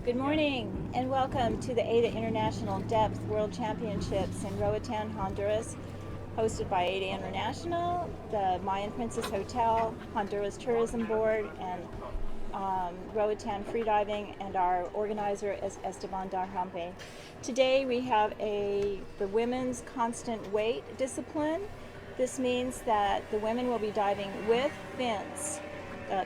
Good morning and welcome to the AIDA International Depth World Championships in Roatan, Honduras, hosted by AIDA International, the Mayan Princess Hotel, Honduras Tourism Board, and Roatan Freediving, and our organizer is Esteban Darhampe. Today we have the women's constant weight discipline. This means that the women will be diving with fins.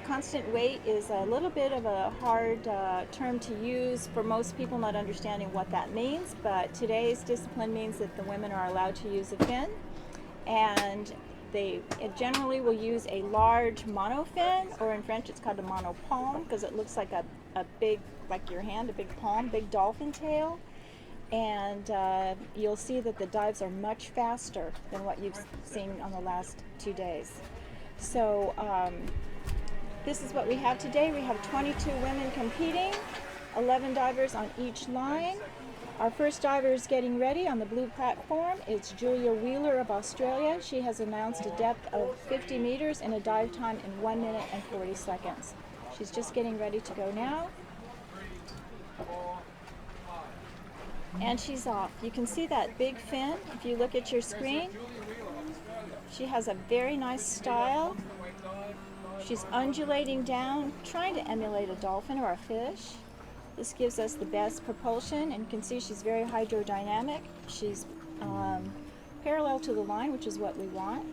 Constant weight is a little bit of a hard term to use for most people not understanding what that means, but today's discipline means that the women are allowed to use a fin, and they generally will use a large monofin, or in French it's called a monopalm, because it looks like a big, like your hand, a big palm, big dolphin tail. And you'll see that the dives are much faster than what you've seen on the last 2 days. So this is what we have today. We have 22 women competing, 11 divers on each line. Our first diver is getting ready on the blue platform. It's Julia Wheeler of Australia. She has announced a depth of 50 meters and a dive time in 1 minute and 40 seconds. She's just getting ready to go now. And she's off. You can see that big fin if you look at your screen. She has a very nice style. She's undulating down, trying to emulate a dolphin or a fish. This gives us the best propulsion, and you can see she's very hydrodynamic. She's parallel to the line, which is what we want.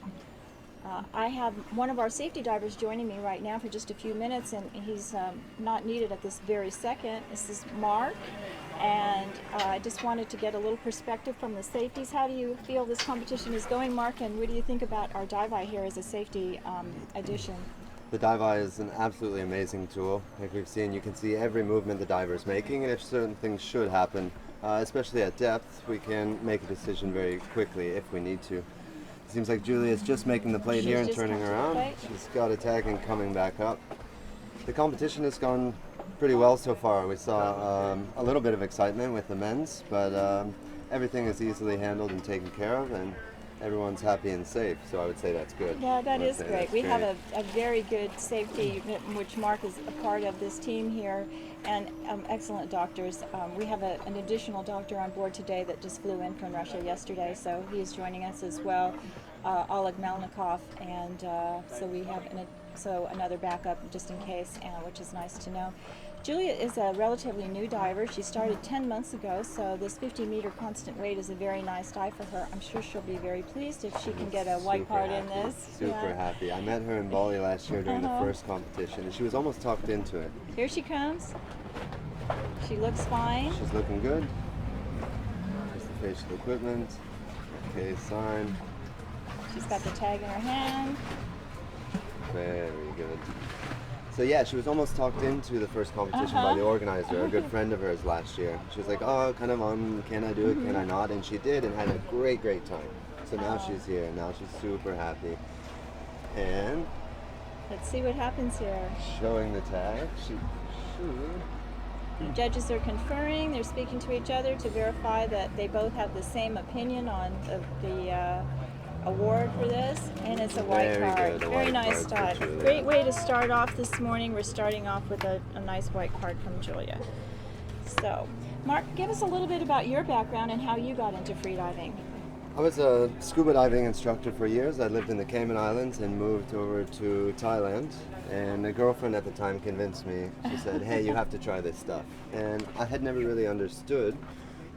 I have one of our safety divers joining me right now for just a few minutes, and he's not needed at this very second. This is Mark, and I just wanted to get a little perspective from the safeties. How do you feel this competition is going, Mark, and what do you think about our dive eye here as a safety addition? The dive eye is an absolutely amazing tool. Like we've seen, you can see every movement the diver is making, and if certain things should happen, especially at depth, we can make a decision very quickly if we need to. It seems like Julia's just making the plate here and turning around. She's got a tag and coming back up. The competition has gone pretty well so far. We saw a little bit of excitement with the men's, but everything is easily handled and taken care of, and everyone's happy and safe, so I would say that's good. Yeah, that is great. We have a very good safety, which Mark is a part of this team here, and excellent doctors. We have an additional doctor on board today that just flew in from Russia yesterday, so he is joining us as well, Oleg Melnikov, and so we have another backup just in case, which is nice to know. Julia is a relatively new diver. She started 10 months ago, so this 50-meter constant weight is a very nice dive for her. I'm sure she'll be very pleased if she can get a white card in this. Super happy. I met her in Bali last year during the first competition, and she was almost tucked into it. Here she comes. She looks fine. She's looking good. Just the facial equipment. Okay, sign. She's got the tag in her hand. Very good. So yeah, she was almost talked into the first competition by the organizer, a good friend of hers last year. She was like, oh, kind of can I do it, can I not? And she did, and had a great time. So now she's here, and now she's super happy. And let's see what happens here. Showing the tag. She should. The judges are conferring, they're speaking to each other to verify that they both have the same opinion on the award for this, and it's a white card. Very nice start. Great way to start off this morning. We're starting off with a nice white card from Julia. So, Mark, give us a little bit about your background and how you got into freediving. I was a scuba diving instructor for years. I lived in the Cayman Islands and moved over to Thailand, and a girlfriend at the time convinced me. She said, hey, you have to try this stuff. And I had never really understood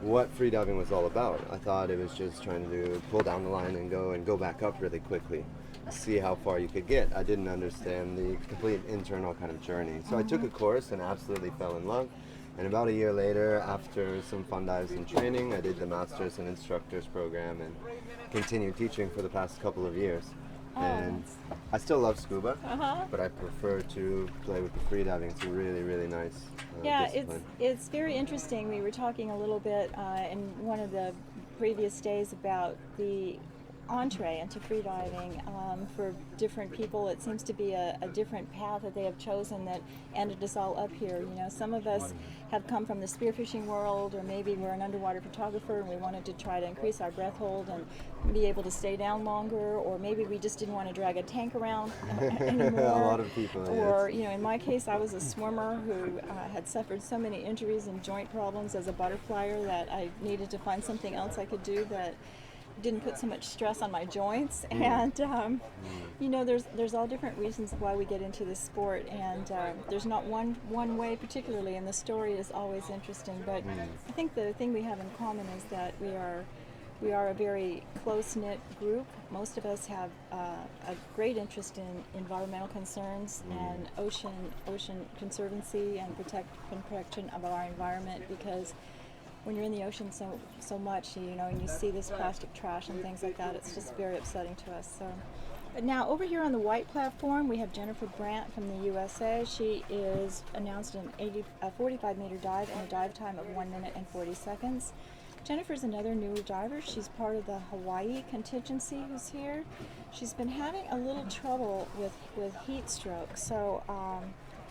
what freediving was all about. I thought it was just trying to pull down the line and go back up really quickly, see how far you could get. I didn't understand the complete internal kind of journey. So I took a course and absolutely fell in love. And about a year later, after some fun dives and training, I did the Masters and Instructors program and continued teaching for the past couple of years. And I still love scuba, but I prefer to play with the freediving. It's a really nice discipline. It's very interesting. We were talking a little bit in one of the previous days about the entree into freediving. For different people, it seems to be a different path that they have chosen that ended us all up here. You know, some of us have come from the spearfishing world, or maybe we're an underwater photographer and we wanted to try to increase our breath hold and be able to stay down longer, or maybe we just didn't want to drag a tank around anymore. A lot of people, Or, you know, in my case, I was a swimmer who had suffered so many injuries and joint problems as a butterflyer that I needed to find something else I could do that didn't put so much stress on my joints. And you know, there's all different reasons why we get into this sport, and there's not one way particularly, and the story is always interesting. But I think the thing we have in common is that we are a very close-knit group. Most of us have a great interest in environmental concerns and ocean conservancy and protection of our environment, because when you're in the ocean so much, you know, and you see this plastic trash and things like that, it's just very upsetting to us. So, but now over here on the white platform, we have Jennifer Brandt from the USA. She is announced a 45-meter dive in a dive time of 1 minute and 40 seconds. Jennifer's another new diver. She's part of the Hawaii contingency who's here. She's been having a little trouble with heat stroke, so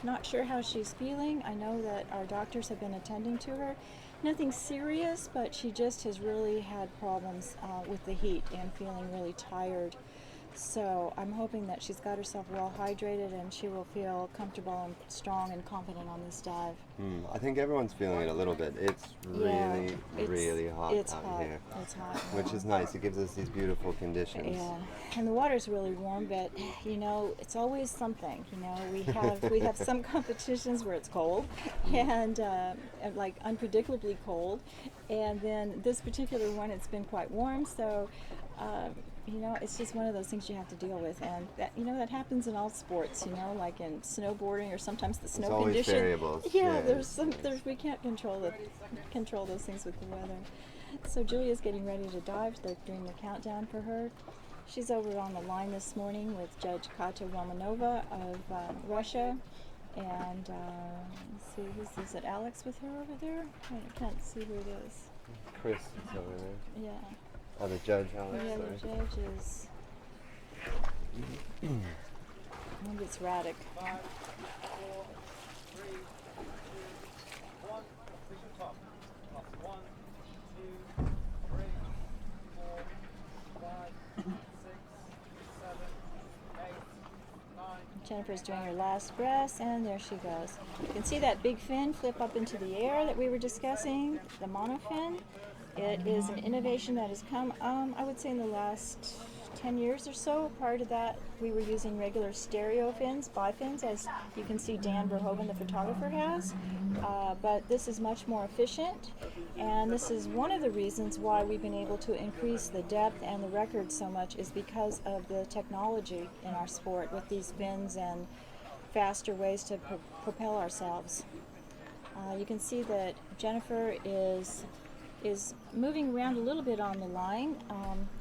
not sure how she's feeling. I know that our doctors have been attending to her. Nothing serious, but she just has really had problems with the heat and feeling really tired. So I'm hoping that she's got herself well hydrated and she will feel comfortable and strong and confident on this dive. I think everyone's feeling it a little bit. It's really, really hot out here. It's hot. Which is nice. It gives us these beautiful conditions. Yeah, and the water's really warm, but you know, it's always something. You know, we have some competitions where it's cold and like unpredictably cold, and then this particular one, it's been quite warm. So. You know, it's just one of those things you have to deal with, and that, you know, that happens in all sports. You know, like in snowboarding, or sometimes the snow always condition. Variables. Yeah, there's we can't control those things with the weather. So Julia's getting ready to dive. They're doing the countdown for her. She's over on the line this morning with Judge Kata Romanova of Russia, and let's see, is it Alex with her over there? I can't see who it is. Chris is over there. Yeah. Oh, the judge, Alex. Yeah, sorry. the judge is. I think it's Radek. 5, 4, 3, 2, 1. Push the top. Off 1, 2, 3, 4, 5, 6, 7, 8, 9. Jennifer's doing her last breaths, and there she goes. You can see that big fin flip up into the air that we were discussing, the monofin. It is an innovation that has come, I would say, in the last 10 years or so. Prior to that, we were using regular stereo fins, bifins, as you can see Dan Verhoeven, the photographer, has. But this is much more efficient, and this is one of the reasons why we've been able to increase the depth and the record so much, is because of the technology in our sport with these fins and faster ways to propel ourselves. You can see that Jennifer is moving around a little bit on the line.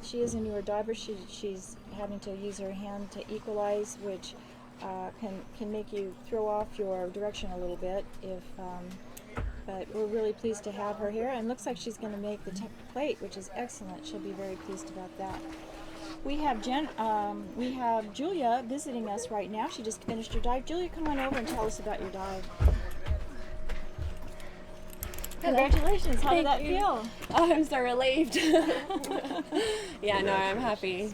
She is a newer diver. She's having to use her hand to equalize, which can make you throw off your direction a little bit. But we're really pleased to have her here, and looks like she's going to make the plate, which is excellent. She'll be very pleased about that. We have Julia visiting us right now. She just finished her dive. Julia, come on over and tell us about your dive. Congratulations. How did that feel? Oh, I'm so relieved. Yeah, no, I'm happy.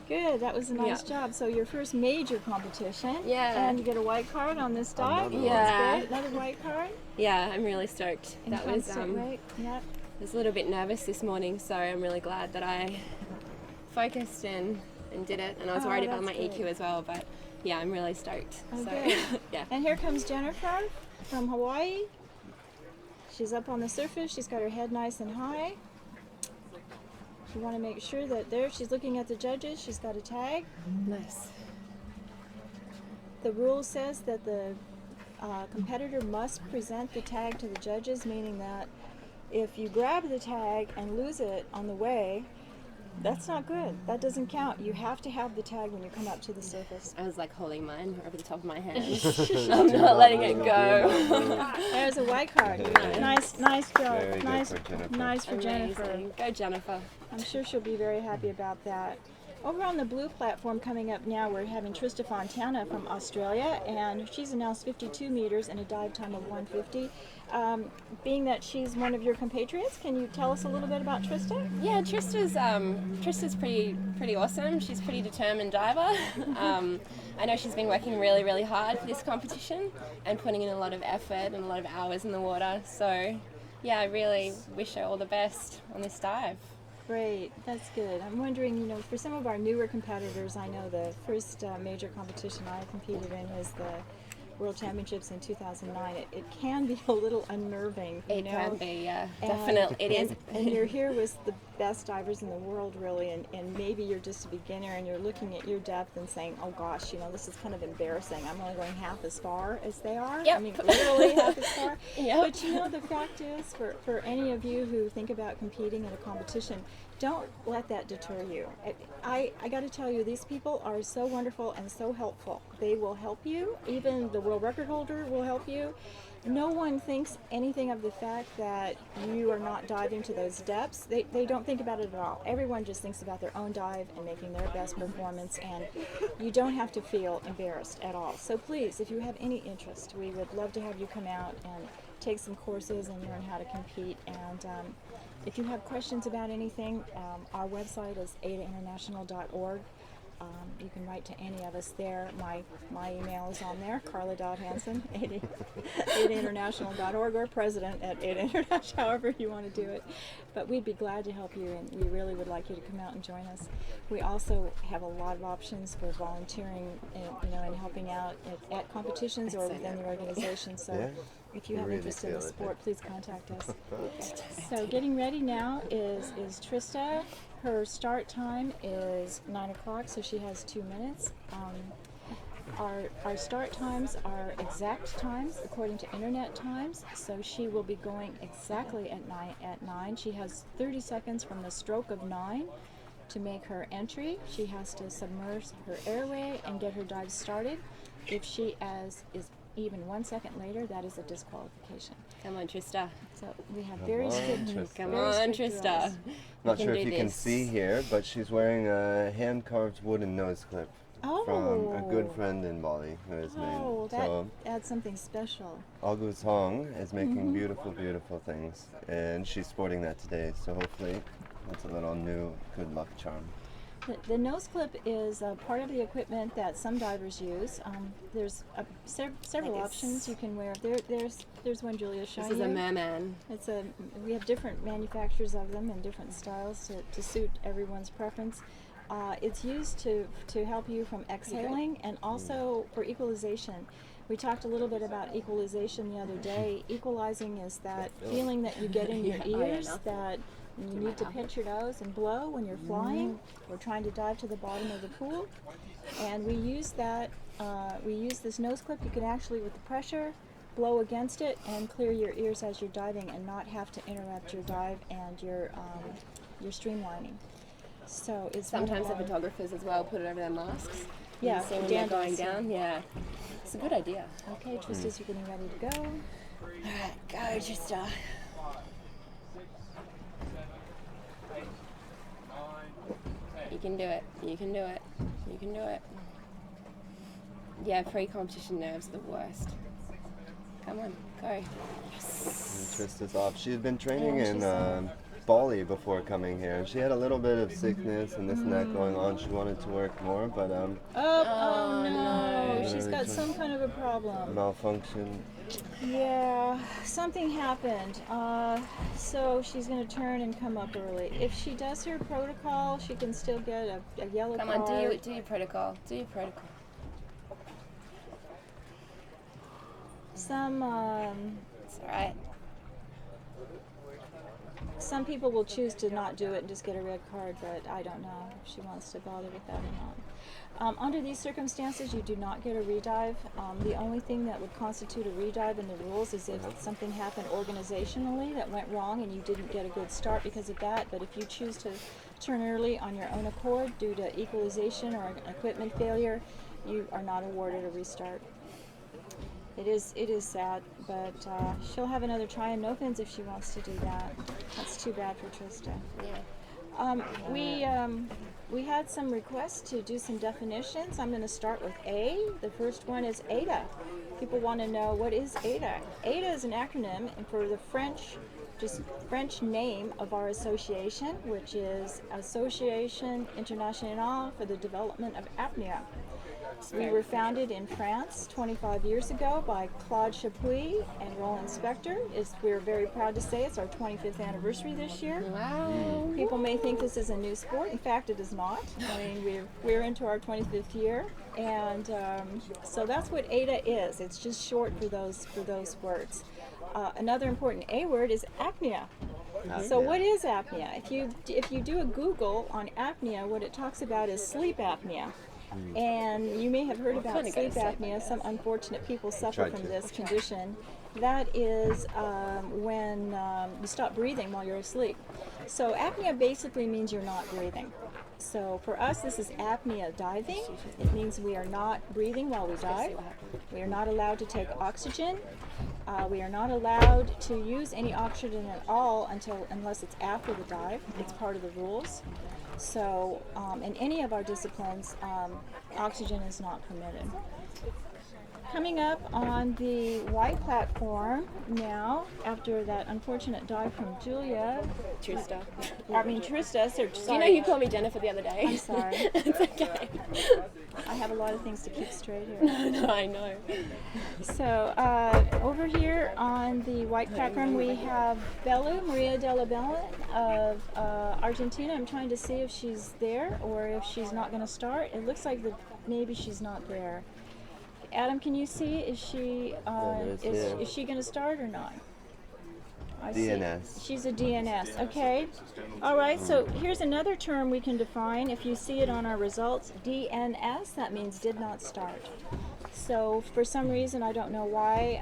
Good. That was a nice job. So your first major competition. Yeah. And you get a white card on this dive. Another one. Yeah. That's great. Another white card. Yeah, I'm really stoked. In That was constant rate. Yep. I was a little bit nervous this morning, so I'm really glad that I focused and did it. And I was Oh, worried about my that's great. EQ as well, but yeah, I'm really stoked. Oh, So good. yeah. And here comes Jennifer from Hawaii. She's up on the surface. She's got her head nice and high. You want to make sure that there, she's looking at the judges. She's got a tag. Nice. The rule says that the competitor must present the tag to the judges, meaning that if you grab the tag and lose it on the way, That's not good. That doesn't count. You have to have the tag when you come up to the surface. I was like holding mine over the top of my hand. I'm not letting it go. There's a white card. Nice job. Very good Nice, for Jennifer. nice for Jennifer. Amazing. Go Jennifer. I'm sure she'll be very happy about that. Over on the blue platform coming up now, we're having Trista Fontana from Australia, and she's announced 52 meters and a dive time of 150. Being that she's one of your compatriots, can you tell us a little bit about Trista? Yeah, Trista's pretty awesome. She's a pretty determined diver. I know she's been working really, really hard for this competition and putting in a lot of effort and a lot of hours in the water. So, yeah, I really wish her all the best on this dive. Great, that's good. I'm wondering, for some of our newer competitors, I know the first major competition I competed in was the World Championships in 2009. It can be a little unnerving, It can be, yeah, And- definitely. It is. And you're here with the best divers in the world, really, and maybe you're just a beginner and you're looking at your depth and saying, oh gosh, this is kind of embarrassing. I'm only going half as far as they are. Yep. I mean, literally half as far. Yep. But the fact is, for any of you who think about competing in a competition, don't let that deter you. I got to tell you, these people are so wonderful and so helpful. They will help you. Even the world record holder will help you. No one thinks anything of the fact that you are not diving to those depths. They don't think about it at all. Everyone just thinks about their own dive and making their best performance, and you don't have to feel embarrassed at all. So please, if you have any interest, we would love to have you come out and take some courses and learn how to compete. And if you have questions about anything, our website is aidainternational.org. You can write to any of us there. My email is on there, carla.hansen, AIDAinternational.org, or president at AIDA International, however you want to do it. But we'd be glad to help you, and we really would like you to come out and join us. We also have a lot of options for volunteering, and helping out at competitions or within the organization. So Yeah. if you have really interest in the feel it. sport, please contact us. So getting ready now is Trista. Her start time is 9 o'clock, so she has 2 minutes. Our start times are exact times according to internet times, so she will be going exactly at 9. She has 30 seconds from the stroke of 9 to make her entry. She has to submerge her airway and get her dive started. If she is even 1 second later, that is a disqualification. Come on, Trista. So we have very on, strict, Trista. Come very on, strict Trista. rules. Not You sure can if do you can this. see here, but she's wearing a hand-carved wooden nose clip from a good Oh. friend in Bali who has Oh, made. that So adds something special. August Hong is making Mm-hmm. beautiful, beautiful things, and she's sporting that today. So hopefully, that's a little new good luck charm. The nose clip is part of the equipment that some divers use. There's several Like a options you can wear. There's one Julia showing This is a you. merman. We have different manufacturers of them and different styles to suit everyone's preference. It's used to help you from exhaling and also for equalization. We talked a little bit about equalization the other day. Equalizing is that feeling that you get in your Yeah. Oh, yeah, ears no. that you need to pinch your nose and blow when you're flying or trying to dive to the bottom of the pool. And we use that. We use this nose clip. You can actually, with the pressure, blow against it and clear your ears as you're diving and not have to interrupt your dive and your streamlining. So it's Sometimes the wonderful. photographers as well put it over their masks. Yeah, So when Dan they're going does, yeah. down, yeah. It's a good idea. Okay, Trista's getting ready to go. Alright, go, Trista. 9, 10. You can do it. You can do it. You can do it. Yeah, pre-competition nerves are the worst. Come on, go. And Yes. Trista's off. She had been training And she's in Bali before coming here, and she had a little bit of sickness and this and that going on. She wanted to work more, but Oh no, no. she's got some kind of a problem. malfunction. Yeah, something happened. So she's going to turn and come up early. If she does her protocol, she can still get a yellow Come card. on, do your protocol. Do your protocol. It's alright. Some people will choose to not do it and just get a red card, but I don't know if she wants to bother with that or not. Under these circumstances, you do not get a redive. The only thing that would constitute a redive in the rules is if something happened organizationally that went wrong and you didn't get a good start because of that. But if you choose to turn early on your own accord due to equalization or equipment failure, you are not awarded a restart. It is sad, but she'll have another try in Novens if she wants to do that. That's too bad for Trista. Yeah. We had some requests to do some definitions. I'm going to start with A. The first one is AIDA. People want to know, what is AIDA? AIDA is an acronym for the French name of our association, which is Association Internationale for the Development of Apnea. We were founded in France 25 years ago by Claude Chapuis and Roland Spector. We're very proud to say it's our 25th anniversary this year. Wow. People may think this is a new sport. In fact, it is not. I mean, we're into our 25th year, and so that's what AIDA is. It's just short for those words. Another important A word is apnea. So what is apnea? If you do a Google on apnea, what it talks about is sleep apnea. And you may have heard about sleep apnea. Some unfortunate people suffer from this condition. That is when you stop breathing while you're asleep. So apnea basically means you're not breathing. So for us, this is apnea diving. It means we are not breathing while we dive. We are not allowed to take oxygen. We are not allowed to use any oxygen at all unless it's after the dive. It's part of the rules. So in any of our disciplines, oxygen is not permitted. Coming up on the white platform now, after that unfortunate dive from Trista. So, Do you know you called me Jennifer the other day? I'm sorry. It's okay. I have a lot of things to keep straight here. No, I know. So over here on the white platform we have Maria Della Bella of Argentina. I'm trying to see if she's there or if she's not going to start. It looks like maybe she's not there. Adam, can you see? Is she going to start or not? DNS. She's a DNS. Okay. All right. So here's another term we can define. If you see it on our results, DNS, that means did not start. So for some reason, I don't know why,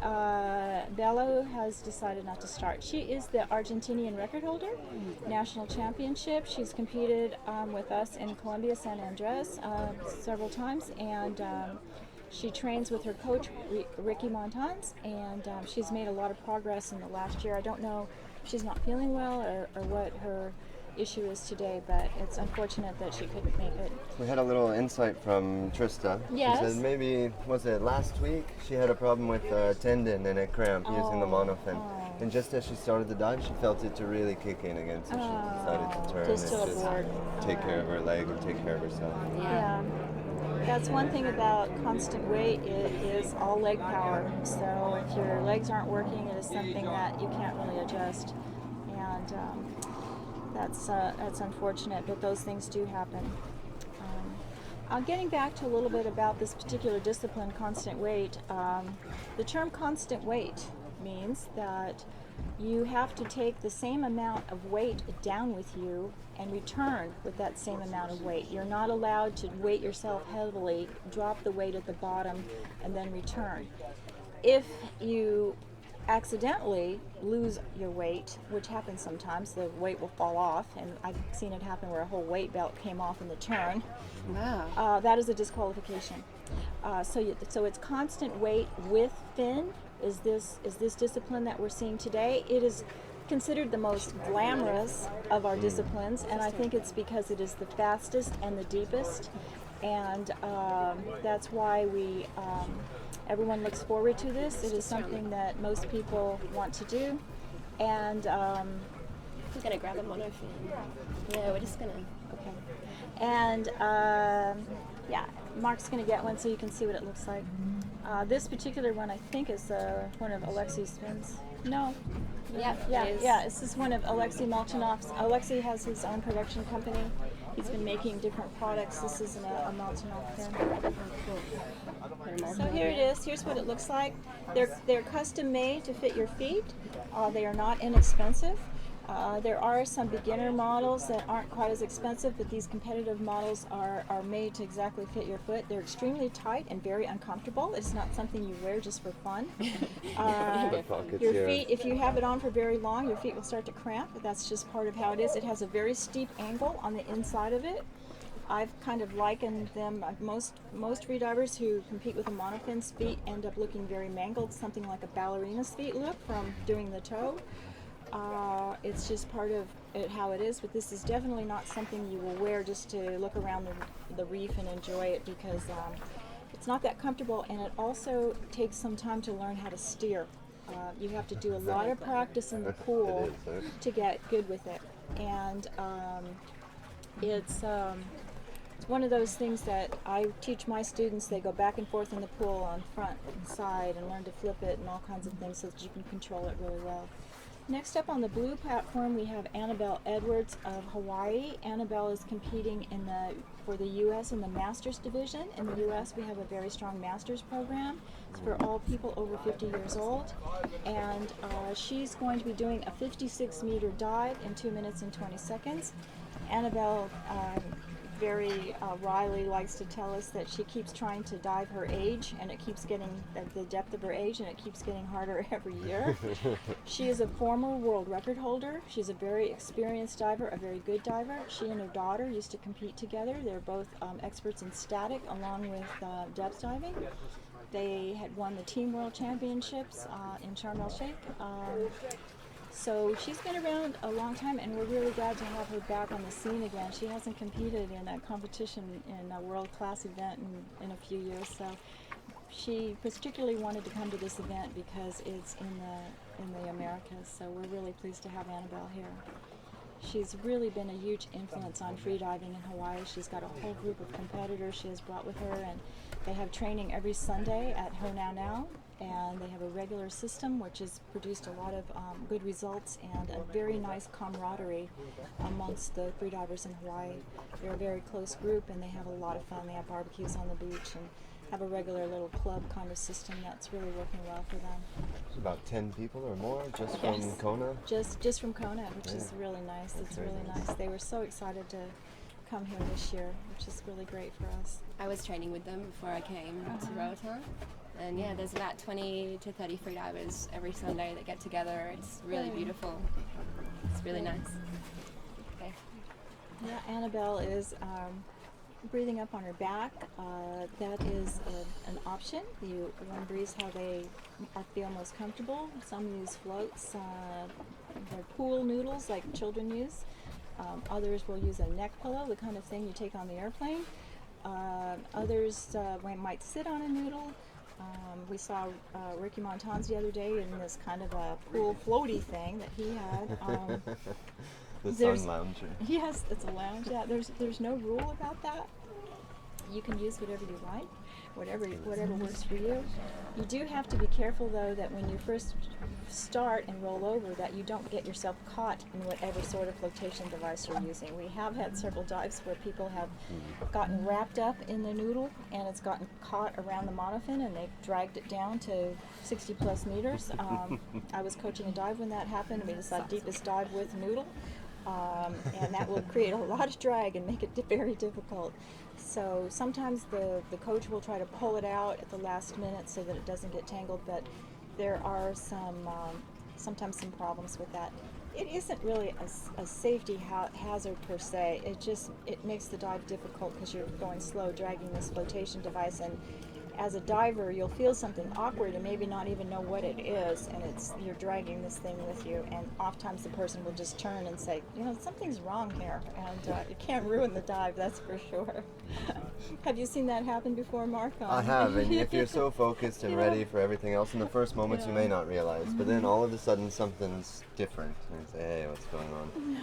Bello has decided not to start. She is the Argentinian record holder, national championship. She's competed with us in Colombia, San Andres, several times, and she trains with her coach, Ricky Montans, and she's made a lot of progress in the last year. I don't know if she's not feeling well or what her issue is today, but it's unfortunate that she couldn't make it. We had a little insight from Trista. Yes. She said maybe, was it last week, she had a problem with a tendon and a cramp using the monofin. And just as she started the dive, she felt it to really kick in again, so she decided to turn Just to abort. take care of her leg or take care of herself. Yeah. That's one thing about constant weight, it is all leg power. So if your legs aren't working, it is something that you can't really adjust. And that's unfortunate, but those things do happen. Getting back to a little bit about this particular discipline, constant weight, the term constant weight means that you have to take the same amount of weight down with you and return with that same amount of weight. You're not allowed to weight yourself heavily, drop the weight at the bottom, and then return. If you accidentally lose your weight, which happens sometimes, the weight will fall off, and I've seen it happen where a whole weight belt came off in the turn. Wow. That is a disqualification. So it's constant weight with fin is this discipline that we're seeing today. It is considered the most glamorous of our disciplines, and I think it's because it is the fastest and the deepest, and that's why everyone looks forward to this. It is something that most people want to do, and We're going to grab a monofin. Yeah, we're just going to... okay. And yeah, Mark's going to get one so you can see what it looks like. This particular one, I think, is one of Alexei's spins. No. Yeah, This is one of Alexei Molchanov's. Alexei has his own production company. He's been making different products. This is a Molchanov pin. So here it is. Here's what it looks like. They're custom made to fit your feet. They are not inexpensive. There are some beginner models that aren't quite as expensive, but these competitive models are made to exactly fit your foot. They're extremely tight and very uncomfortable. It's not something you wear just for fun. Pockets Your here. feet, if you have it on for very long, your feet will start to cramp, but that's just part of how it is. It has a very steep angle on the inside of it. I've kind of likened them, most freedivers who compete with the monofins feet end up looking very mangled, something like a ballerina's feet look from doing the toe. It's just part of it, how it is, but this is definitely not something you will wear just to look around the reef and enjoy it, because it's not that comfortable, and it also takes some time to learn how to steer. You have to do a lot of practice in the pool It is, huh? to get good with it, and it's one of those things that I teach my students. They go back and forth in the pool on front and side and learn to flip it and all kinds of things so that you can control it really well. Next up on the blue platform, we have Annabelle Edwards of Hawaii. Annabelle is competing for the U.S. in the Masters division. In the U.S., we have a very strong Masters program. It's for all people over 50 years old. And she's going to be doing a 56-meter dive in 2 minutes and 20 seconds. Annabelle very wryly likes to tell us that she keeps trying to dive her age, and it keeps getting the depth of her age, and it keeps getting harder every year. She is a former world record holder. She's a very experienced diver, a very good diver. She and her daughter used to compete together. They're both experts in static along with depth diving. They had won the Team World Championships in Sharm el Sheikh. So she's been around a long time, and we're really glad to have her back on the scene again. She hasn't competed in a competition in a world-class event in a few years, so she particularly wanted to come to this event because it's in the Americas, so we're really pleased to have Annabelle here. She's really been a huge influence on freediving in Hawaii. She's got a whole group of competitors she has brought with her, and they have training every Sunday at Honau, and they have a regular system which has produced a lot of good results and a very nice camaraderie amongst the freedivers in Hawaii. They're a very close group, and they have a lot of fun. They have barbecues on the beach and have a regular little club kind of system that's really working well for them. About 10 people or more just Yes. from Kona? Just from Kona, which is really nice. It's very really nice. They were so excited to come here this year, which is really great for us. I was training with them before I came to Roatan. And yeah, there's about 20 to 30 freedivers every Sunday that get together. It's really beautiful. It's really nice. Okay. Yeah, Annabelle is breathing up on her back. That is an option. One breathes how they feel most comfortable. Some use floats. They're pool noodles like children use. Others will use a neck pillow, the kind of thing you take on the airplane. Others might sit on a noodle. We saw Ricky Montans the other day in this kind of a pool floaty thing that he had. The sun lounger. Yes, it's a lounge. Yeah, there's no rule about that. You can use whatever you like, whatever works for you. You do have to be careful, though, that when you first start and roll over, that you don't get yourself caught in whatever sort of flotation device you're using. We have had several dives where people have gotten wrapped up in the noodle, and it's gotten caught around the monofin, and they've dragged it down to 60 plus meters. I was coaching a dive when that happened. I mean, it's our deepest dive with noodle. And that will create a lot of drag and make it very difficult. So sometimes the coach will try to pull it out at the last minute so that it doesn't get tangled, but there are sometimes some problems with that. It isn't really a safety hazard per se. It makes the dive difficult because you're going slow, dragging this flotation device, and as a diver, you'll feel something awkward and maybe not even know what it is, and you're dragging this thing with you, and oftentimes the person will just turn and say, something's wrong here, and it can't ruin the dive, that's for sure. Have you seen that happen before, Mark? I have, and if you're so focused and ready for everything else, in the first moments you may not realize, but then all of a sudden something's different, and you say, hey, what's going on?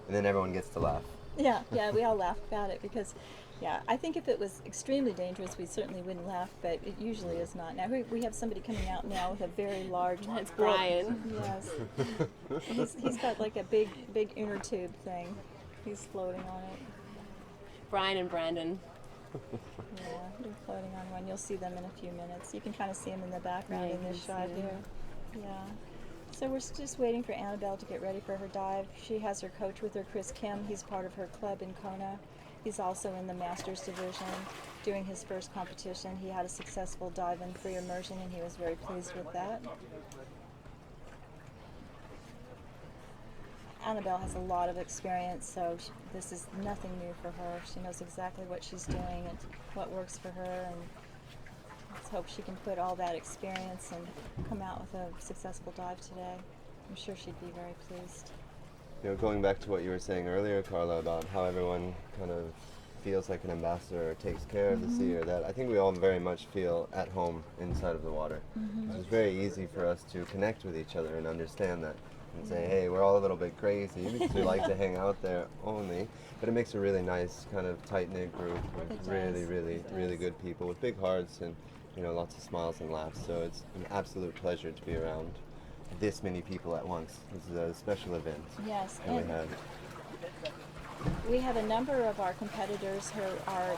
And then everyone gets to laugh. Yeah, we all laugh about it because, I think if it was extremely dangerous, we certainly wouldn't laugh, but it usually is not. Now, we have somebody coming out now with a very large... That's Brian. Yes. He's got like a big inner tube thing. He's floating on it. Brian and Brandon. Yeah, they're floating on one. You'll see them in a few minutes. You can kind of see them in the background in this shot here. Yeah. So we're just waiting for Annabelle to get ready for her dive. She has her coach with her, Chris Kim. He's part of her club in Kona. He's also in the Masters division, doing his first competition. He had a successful dive in free immersion, and he was very pleased with that. Annabelle has a lot of experience, so this is nothing new for her. She knows exactly what she's doing and what works for her, and let's hope she can put all that experience and come out with a successful dive today. I'm sure she'd be very pleased. You know, going back to what you were saying earlier, Carla, about how everyone kind of feels like an ambassador or takes care of the sea, or that, I think we all very much feel at home inside of the water. It's very easy for us to connect with each other and understand that and say, hey, we're all a little bit crazy because we like to hang out there only, but it makes a really nice kind of tight-knit group with really good people with big hearts and, you know, lots of smiles and laughs. So it's an absolute pleasure to be around this many people at once. This is a special event. Yes, And we have a number of our competitors who are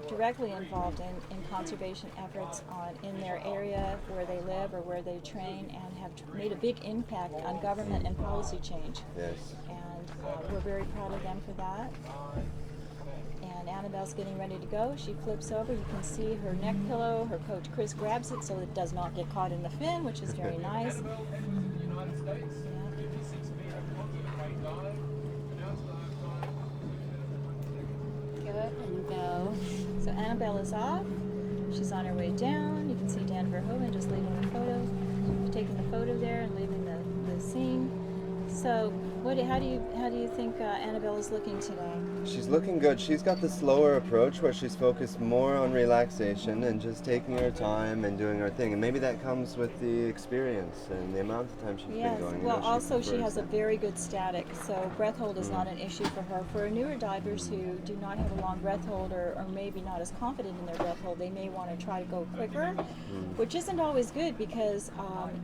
directly involved in conservation efforts in their area where they live or where they train, and have made a big impact on government and policy change. Yes. And we're very proud of them for that. And Annabelle's getting ready to go. She flips over. You can see her neck pillow. Her coach Chris grabs it so it does not get caught in the fin, which is very nice. Annabelle. So Annabelle is off. She's on her way down. You can see Dan Verhoeven just leaving the photo, taking the photo there and leaving the scene. So, how do you think Annabelle is looking today? She's looking good. She's got the slower approach where she's focused more on relaxation and just taking her time and doing her thing. And maybe that comes with the experience and the amount of time she's been going. Well, You know, also she prefers has a that. very good static, so breath hold is not an issue for her. For newer divers who do not have a long breath hold, or maybe not as confident in their breath hold, they may want to try to go quicker, which isn't always good because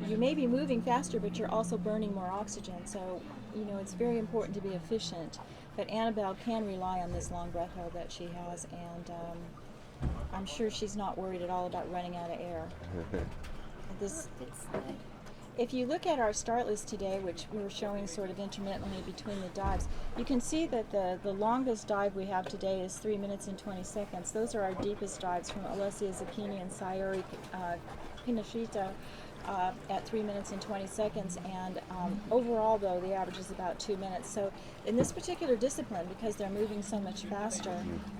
you may be moving faster, but you're also burning more oxygen. So, you know, it's very important to be efficient. But Annabelle can rely on this long breath hold that she has, and I'm sure she's not worried at all about running out of air. If you look at our start list today, which we're showing sort of intermittently between the dives, you can see that the longest dive we have today is 3 minutes and 20 seconds. Those are our deepest dives from Alessia Zucchini and Sayori Pinashita at 3 minutes and 20 seconds. And overall, though, the average is about 2 minutes. So in this particular discipline, because they're moving so much faster,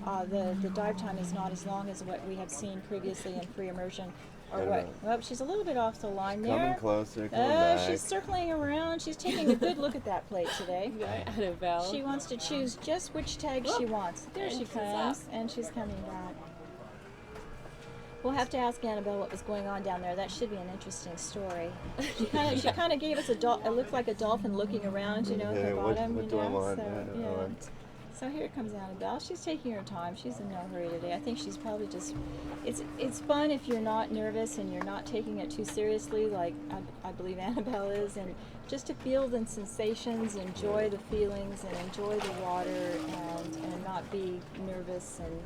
the dive time is not as long as what we have seen previously in free immersion. Or what? Well, she's a little bit off the line there. Coming closer, coming back. She's circling around. She's taking a good look at that plate today. Annabelle. She wants to choose just which tag she wants. There she comes, and she's coming back. We'll have to ask Annabelle what was going on down there. That should be an interesting story. She kind of gave us it looked like a dolphin looking around, you know, at the bottom. What do I want? So here comes Annabelle. She's taking her time. She's in no hurry today. I think she's probably just. It's fun if you're not nervous and you're not taking it too seriously, like I believe Annabelle is, and just to feel the sensations, enjoy the feelings, and enjoy the water, and not be nervous, and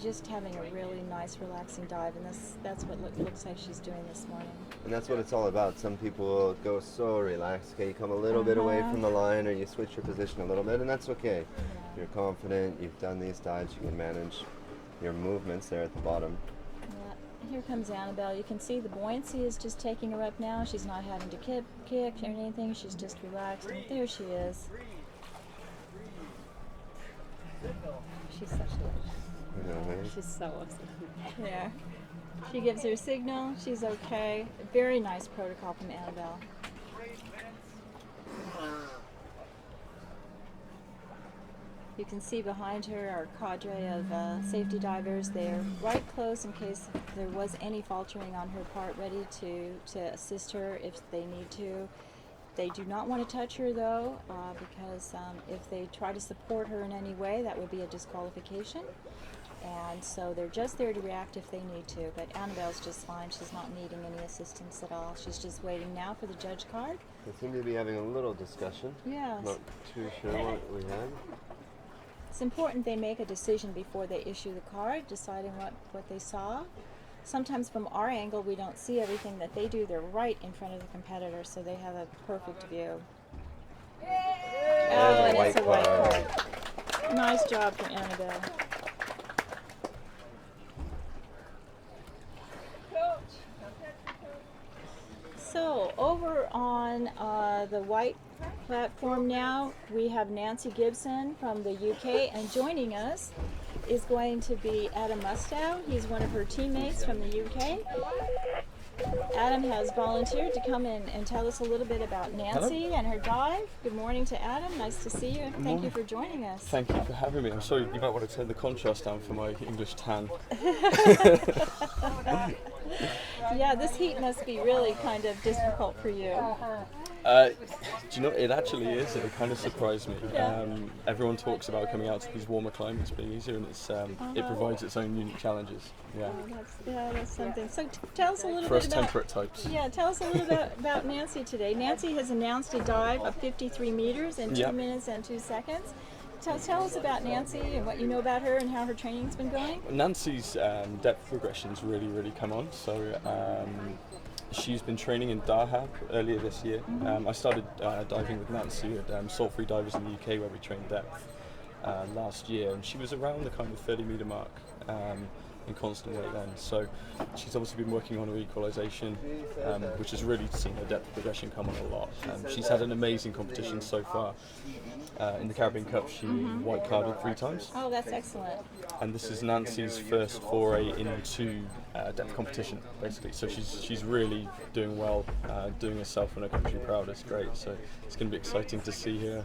just having a really nice, relaxing dive. And that's what looks like she's doing this morning. And that's what it's all about. Some people will go so relaxed. Okay, you come a little bit away from the line, or you switch your position a little bit, and that's okay. You're confident, you've done these dives, you can manage your movements there at the bottom. Yeah, here comes Annabelle. You can see the buoyancy is just taking her up now. She's not having to kick or anything. She's just relaxed, and there she is. She's such a... She's so awesome. Yeah. She gives her signal. She's okay. Very nice protocol from Annabelle. You can see behind her our cadre of safety divers. They're right close in case there was any faltering on her part, ready to assist her if they need to. They do not want to touch her, though, because if they try to support her in any way, that would be a disqualification. And so they're just there to react if they need to. But Annabelle's just fine. She's not needing any assistance at all. She's just waiting now for the judge card. They seem to be having a little discussion. Yes. Not too sure what we had. It's important they make a decision before they issue the card, deciding what they saw. sometimes from our angle we don't see everything that they do. They're right in front of the competitor, so they have a perfect view. Oh, and it's a white card. Nice job from Annabelle. So over on the white platform now, we have Nancy Gibson from the UK, and joining us is going to be Adam Mustow. He's one of her teammates from the UK. Adam has volunteered to come in and tell us a little bit about Nancy and her dive. Good morning to Adam. Nice to see you, and thank you for joining us. Thank you for having me. I'm sorry, you might want to turn the contrast down for my English tan. Yeah, this heat must be really kind of difficult for you. Do you know, it actually is. It kind of surprised me. Yeah. Everyone talks about coming out to these warmer climates being easier, and it provides its own unique challenges. Yeah. That's something. So tell us a little For bit us about. temperate types. Yeah, tell us a little bit about Nancy today. Nancy has announced a dive of 53 meters in 2 Yep. minutes and 2 seconds. Tell us about Nancy and what you know about her and how her training's been going. Nancy's depth progression's really come on. So she's been training in Dahab earlier this year. I started diving with Nancy at Salt Free Divers in the UK, where we trained depth last year, and she was around the kind of 30-meter mark in constant weight then. So she's obviously been working on her equalisation, which has really seen her depth progression come on a lot. She's had an amazing competition so far. In the Caribbean Cup, she white carded 3 times. Oh, that's excellent. And this is Nancy's first foray into depth competition, basically. So she's really doing well, doing herself and her country proud. It's great. So it's going to be exciting to see her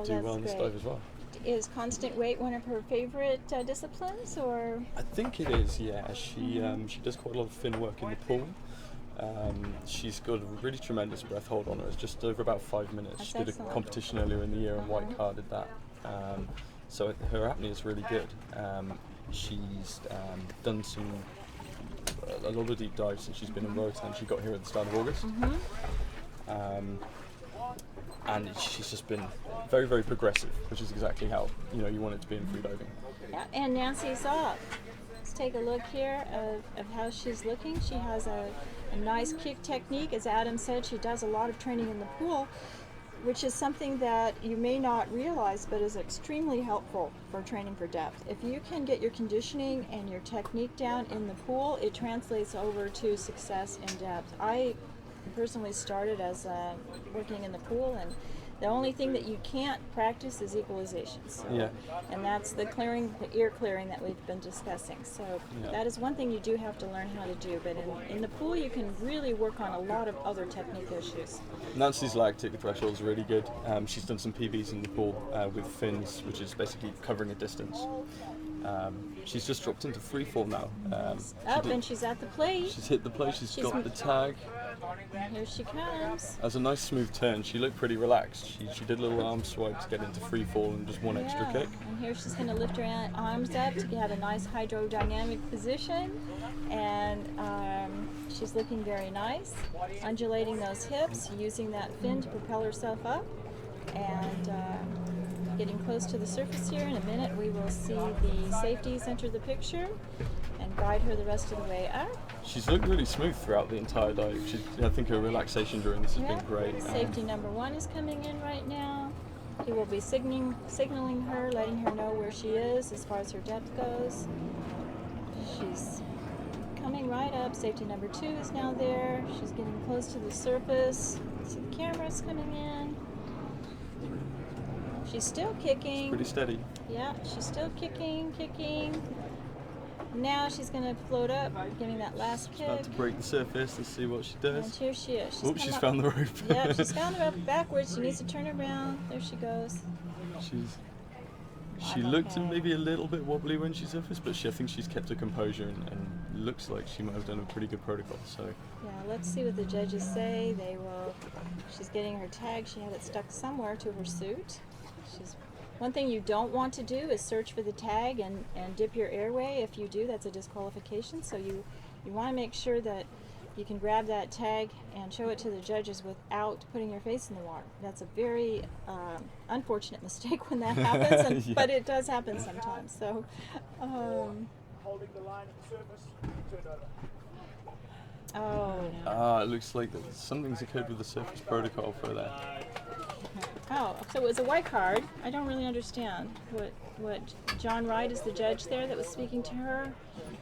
do That's well in this great. dive as well. Is constant weight one of her favorite disciplines, or? I think it is. Yeah, she does quite a lot of fin work in the pool. She's got a really tremendous breath hold on her. It's just over about 5 minutes. That's She did excellent. a competition earlier in the year and white carded that. So her apnea is really good. She's done a lot of deep dives since she's been in Roatan. She got here at the start of August. And she's just been very progressive, which is exactly how you want it to be in freediving. Yeah, and Nancy's off. Let's take a look here of how she's looking. She has a nice kick technique. As Adam said, she does a lot of training in the pool, which is something that you may not realize but is extremely helpful for training for depth. If you can get your conditioning and your technique down in the pool, it translates over to success in depth. I personally started as working in the pool, and the only thing that you can't practice is equalization. So, Yeah. and that's the ear clearing that we've been discussing. So Yeah. that is one thing you do have to learn how to do. But in the pool, you can really work on a lot of other technique issues. Nancy's lactic threshold is really good. She's done some PBs in the pool with fins, which is basically covering a distance. She's just dropped into free fall now. And she's at the plate. She's hit the plate. She's She's got the tag. Here she comes. As a nice smooth turn. She looked pretty relaxed. She did a little arm swipe to get into free fall and just one extra kick. And here she's going to lift her arms up to have a nice hydrodynamic position. And she's looking very nice. Undulating those hips, using that fin to propel herself up. And getting close to the surface here. In a minute, we will see the safeties enter the picture and guide her the rest of the way up. She's looked really smooth throughout the entire dive. I think her relaxation during this has been great. Safety number 1 is coming in right now. He will be signaling her, letting her know where she is as far as her depth goes. She's coming right up. Safety number 2 is now there. She's getting close to the surface. See the cameras coming in. She's still kicking. Pretty steady. Yeah, she's still kicking. Now she's going to float up, giving that last kick. About to break the surface. Let's see what she And does. here she is. Oops, come she's up. found the rope. Yeah, she's found the rope backwards. She needs to turn around. There she goes. She looked maybe a little bit wobbly when she surfaced, but I think she's kept her composure and looks like she might have done a pretty good protocol. So Yeah, let's see what the judges say. She's getting her tag. She had it stuck somewhere to her suit. One thing you don't want to do is search for the tag and dip your airway. If you do, that's a disqualification. So you want to make sure that you can grab that tag and show it to the judges without putting your face in the water. That's a very unfortunate mistake when that happens, Yeah. but it does happen sometimes. So holding the line at the surface, turn over. Oh. It looks like something's occurred with the surface protocol for that. Oh, so it was a white card. I don't really understand what John Wright is the judge there that was speaking to her.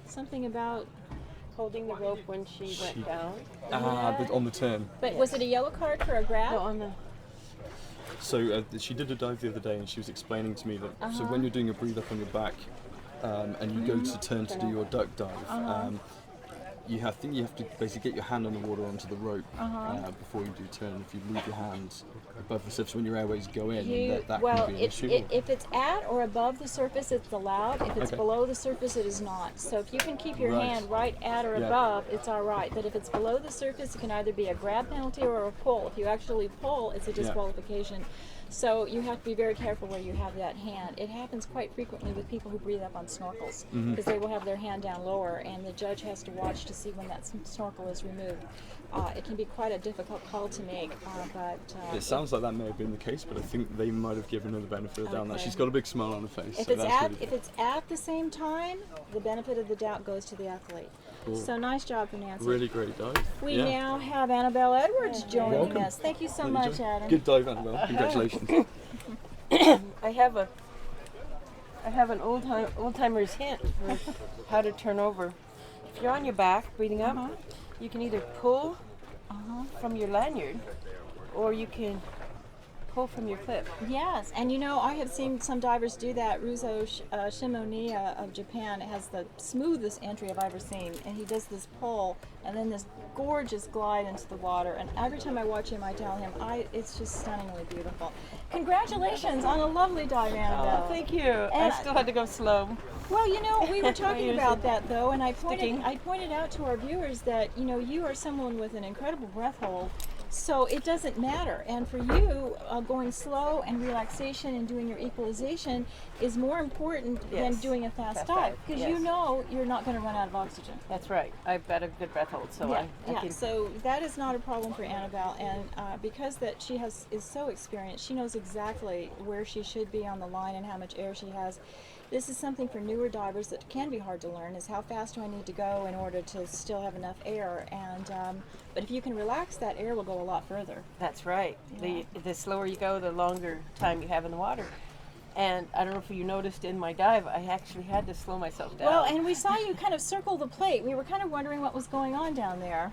Something about. Holding the rope when she went down. But on the turn. But was it a yellow card for a grab? No, on the. So she did a dive the other day, and she was explaining to me that so when you're doing a breathe up on your back, and you go to turn to do your duck dive, you have to basically get your hand on the water onto the rope before you do turn. If you leave your hands above the surface when your airways go in, that can be an issue. If it's at or above the surface, it's allowed. If it's Okay. below the surface, it is not. So if you can keep your Right. hand right at or Yeah. above, it's all right. But if it's below the surface, it can either be a grab penalty or a pull. If you actually pull, it's a disqualification. So you have to be very careful where you have that hand. It happens quite frequently with people who breathe up on snorkels because they will have their hand down lower, and the judge has to watch to see when that snorkel is removed. It can be quite a difficult call to make, but It sounds like that may have been the case, but I think they might have given her the benefit of the doubt. on that. Okay. She's got a big smile on her face. if so it's that's at really if good. it's at the same time, the benefit of the doubt goes to the athlete. Cool. So nice job for Nancy. Really great dive. We yeah. now have Annabelle Edwards joining Welcome. us. Thank you so Really much, good. Adam. Good dive, Annabelle. Congratulations. I have an old timer's hint for how to turn over. If you're on your back, breathing up, you can either pull from your lanyard, or you can pull from your clip. Yes, and you know, I have seen some divers do that. Ruzo Shimoniya of Japan has the smoothest entry I've ever seen, and he does this pull and then this gorgeous glide into the water. And every time I watch him, I tell him, it's just stunningly beautiful. Congratulations on a lovely dive, Annabelle. Oh, thank you. And I still had to go slow. Well, you know, we were talking Usually about that though, and I sticking. pointed out to our viewers that, you know, you are someone with an incredible breath hold, so it doesn't matter. And for you, going slow and relaxation and doing your equalization is more important than Yes. doing a fast Fast dive, dive, because yes. you know you're not going to run out of oxygen. That's right. I've got a good breath hold, so I can. So that is not a problem for Annabelle, and because that she is so experienced, she knows exactly where she should be on the line and how much air she has. This is something for newer divers that can be hard to learn, is how fast do I need to go in order to still have enough air. And but if you can relax, that air will go a lot further. That's right. Yeah. The slower you go, the longer time you have in the water. And I don't know if you noticed in my dive, I actually had to slow myself down. Well, and we saw you kind of circle the plate. We were kind of wondering what was going on down there.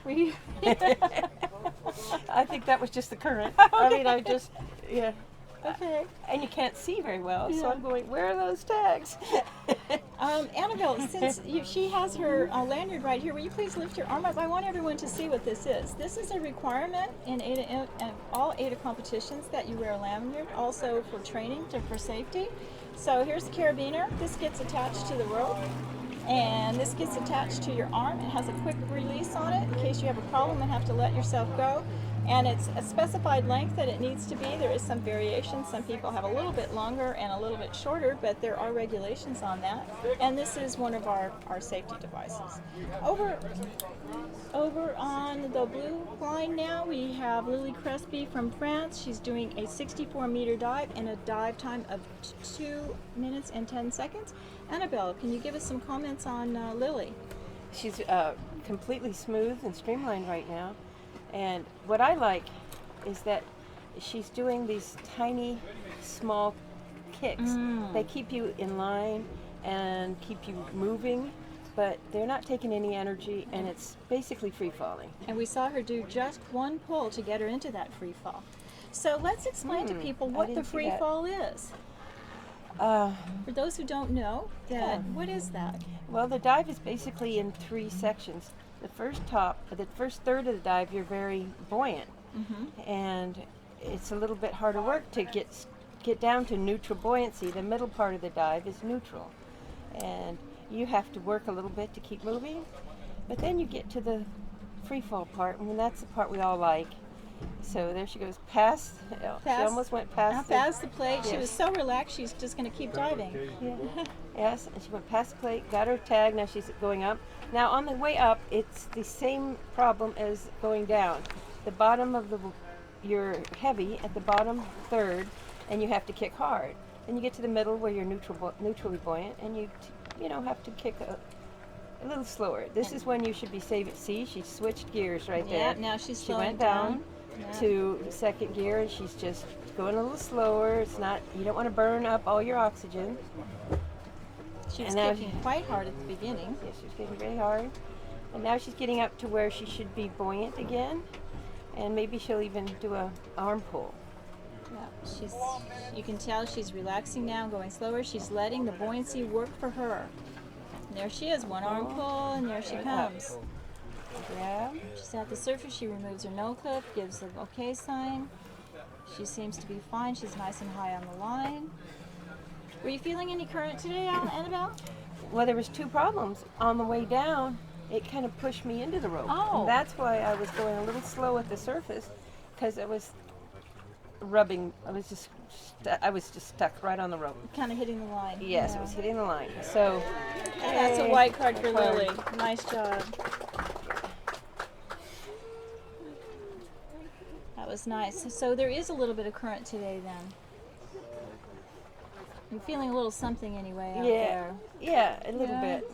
I think that was just the current. I mean, yeah. Okay. And you can't see very well, so Yeah. I'm going, where are those tags? Annabelle, since she has her lanyard right here, will you please lift your arm up? I want everyone to see what this is. This is a requirement in AIDA, all AIDA competitions, that you wear a lanyard, also for training, for safety. So here's the carabiner. This gets attached to the rope, and this gets attached to your arm. It has a quick release on it in case you have a problem and have to let yourself go. And it's a specified length that it needs to be. There is some variation. Some people have a little bit longer and a little bit shorter, but there are regulations on that. And this is one of our safety devices. Over on the blue line now, we have Lily Crespi from France. She's doing a 64-meter dive in a dive time of 2 minutes and 10 seconds. Annabelle, can you give us some comments on Lily? She's completely smooth and streamlined right now. And what I like is that she's doing these tiny, small kicks. They keep you in line and keep you moving, but they're not taking any energy, and it's basically free falling. And we saw her do just one pull to get her into that free fall. So let's explain to people I what the didn't see free that. fall is. For those who don't know, what is that? Well, the dive is basically in 3 sections. The first third of the dive, you're very buoyant, and it's a little bit harder work to get down to neutral buoyancy. The middle part of the dive is neutral, and you have to work a little bit to keep moving. But then you get to the free fall part, and that's the part we all like. So there she goes, past. She almost went past. Past the plate. She Yes. was so relaxed, she's just going to keep diving. Yeah. Yes, and she went past the plate, got her tag, now she's going up. Now on the way up, it's the same problem as going down. The bottom of you're heavy at the bottom third, and you have to kick hard. Then you get to the middle where you're neutrally buoyant, and you have to kick a little slower. This is when you should be saving. See, she switched gears right Yeah, there. now she's She slowing went down Yeah. to second gear, and she's just going a little slower. It's not. You don't want to burn up all your oxygen. She was and now kicking quite hard at the beginning. Yes, she's getting very hard. And now she's getting up to where she should be buoyant again. And maybe she'll even do a arm pull. Yeah, you can tell she's relaxing now, going slower. She's letting the buoyancy work for her. And there she is, one arm pull, and there she comes. Grab. She's at the surface. She removes her no clip, gives the okay sign. She seems to be fine. She's nice and high on the line. Were you feeling any current today, Annabelle? Well, there was two problems. On the way down, it kind of pushed me into the rope. Oh. And that's why I was going a little slow at the surface, because it was rubbing. I was just stuck right on the rope. Kind of hitting the line. Yes, Yeah. it was hitting the line. So And that's a white card for Lily. Nice job. That was nice. So there is a little bit of current today then. I'm feeling a little something anyway out there. Yeah, a little Yeah. bit.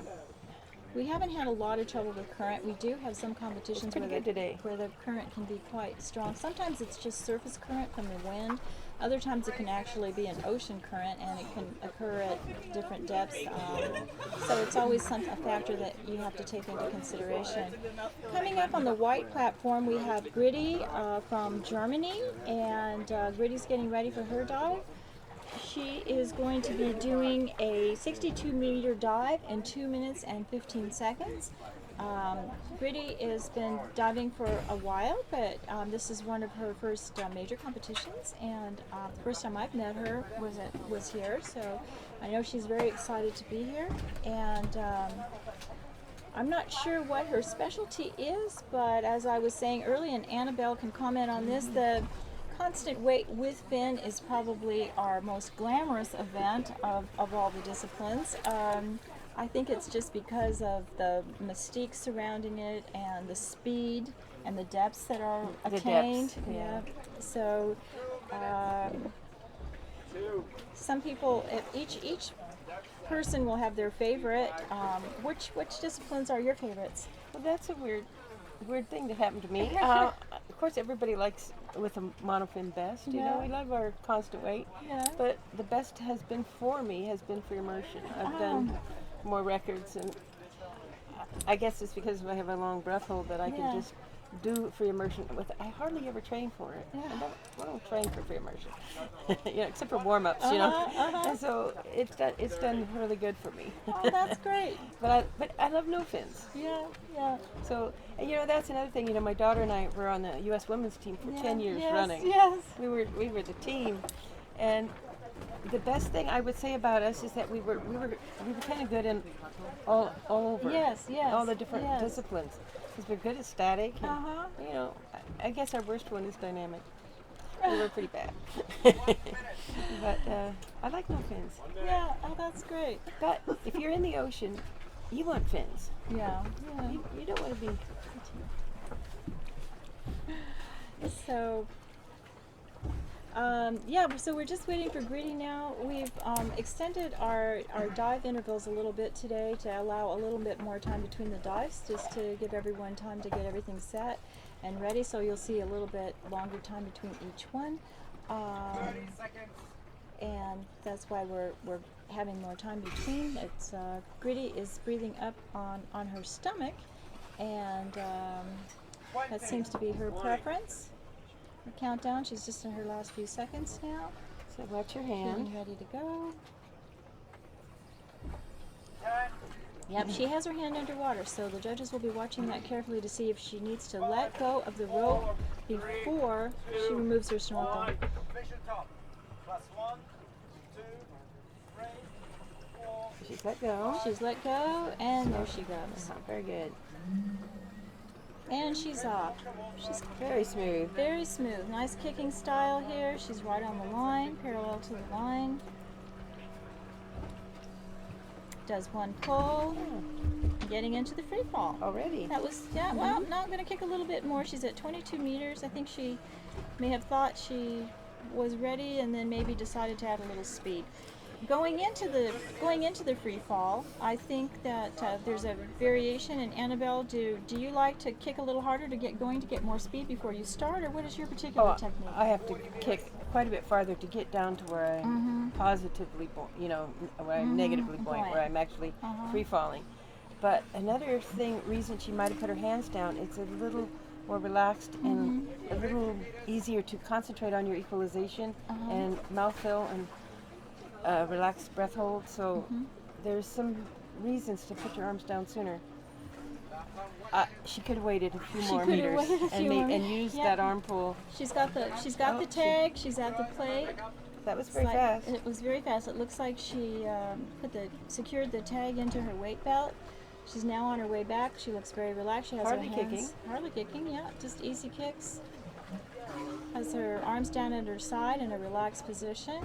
We haven't had a lot of trouble with current. We do have some competitions pretty where good today. where the current can be quite strong. Sometimes it's just surface current from the wind. Other times it can actually be an ocean current, and it can occur at different depths. So it's always a factor that you have to take into consideration. Coming up on the white platform, we have Gritty from Germany, and Gritty's getting ready for her dive. She is going to be doing a 62-meter dive in 2 minutes and 15 seconds. Gritty has been diving for a while, but this is one of her first major competitions, and the first time I've met her was here, so I know she's very excited to be here. And I'm not sure what her specialty is, but as I was saying earlier, and Annabelle can comment on this, the constant weight with fin is probably our most glamorous event of all the disciplines. I think it's just because of the mystique surrounding it and the speed and the depths that are attained. Yeah. So some people, each person will have their favorite. Which disciplines are your favorites? Well, that's a weird thing that happened to me. Of course, everybody likes with a monofin best. You know, we love our constant weight. Yeah. But the best has been for me has been free immersion. I've done more records, and I guess it's because I have a long breath hold that I can just do free immersion with. I hardly ever train for it. Yeah. I don't train for free immersion, except for warm ups. And so it's done really good for me. Oh, that's great. But I love no fins. Yeah, yeah. So that's another thing. My daughter and I were on the U.S. women's team for 10 years running. Yes. We were the team, and the best thing I would say about us is that we were kind of good in all over. Yes. All the different disciplines. Because we're good at static. And, I guess our worst one is dynamic. We were pretty bad. But I like no fins. Yeah. Oh, that's great. But if you're in the ocean, you want fins. Yeah. You don't want to be. So, so we're just waiting for Gritty now. We've extended our dive intervals a little bit today to allow a little bit more time between the dives, just to give everyone time to get everything set and ready. So you'll see a little bit longer time between each one. And that's why we're having more time between. It's Gritty is breathing up on her stomach, and that seems to be her preference. Her countdown, she's just in her last few seconds now. So watch your hand. Getting ready to go. Yep, she has her hand underwater, so the judges will be watching that carefully to see if she needs to let go of the rope before she removes her snorkel. Finish your top. Plus 1, 2, 3, 4. She's let go. She's let go, and there she goes. Very good. And she's off. She's Very smooth. very smooth. Nice kicking style here. She's right on the line, parallel to the line. Does one pull, getting into the free fall. Already. That was, well, now I'm going to kick a little bit more. She's at 22 meters. I think she may have thought she was ready and then maybe decided to add a little speed. going into the free fall, I think that there's a variation. And Annabelle, do you like to kick a little harder to get going, to get more speed before you start, or what is your particular technique? I have to kick quite a bit farther to get down to where I'm positively, where I'm negatively buoyant, where I'm actually free falling. But another reason she might have put her hands down, it's a little more relaxed and a little easier to concentrate on your equalization and mouthfeel and relaxed breath hold. So there's some reasons to put your arms down sooner. She could have waited a few more meters and used that arm pull. She's got the tag. She's at the plate. That was very fast. It was very fast. It looks like she secured the tag into her weight belt. She's now on her way back. She looks very relaxed. She has Hardly her hands, kicking. Hardly kicking, yeah. Just easy kicks. Has her arms down at her side in a relaxed position.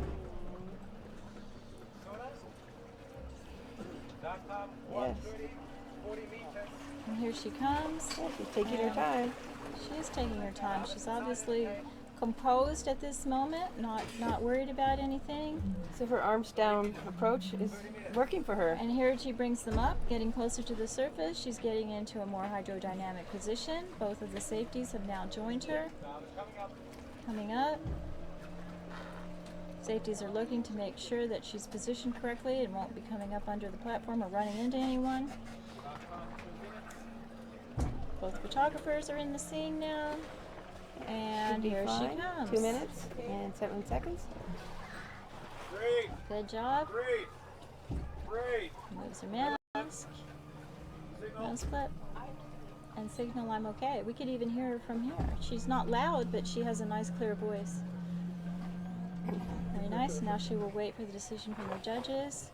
Yes. And here she comes. Yeah, she's taking her time. She is taking her time. She's obviously composed at this moment, not worried about anything. So her arms down approach is working for her. And here she brings them up, getting closer to the surface. She's getting into a more hydrodynamic position. Both of the safeties have now joined her. Coming up. Safeties are looking to make sure that she's positioned correctly and won't be coming up under the platform or running into anyone. Both photographers are in the scene now. And here she comes. 2 minutes and 7 seconds. Good job. Moves her mask. Nose flip. And signal I'm okay. We could even hear her from here. She's not loud, but she has a nice clear voice. Very nice. Now she will wait for the decision from the judges.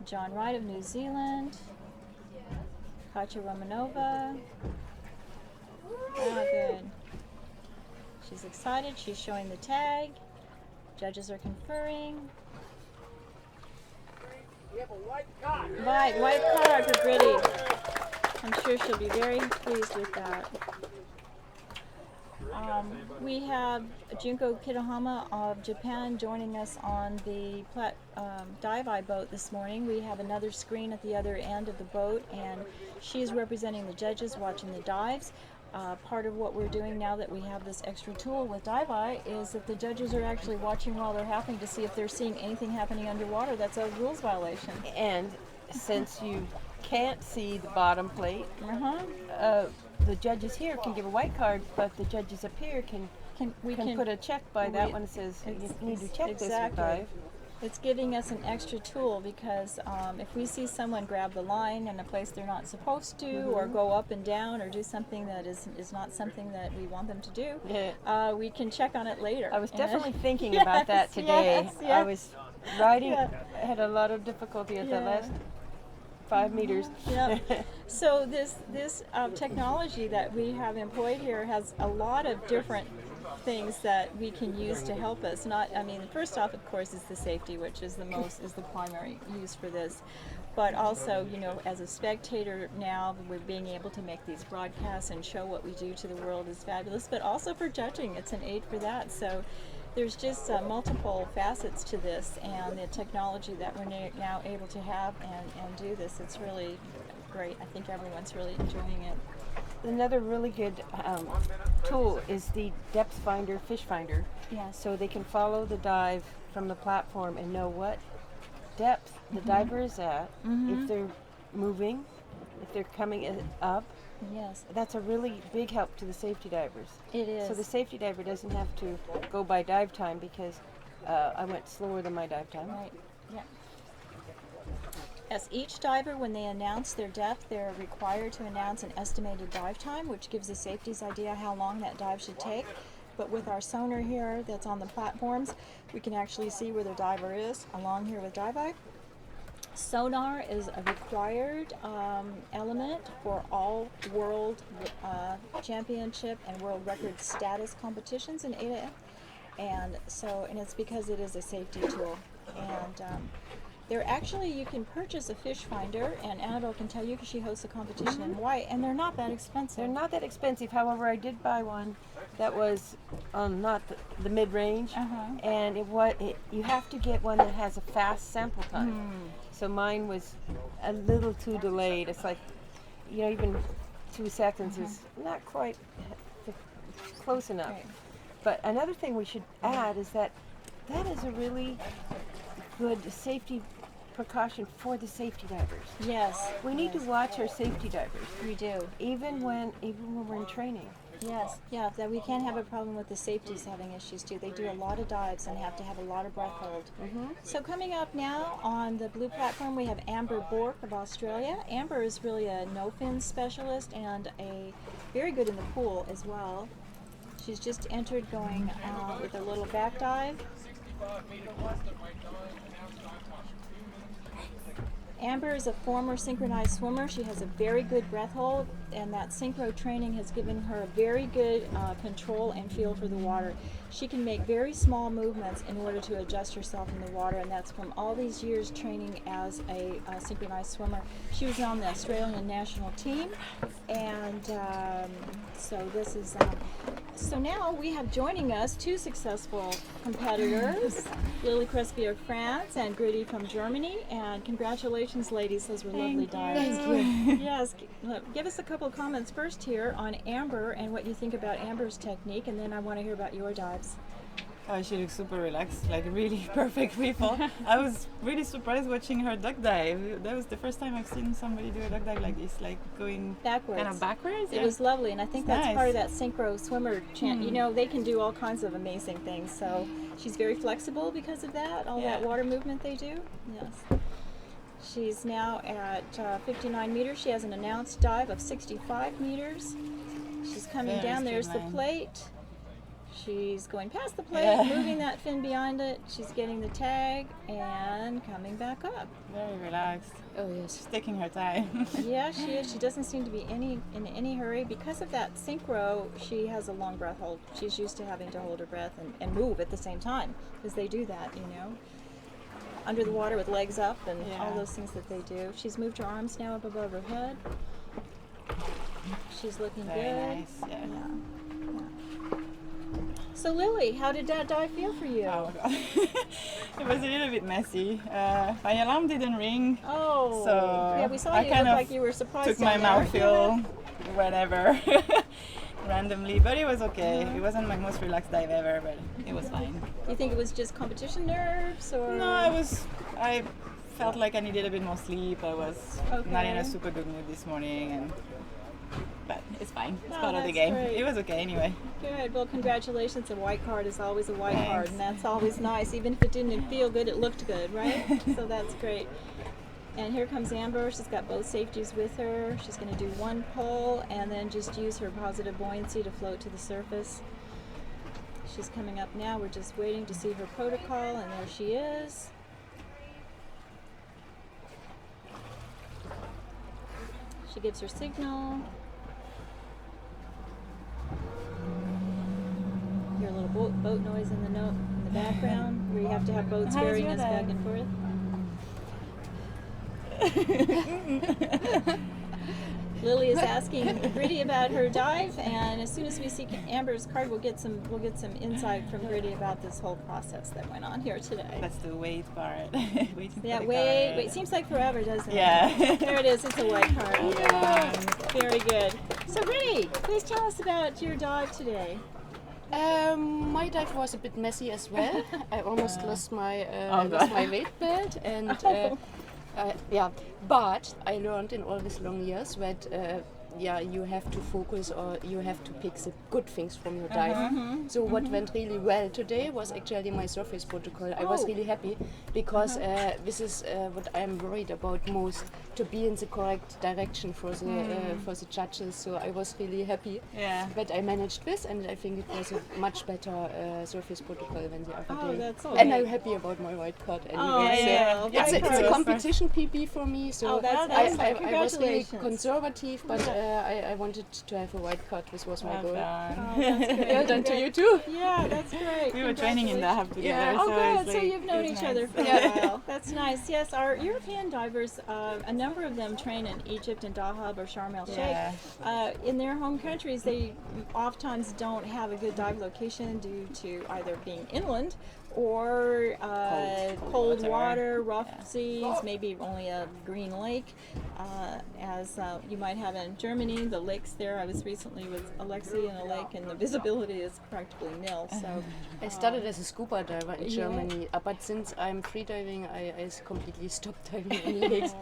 John Wright of New Zealand. Katja Romanova. Ah, good. She's excited. She's showing the tag. Judges are conferring. White card for Brittany. I'm sure she'll be very pleased with that. We have Junko Kitahama of Japan joining us on the dive-eye boat this morning. We have another screen at the other end of the boat, and she's representing the judges watching the dives. Part of what we're doing now that we have this extra tool with dive-eye is that the judges are actually watching while they're happening to see if they're seeing anything happening underwater that's a rules violation. And since you can't see the bottom plate, the judges here can give a white card, but the judges up here can put a check by that one that says you need to check this dive. It's giving us an extra tool because if we see someone grab the line in a place they're not supposed to, or go up and down, or do something that is not something that we want them to do, we can check on it later. I was definitely thinking about that today. Yes. I was riding, I had a lot of difficulty at the last 5 meters. So this technology that we have employed here has a lot of different things that we can use to help us. First off, of course, is the safety, which is the primary use for this. But also, as a spectator now, we're being able to make these broadcasts and show what we do to the world is fabulous. But also for judging, it's an aid for that. So there's just multiple facets to this, and the technology that we're now able to have and do this, it's really great. I think everyone's really enjoying it. Another really good tool is the depth finder, fish finder. Yes. So they can follow the dive from the platform and know what depth the diver is at, if they're moving, if they're coming up. Yes. That's a really big help to the safety divers. It is. So the safety diver doesn't have to go by dive time because I went slower than my dive time. Right. Yeah. As each diver, when they announce their depth, they're required to announce an estimated dive time, which gives the safeties idea how long that dive should take. But with our sonar here that's on the platforms, we can actually see where the diver is along here with dive-eye. Sonar is a required element for all world championship and world record status competitions in AIDA. And it's because it is a safety tool. And you can purchase a fish finder, and Annabelle can tell you because she hosts a competition in Hawaii, and they're not that expensive. They're not that expensive. However, I did buy one that was not the mid-range, Uh-huh. and you have to get one that has a fast sample time. So mine was a little too delayed. It's like, even 2 seconds is not quite close enough. Right. But another thing we should add is that is a really good safety precaution for the safety divers. Yes. We need to watch our safety divers, We do. even when we're in training. Yes. Yeah. That we can have a problem with the safeties having issues too. They do a lot of dives and have to have a lot of breath hold. So coming up now on the blue platform, we have Amber Bork of Australia. Amber is really a no-fin specialist and a very good in the pool as well. She's just entered going with a little back dive. Amber is a former synchronized swimmer. She has a very good breath hold, and that synchro training has given her a very good control and feel for the water. She can make very small movements in order to adjust herself in the water, and that's from all these years training as a synchronized swimmer. She was on the Australian national team, and so this is... So now we have joining us 2 successful competitors, Lily Crespi of France and Gritty from Germany. And congratulations, ladies, those were lovely dives. Thank you. Yes, give us a couple of comments first here on Amber and what you think about Amber's technique, and then I want to hear about your dives. Oh, she looks super relaxed, like really perfect free fall. I was really surprised watching her duck dive. That was the first time I've seen somebody do a duck dive like this, like going Backwards. kind of backwards. It was lovely, and I think that's nice. part of that synchro swimmer chant. You know, they can do all kinds of amazing things. So she's very flexible because of that, all that water movement they do. Yes. She's now at 59 meters. She has an announced dive of 65 meters. She's coming down. There's the plate. She's going past the plate, moving that fin behind it. She's getting the tag and coming back up. Very relaxed. Oh yes. She's taking her time. Yeah, she is. She doesn't seem to be in any hurry. Because of that synchro, she has a long breath hold. She's used to having to hold her breath and move at the same time, because they do that, under the water with legs up and all those things that they do. She's moved her arms now up above her head. She's looking Very good. nice. Yeah. Yeah. So Lily, how did that dive feel for you? Oh god. It was a little bit messy. My alarm didn't ring. Oh. So yeah, we saw I you kind look of like you were surprised. took my down there. mouth feel whatever randomly, but it was okay. It wasn't my most relaxed dive ever, but it was fine. You think it was just competition nerves, or? No, I felt like I needed a bit more sleep. I was not in a super good mood this morning, but it's fine. It's part of the game. Great. It was okay anyway. Good. Well, congratulations. A white card is always a white card, Thanks. and that's always nice. Even if it didn't feel good, it looked good, right? So that's great. And here comes Amber. She's got both safeties with her. She's going to do one pull and then just use her positive buoyancy to float to the surface. She's coming up now. We're just waiting to see her protocol, and there she is. She gives her signal. Hear a little boat noise in the background, where you have to have boats How's ferrying your us back dive? and forth. Lily is asking Gritty about her dive, and as soon as we see Amber's card, we'll get some insight from Gritty about this whole process that went on here today. That's the wait part. Waiting for Yeah, the wait. card. Seems like forever, doesn't it? Yeah. There it is. It's a white card. Yeah. Very good. So, Gritty, please tell us about your dive today. My dive was a bit messy as well. I almost lost my weight belt, and but I learned in all these long years that you have to focus, or you have to pick the good things from your dive. So what went really well today was actually my surface protocol. I was really happy because this is what I'm worried about most, to be in the correct direction for the judges. So I was really happy that I managed this, and I think it was a much better surface protocol than the other day. That's And I'm happy about my white card anyway. So it's a competition PB for me, so that's I was really Congratulations. conservative, but I wanted to have a white card. This was my Well goal. done. Oh, that's great. Well done to you too. Yeah, that's great. We were training in Dahab together. Yeah. Oh, so good. it's So like, you've known it's each other nice. for a while. That's nice. Yes, our European divers, a number of them train in Egypt and Dahab or Sharm el Sheikh. Yeah. In their home countries, they oftentimes don't have a good dive location due to either being inland or cold water, rough seas, maybe only a green lake, as you might have in Germany. The lakes there, I was recently with Alexi in a lake, and the visibility is practically nil. So I started as a scuba diver in Yeah. Germany, but since I'm free diving, I completely stopped diving in lakes.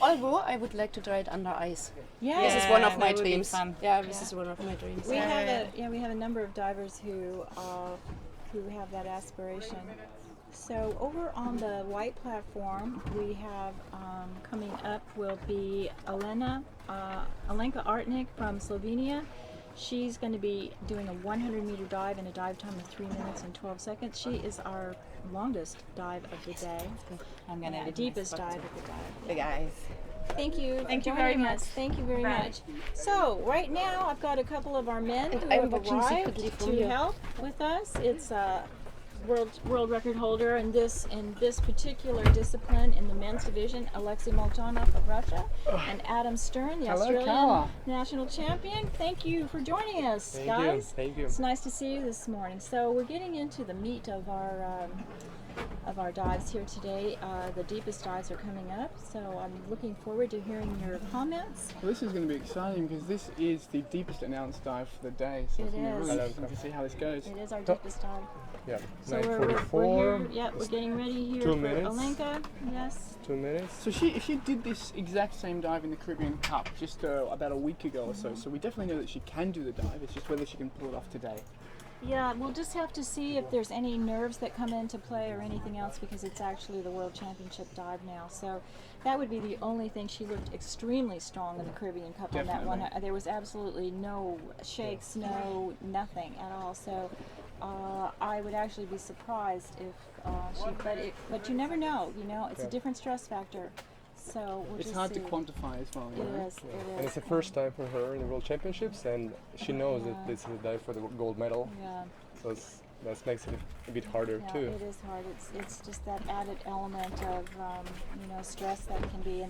Although I would like to try it under ice. yeah, This is one of that my would be dreams. fun. Yeah, this is one of my dreams. we have a number of divers who have that aspiration. So over on the white platform, we have coming up will be Alenka Artnik from Slovenia. She's going to be doing a 100-meter dive in a dive time of 3 minutes and 12 seconds. She is our longest dive of the day, I'm gonna the deepest dive of the day. The guys. Thank you. Thank you for very joining much. us. Thank you very much. So right now I've got a couple of our men who I'm have watching arrived secretly from to here. help with us. It's world record holder in this particular discipline in the men's division, Alexei Molchanov of Russia, and Adam Stern, the Australian national champion. Thank you for joining us, guys. Thank you. It's nice to see you this morning. So we're getting into the meat of our dives here today. The deepest dives are coming up, so I'm looking forward to hearing your comments. Well, this is going to be exciting because this is the deepest announced dive for the day, so it's It going to be is. really interesting to see how this goes. It is our deepest dive. Yeah, So we're 9:44. here. Yeah, we're getting ready here 2 for minutes. Alenka. Yes. 2 minutes. So she did this exact same dive in the Caribbean Cup just about a week ago or so. So we definitely know that she can do the dive. It's just whether she can pull it off today. Yeah, we'll just have to see if there's any nerves that come into play or anything else, because it's actually the World Championship dive now. So that would be the only thing. She looked extremely strong in the Caribbean Cup on that one. There was absolutely no shakes, no nothing at all. So I would actually be surprised if but you never know. You know, it's a different stress factor. So we'll It's just hard see. to quantify as well. You It know? is. It And is. it's the first time for her in the World Championships, and she knows that this is a dive for the gold medal. Yeah. So that makes it a bit harder Yeah, too. it is hard. It's just that added element of stress that can be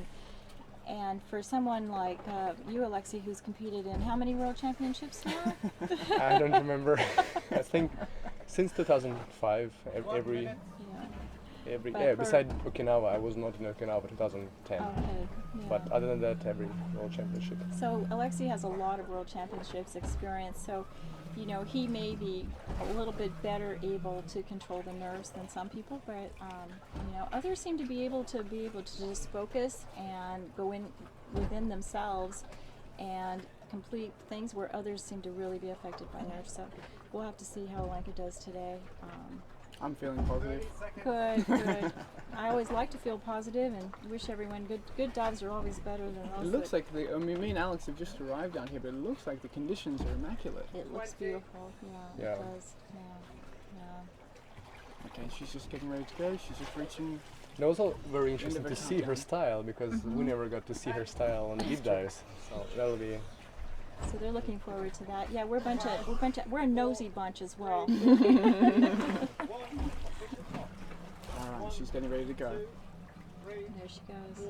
and for someone like you, Alexi, who's competed in how many World Championships now? I don't remember. I think since 2005, every But beside Okinawa, I was not in Okinawa 2010. Okay. Yeah. But other than that, every World Championship. So Alexi has a lot of World Championships experience. So, he may be a little bit better able to control the nerves than some people, but others seem to be able to just focus and go in within themselves and complete things where others seem to really be affected by nerves. So we'll have to see how Alenka does today. I'm feeling positive. Good, good. I always like to feel positive and wish everyone good dives are always better than those. It looks like me and Alex have just arrived down here, but it looks like the conditions are immaculate. It looks beautiful. Yeah, Yeah. it does. Yeah. Okay, she's just getting ready to go. She's just reaching. And also very interesting End to of her see her countdown. style, because we never got to see her style on the deep dives. So that'll be. So they're looking forward to that. Yeah, we're a nosy bunch as well. Alright, she's getting ready to go. There she goes.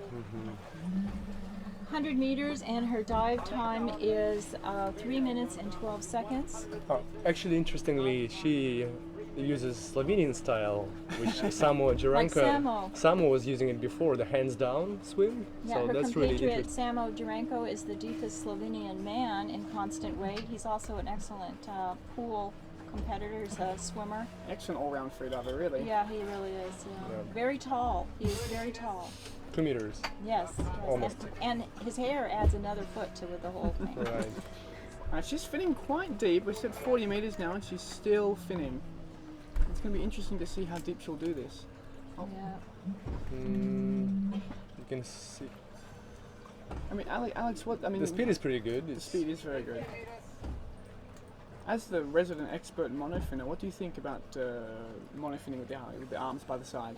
100 meters, and her dive time is 3 minutes and 12 seconds. Actually, interestingly, she uses Slovenian style, which Samo Like Jaranko. Samo. Was using it before, the hands down swim. Yeah, So her that's really compatriot interesting. Samo Jaranko is the deepest Slovenian man in constant weight. He's also an excellent pool competitor. He's a swimmer. Excellent all-round free diver, really. Yeah, he really is. Yeah. Yeah. Very tall. He is very tall. 2 meters. Yes. Almost. And his hair adds another foot to the whole thing. Right. Alright, she's finning quite deep. We're at 40 meters now, and she's still finning. It's going to be interesting to see how deep she'll do this. Yeah. You can see. I mean, Alex, The speed is pretty good. The speed is very good. As the resident expert monofinner, what do you think about monofinning with the arms by the side?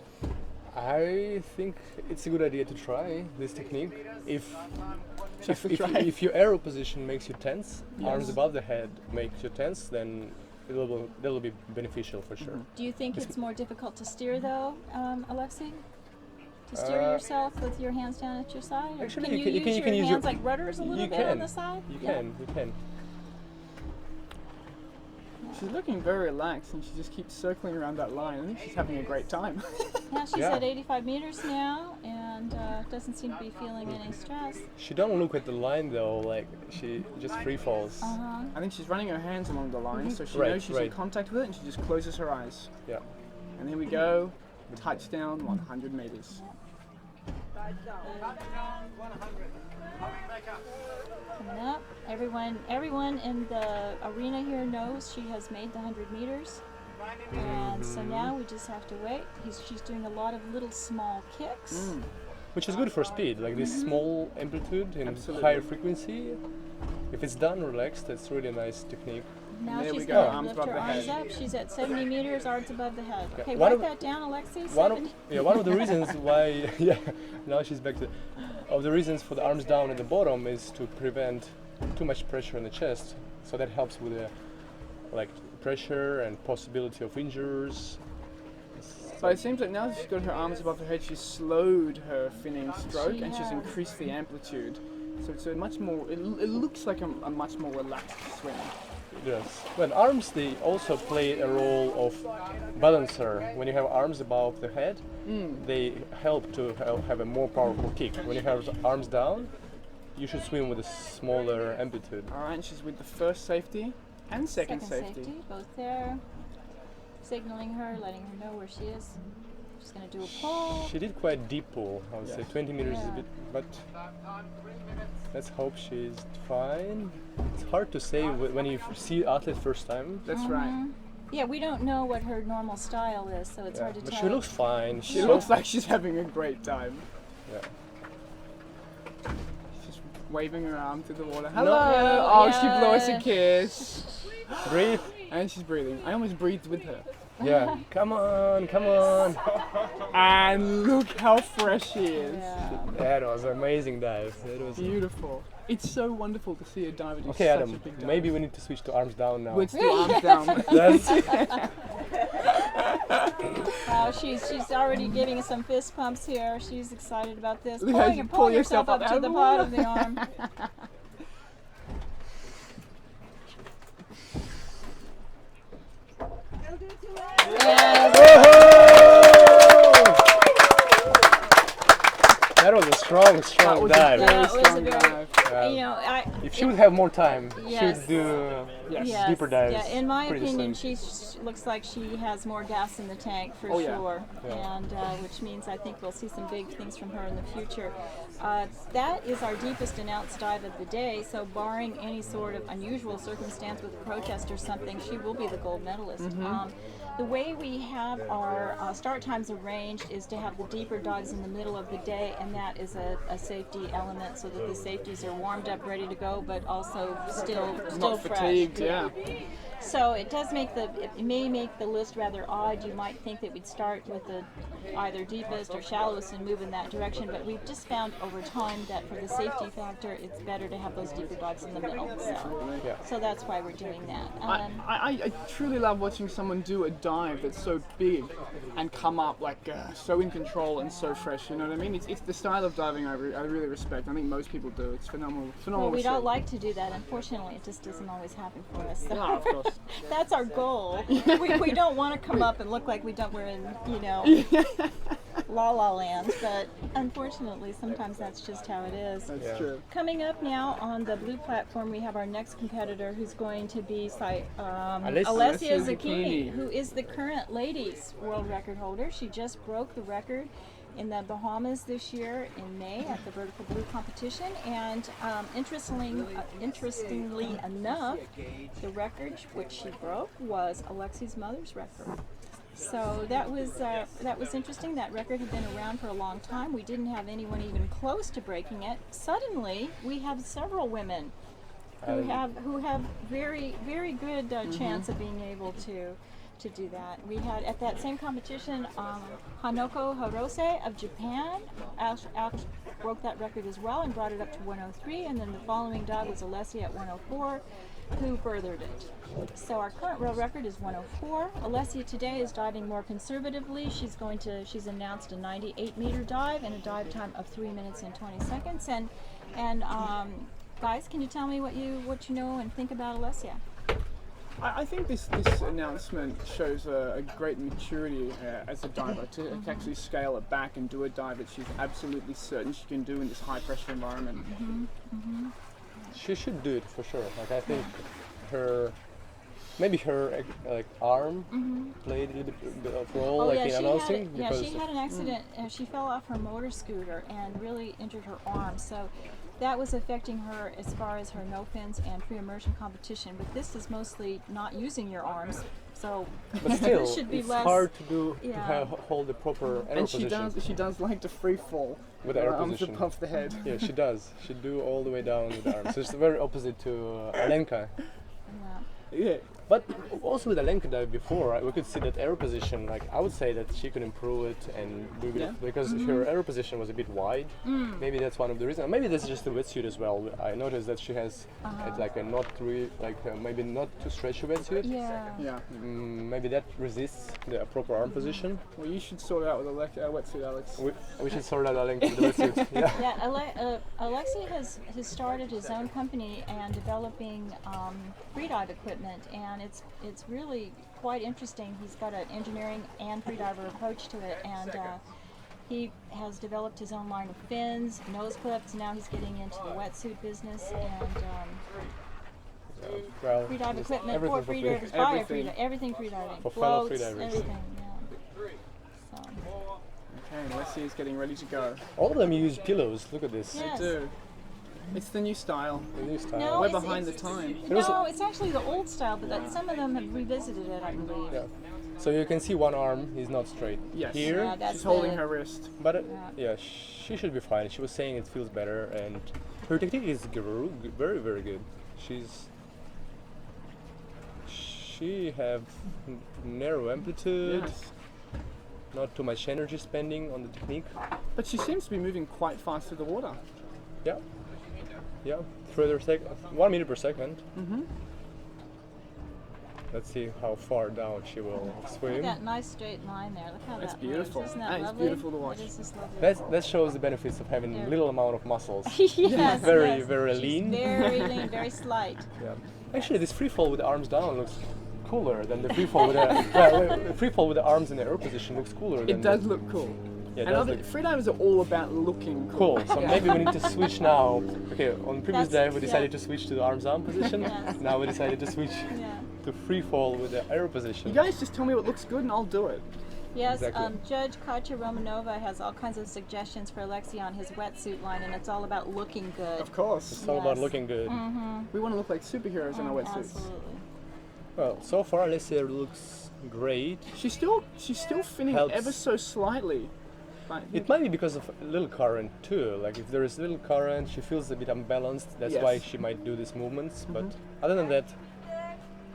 I think it's a good idea to try this technique if if your aero position makes you tense, arms above the head makes you tense, then it'll be beneficial for sure. Do you think it's more difficult to steer though, Alexei? To steer yourself with your hands down at your side? Or Actually, can you use your hands like rudders a little bit on the side? You can. She's looking very relaxed and she just keeps circling around that line. I think she's having a great time. Yeah, she's at 85 meters now and doesn't seem to be feeling any stress. She don't look at the line though, like she just free falls. I think she's running her hands along the line, so she knows she's in contact with it and she just closes her eyes. Yeah. And here we go, touchdown 100 meters. Coming up, everyone in the arena here knows she has made the 100 meters. And so now we just have to wait. She's doing a lot of little small kicks. Which is good for speed, like this small amplitude and higher frequency. If it's done relaxed, that's really a nice technique. Now there she's we go, going to arms lift above her the arms head. up. She's at 70 meters, arms above the head. Okay, One write of- that down, Alexei. One of the reasons why, now she's back to, of the reasons for the arms down at the bottom is to prevent too much pressure in the chest. So that helps with the, like, pressure and possibility of injuries. But it seems like now that she's got her arms above her head, she's slowed her finning stroke and she's increased the amplitude. So it's a much more, it looks like a much more relaxed swim. Yes. But arms, they also play a role of balancer. When you have arms above the head, they help to have a more powerful kick. When you have arms down, you should swim with a smaller amplitude. Alright, and she's with the first safety and second safety. Both there. Signaling her, letting her know where she is. She's going to do a pull. She did quite deep pull, I would say 20 meters is a bit, but let's hope she's fine. It's hard to say when you see athlete first time. That's right. Yeah, we don't know what her normal style is, so it's hard to But tell. she looks fine. She looks like she's having a great time. Yeah. She's waving her arm through the water. Hello! She blew us a kiss. Breathe. And she's breathing. I almost breathed with her. Yeah. Come on, come on. And look how fresh she is. That was an amazing dive. That was beautiful. It's so wonderful to see a diver do okay, such Adam, a big dive. maybe we need to switch to arms down now. Let's do arms down. Wow, she's already giving us some fist pumps here. She's excited about this. Look how you pull yourself up to the bottom of the arm. That was a strong dive. That was a very, you know, if she would have more time, Yes. she would do deeper dives. Yeah, in my pretty opinion, soon. she looks like she has more gas in the tank for sure, and which means I think we'll see some big things from her in the future. That is our deepest announced dive of the day, so barring any sort of unusual circumstance with a protest or something, she will be the gold medalist. The way we have our start times arranged is to have the deeper dives in the middle of the day, and that is a safety element so that the safeties are warmed up, ready to go, but also still Not fresh. fatigued, yeah. So it does make it may make the list rather odd. You might think that we'd start with the either deepest or shallowest and move in that direction, but we've just found over time that for the safety factor, it's better to have those deeper dives in the middle. So that's why we're doing that. I truly love watching someone do a dive that's so big and come up like so in control and so fresh. You know what I mean? It's the style of diving I really respect. I think most people do. It's phenomenal. Well, we don't like to do that. Unfortunately, it just doesn't always happen for us. So. No, of course. That's our goal. we don't want to come up and look like we're in, La La Land, but unfortunately sometimes that's just how it is. That's true. Coming up now on the blue platform, we have our next competitor who's going to be Alessia Zucchini, who is the current ladies world record holder. She just broke the record in the Bahamas this year in May at the vertical blue competition, and interestingly enough, the record which she broke was Alexei's mother's record. So that was interesting. That record had been around for a long time. We didn't have anyone even close to breaking it. Suddenly, we have several women who have very, very good chance of being able to. to do that. We had at that same competition, Hanoko Hirose of Japan broke that record as well and brought it up to 103, and then the following dive was Alessia at 104, who furthered it. So our current world record is 104. Alessia today is diving more conservatively. She's announced a 98-meter dive and a dive time of 3 minutes and 20 seconds. And guys, can you tell me what you know and think about Alessia? I think this announcement shows a great maturity as a diver to actually scale it back and do a dive that she's absolutely certain she can do in this high pressure environment. She should do it for sure. Like I think her arm played a little bit of role in announcing. She had an accident. She fell off her motor scooter and really injured her arm. So that was affecting her as far as her no fins and pre-immersion competition. But this is mostly not using your arms. So but still, should be it's less hard to do to hold the proper aero position. She does like to free fall with the aero arms position. above the head. Yeah, she does. She do all the way down with the arms. So it's very opposite to Alenka. Yeah. But also with Alenka dive before, we could see that aero position. Like I would say that she could improve it and do it because her aero position was a bit wide. Maybe that's one of the reasons. Maybe that's just the wetsuit as well. I noticed that she has like a maybe not too stretchy wetsuit. Yeah. Maybe that resists the proper arm position. Well, you should sort it out with a wetsuit, Alex. We should sort out Alenka with the wetsuit. Alexei has started his own company and developing freedive equipment, and it's really quite interesting. He's got an engineering and freediver approach to it, and he has developed his own line of fins, nose clips. Now he's getting into the wetsuit business and freedive equipment for freedivers, everything freediving, for fellow floats, freedivers. everything. So. Okay, Alessia is getting ready to go. All of them use pillows. Look at this. Yes. They do. It's the new style. The new style. No, We're it's- behind the time. No, it's actually the old style, but some of them have revisited it, I believe. Yeah. So you can see one arm is not straight. Yes. Here, Yeah, that's She's holding the- her wrist. but she should be fine. She was saying it feels better, and her technique is very, very good. She have narrow amplitude, Yes. not too much energy spending on the technique. But she seems to be moving quite fast through the water. Yeah. 1 meter per second. Let's see how far down she will Look swim. at that nice straight line there. Look how That's that beautiful. moves. Isn't that That is lovely? beautiful to watch. It is just lovely. That shows the benefits of having Yeah. little amount of muscles. Yes, very, yes. very She's lean. Very lean, very slight. Yeah. Actually, this free fall with the arms down looks cooler than the free fall with the free fall with the arms in the air position looks cooler. It does look cool. Yeah, it And does look freedivers are all about looking cool. cool. So maybe we need to switch now. Okay, on the previous That's- day we decided to switch to the arms down position. Yes. Now we decided to switch Yeah. to free fall with the air position. You guys just tell me what looks good and I'll do it. Yes, Exactly. Judge Katya Romanova has all kinds of suggestions for Alexei on his wetsuit line, and it's all about looking good. Of course. It's all about Yes. looking good. We want to look like superheroes in our wetsuits. Absolutely. Well, so far Alessia looks great. She's still finning Helps. ever so slightly. Like, It might be because of a little current too. Like if there is little current, she feels a bit unbalanced. That's why Yes. she might do these movements. But other than that,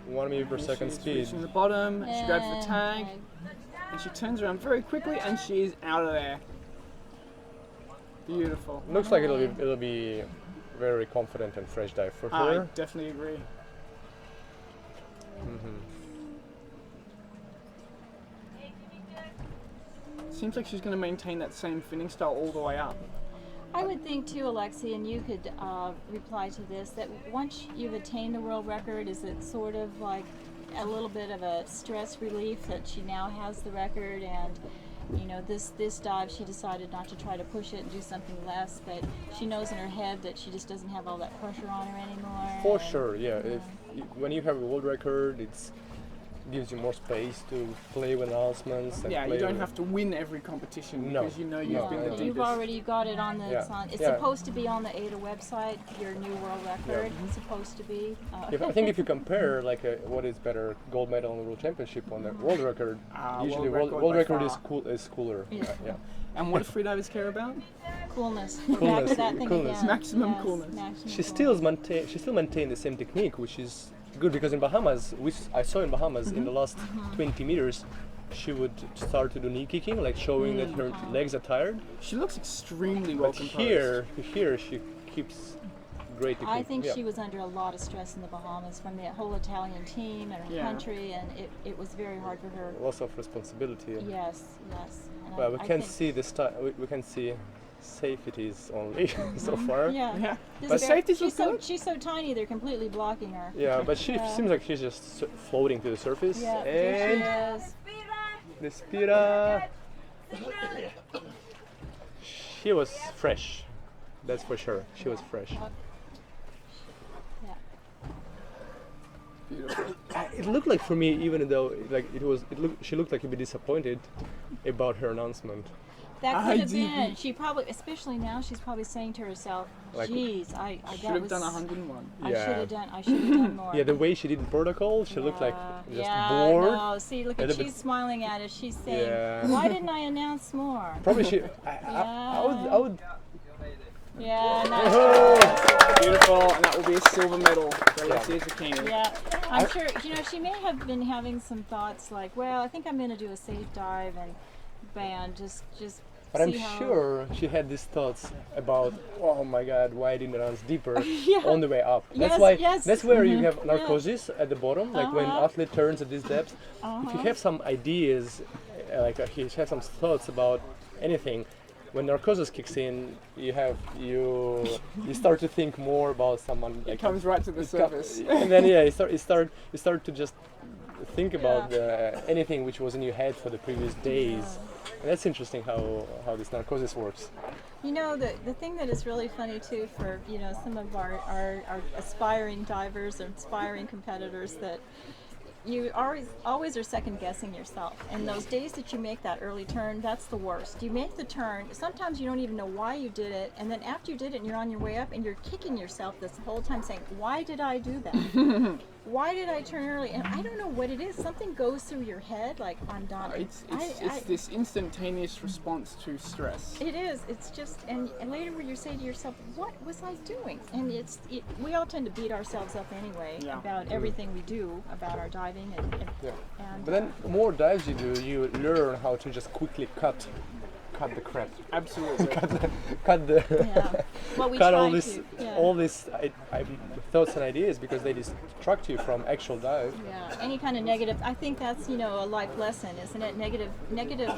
1 meter per second she's speed. reaching the bottom, she grabs the And tag, and she turns around very quickly, and she is out of there. Beautiful. Looks like it'll be very confident and fresh dive for I her. definitely agree. Seems like she's going to maintain that same finning style all the way up. I would think too, Alexei, and you could reply to this, that once you've attained the world record, is it sort of like a little bit of a stress relief that she now has the record, and you know, this dive she decided not to try to push it and do something less, but she knows in her head that she just doesn't have all that pressure on her anymore. For and- sure, yeah. When you have a world record, it gives you more space to play with announcements. And Yeah, play you don't with- have to win every competition No. because you know you've Yeah, been the you've deepest. already got it on the. Yeah. It's, on, it's Yeah. supposed to be on the AIDA website. Your new world record. It's supposed to be. I think if you compare, like, what is better, gold medal on the world championship on the world record, usually world world record record by is cooler. Yeah. Yeah. And what do freedivers care about? Coolness. Coolness, Back to that thing coolness. again. Maximum Yes, coolness. maximum She still maintain the same technique, which is good because in Bahamas, I saw in Bahamas in the last 20 meters, she would start to do knee kicking, like showing that her legs are tired. She looks extremely well But composed. here she keeps great. I think she was under a lot of stress in the Bahamas from the whole Italian team and her country, and it was very hard for her. Lots of responsibility. Yes, yes. And Well, we I can think- see this time. We can see safeties only so far. Yeah. This But bear- safety's she's look good. she's so tiny, they're completely blocking her. Yeah, but she seems like she's just floating to the surface. Yeah, and there she is. the Spira. She was fresh. That's for sure. She was fresh. Yeah. Beautiful. It looked like for me, even though she looked like a bit disappointed about her announcement. That could have IDB. been. She probably, especially now, she's probably saying to herself, Like- "Geez, I Should that have was, done 101. I Yeah. should have done. I should have done more." Yeah, the way she did the protocol, she looked like just yeah, bored. No, see, look A at little she's bit- smiling at us. She's saying, Yeah. "Why didn't I announce more?" Probably she. I would. Yeah, nice. Oh, Beautiful, and that will be a silver medal for Alexia Zucchini. Yeah, I'm sure. You know, she may have been having some thoughts like, "Well, I think I'm going to do a safe dive and band just." But I'm see how- sure she had these thoughts about, oh my God, why I didn't announce deeper Yeah. on the way up. That's Yes, why. yes. That's where you have narcosis at the bottom, like when Uh-huh. athlete turns at this depth. If you have some ideas, you have some thoughts about anything, when narcosis kicks in, you start to think more about someone. It comes right to the surface. And then you start to just think about anything which was in your head for the previous days. And that's interesting how this narcosis works. You know, the thing that is really funny too for, you know, some of our aspiring divers or aspiring competitors, that you always are second guessing yourself. And those days that you make that early turn, that's the worst. You make the turn, sometimes you don't even know why you did it, and then after you did it and you're on your way up and you're kicking yourself this whole time saying, why did I do that? Why did I turn early? And I don't know what it is. Something goes through your head like, I'm done. It's this instantaneous response to stress. It is. It's just, and later where you say to yourself, what was I doing? And we all tend to beat ourselves up anyway about everything we do, about our diving. And But then the more dives you do, you learn how to just quickly cut the crap. Absolutely. cut the well, we cut all try this to, yeah. all this thoughts and ideas, because they distract you from actual dive. Yeah, any kind of negative. I think that's, you know, a life lesson, isn't it? Negative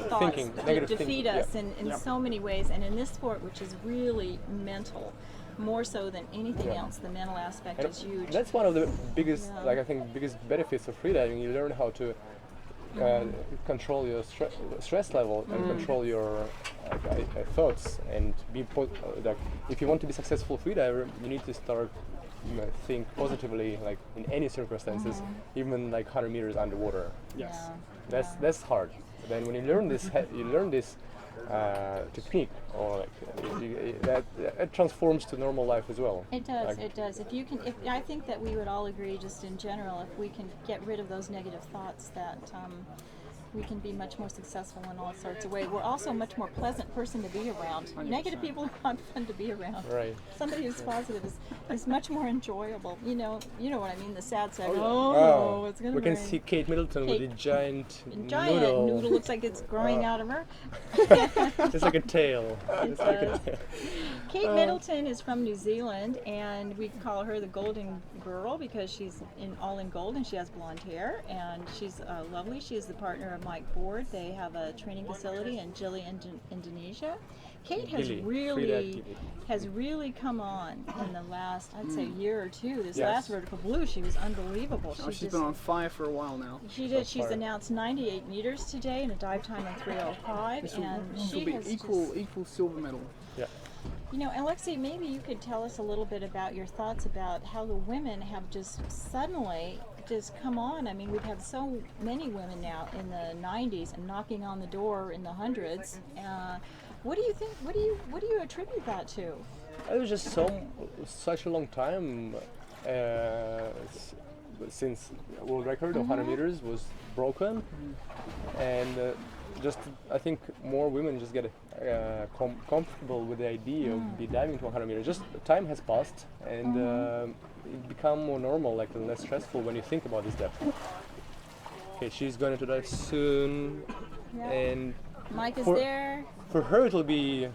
thoughts Thinking, negative defeat thinking, us in so many ways. And in this sport, which is really mental, more so than anything else, the mental aspect And is huge. that's one of the biggest, I think, biggest benefits of freediving. You learn how to control your stress level and control your thoughts, and be like, if you want to be successful freediver, you need to start think positively, like in any circumstances, even like 100 meters underwater. Yes. That's hard. Then when you learn this, technique, or like that transforms to normal life as well. It does. Like, It does. I think that we would all agree, just in general, if we can get rid of those negative thoughts, that we can be much more successful in all sorts of ways. We're also a much more pleasant person to be around. 100%. Negative people are not fun to be around. Right. Somebody who's positive is much more enjoyable. You know what I mean? The sad side. Oh, It's gonna we can rain. see Kate Middleton with a giant noodle looks like it's growing out of her. It's like a tail. It does. Kate Middleton is from New Zealand, and we call her the Golden Girl because she's all in gold, and she has blonde hair, and she's lovely. She is the partner of Mike Board. They have a training facility in Gili, Indonesia. Kate has really come on in the last, I'd say, year or two. This last vertical blue, she was unbelievable. She's been on fire for a while now. She did. She's announced 98 meters today and a dive time of 3:05, and This she will be has equal silver medal. Yeah. You know, Alexei, maybe you could tell us a little bit about your thoughts about how the women have just suddenly just come on. I mean, we've had so many women now in the 90s and knocking on the door in the hundreds. What do you think? What do you attribute that to? It was just such a long time since world record of 100 meters was broken, and just I think more women just get comfortable with the idea of be diving to 100 meters. Just time has passed, and it become more normal, like less stressful when you think about this depth. Okay, she's going to dive soon, and Mike is for- there. for her it'll be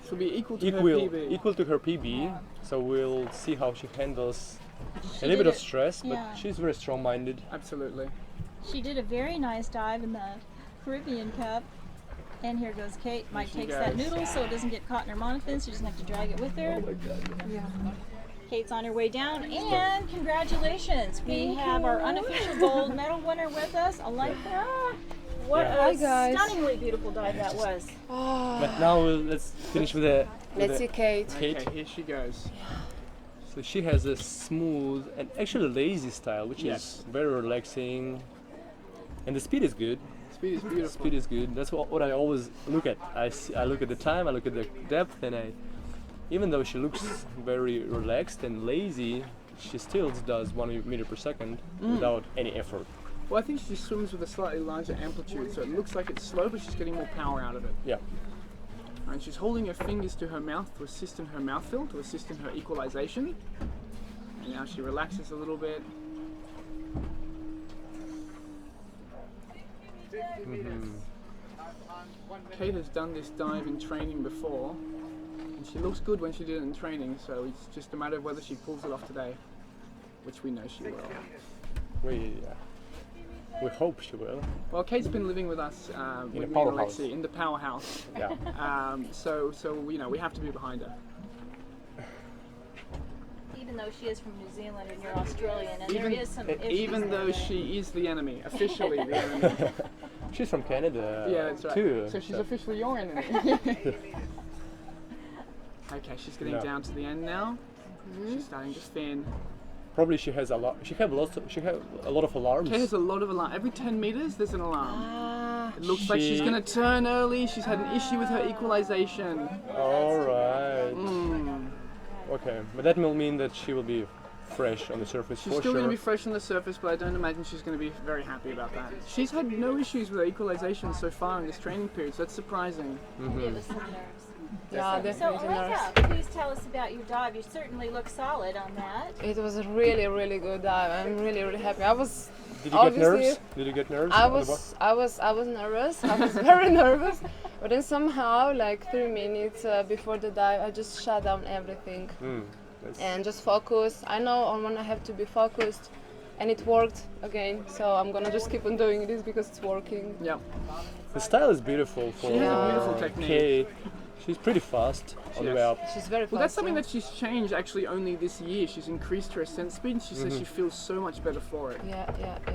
She'll be equal to her PB. equal to her PB. So we'll see how she handles She a little bit did of it- stress, but yeah. she's very strong-minded. Absolutely. She did a very nice dive in the Caribbean Cup. And here goes Kate. Mike she takes that goes. noodle so it doesn't get caught in her monofin, so she doesn't have to drag it with her. Kate's on her way down, and congratulations! We have our unofficial gold medal winner with us, Alenka. What Yeah. a Hi, guys. stunningly beautiful dive that was. But now let's finish with the. Let's see Kate. Kate. Okay, here she goes. So she has a smooth and actually lazy style, which Yes. is very relaxing, and the speed is good. Speed is beautiful. Speed is good. That's what I always look at. I look at the time, I look at the depth, and even though she looks very relaxed and lazy, she still does 1 meter per second without any effort. Well, I think she swims with a slightly larger amplitude, so it looks like it's slow, but she's getting more power out of it. Yeah. And she's holding her fingers to her mouth to assist in her mouth fill, to assist in her equalization. And now she relaxes a little bit. Kate has done this dive in training before, and she looks good when she did it in training, so it's just a matter of whether she pulls it off today, which we know she will. We hope she will. Well, Kate's been living with us, with me and powerhouse. Alexi, in the powerhouse. Yeah. So you know, we have to be behind her. Even though she is from New Zealand and you're Australian, and there is some issues Even there, though right? she is the enemy, officially the enemy. She's from Canada. Yeah, that's right. Too. So she's officially your enemy. Okay, she's getting No. down to the end now. She's starting to fin. Probably she has a lot. She have a lot of alarms. Kate has a lot of alarm. Every 10 meters, there's an alarm. It looks like she's going to turn early. She's had an issue with her equalization. All right. Mm. Okay, but that will mean that she will be fresh on the surface She's for still sure. going to be fresh on the surface, but I don't imagine she's going to be very happy about that. She's had no issues with her equalization so far in this training period, so that's surprising. Give us some nerves. Yeah, So, definitely nerves. Alenka, please tell us about your dive. You certainly look solid on that. It was a really, really good dive. I'm really, really happy. I was Did you get obviously- nerves? Did you get nerves? I on the was nervous. I was very nervous. But then somehow, like 3 minutes before the dive, I just shut down everything and just focus. I know on when I have to be focused, and it worked again. So I'm gonna just keep on doing this because it's working. Yeah. The style is beautiful for She has a beautiful technique. Kate. She's pretty fast on the way up. She's very fast. Well, that's something yeah. that she's changed actually only this year. She's increased her ascent speed, and she says she feels so much better for it. Yeah.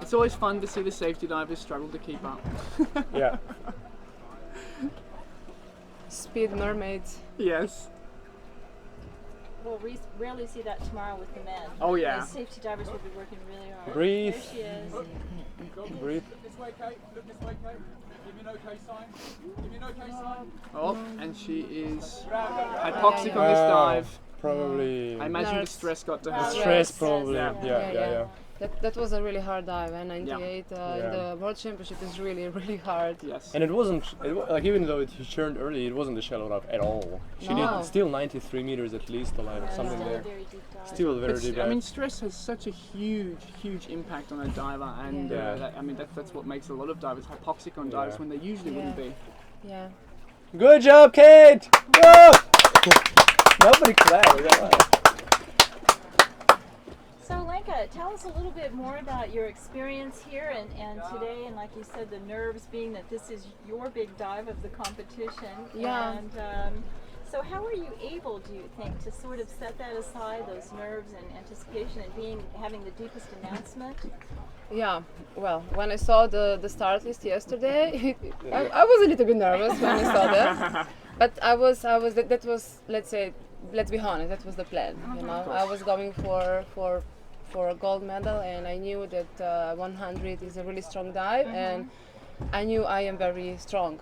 It's always fun to see the safety divers struggle to keep up. Yeah. Speed mermaids. Yes. We'll rarely see that tomorrow with the men. Oh, yeah. The safety divers will be working really hard. Breathe. There she is. Breathe. This way, Kate. Look this way, Kate. Give me an okay sign. Give me an okay sign. Oh, and she is hypoxic on this dive. Probably. I imagine the Nerves. stress got to her. Stress, Yes, probably. yeah. Yeah. That was a really hard dive, and 98 in Yeah. the World Championship is really, really hard. Yes. And it wasn't like even though she turned early, it wasn't a shallow dive at all. She No. did still 93 meters at least, or like something Still a there. very deep dive. Still very But deep. I mean, dive. stress has such a huge impact on a diver, and Yeah. I mean that's what makes a lot of divers hypoxic on divers Yeah. when they usually wouldn't be. Yeah. Good job, Kate. Go! Nobody clapped. So, Alenka, tell us a little bit more about your experience here and today, and like you said, the nerves being that this is your big dive of the competition. Yeah. And so how are you able, do you think, to sort of set that aside, those nerves and anticipation, and having the deepest announcement? Yeah, well, when I saw the start list yesterday, I was a little bit nervous when I saw that. But that was, let's be honest, that was the plan, you know. I was going for a gold medal, and I knew that 100 is a really strong dive, and I knew I am very strong.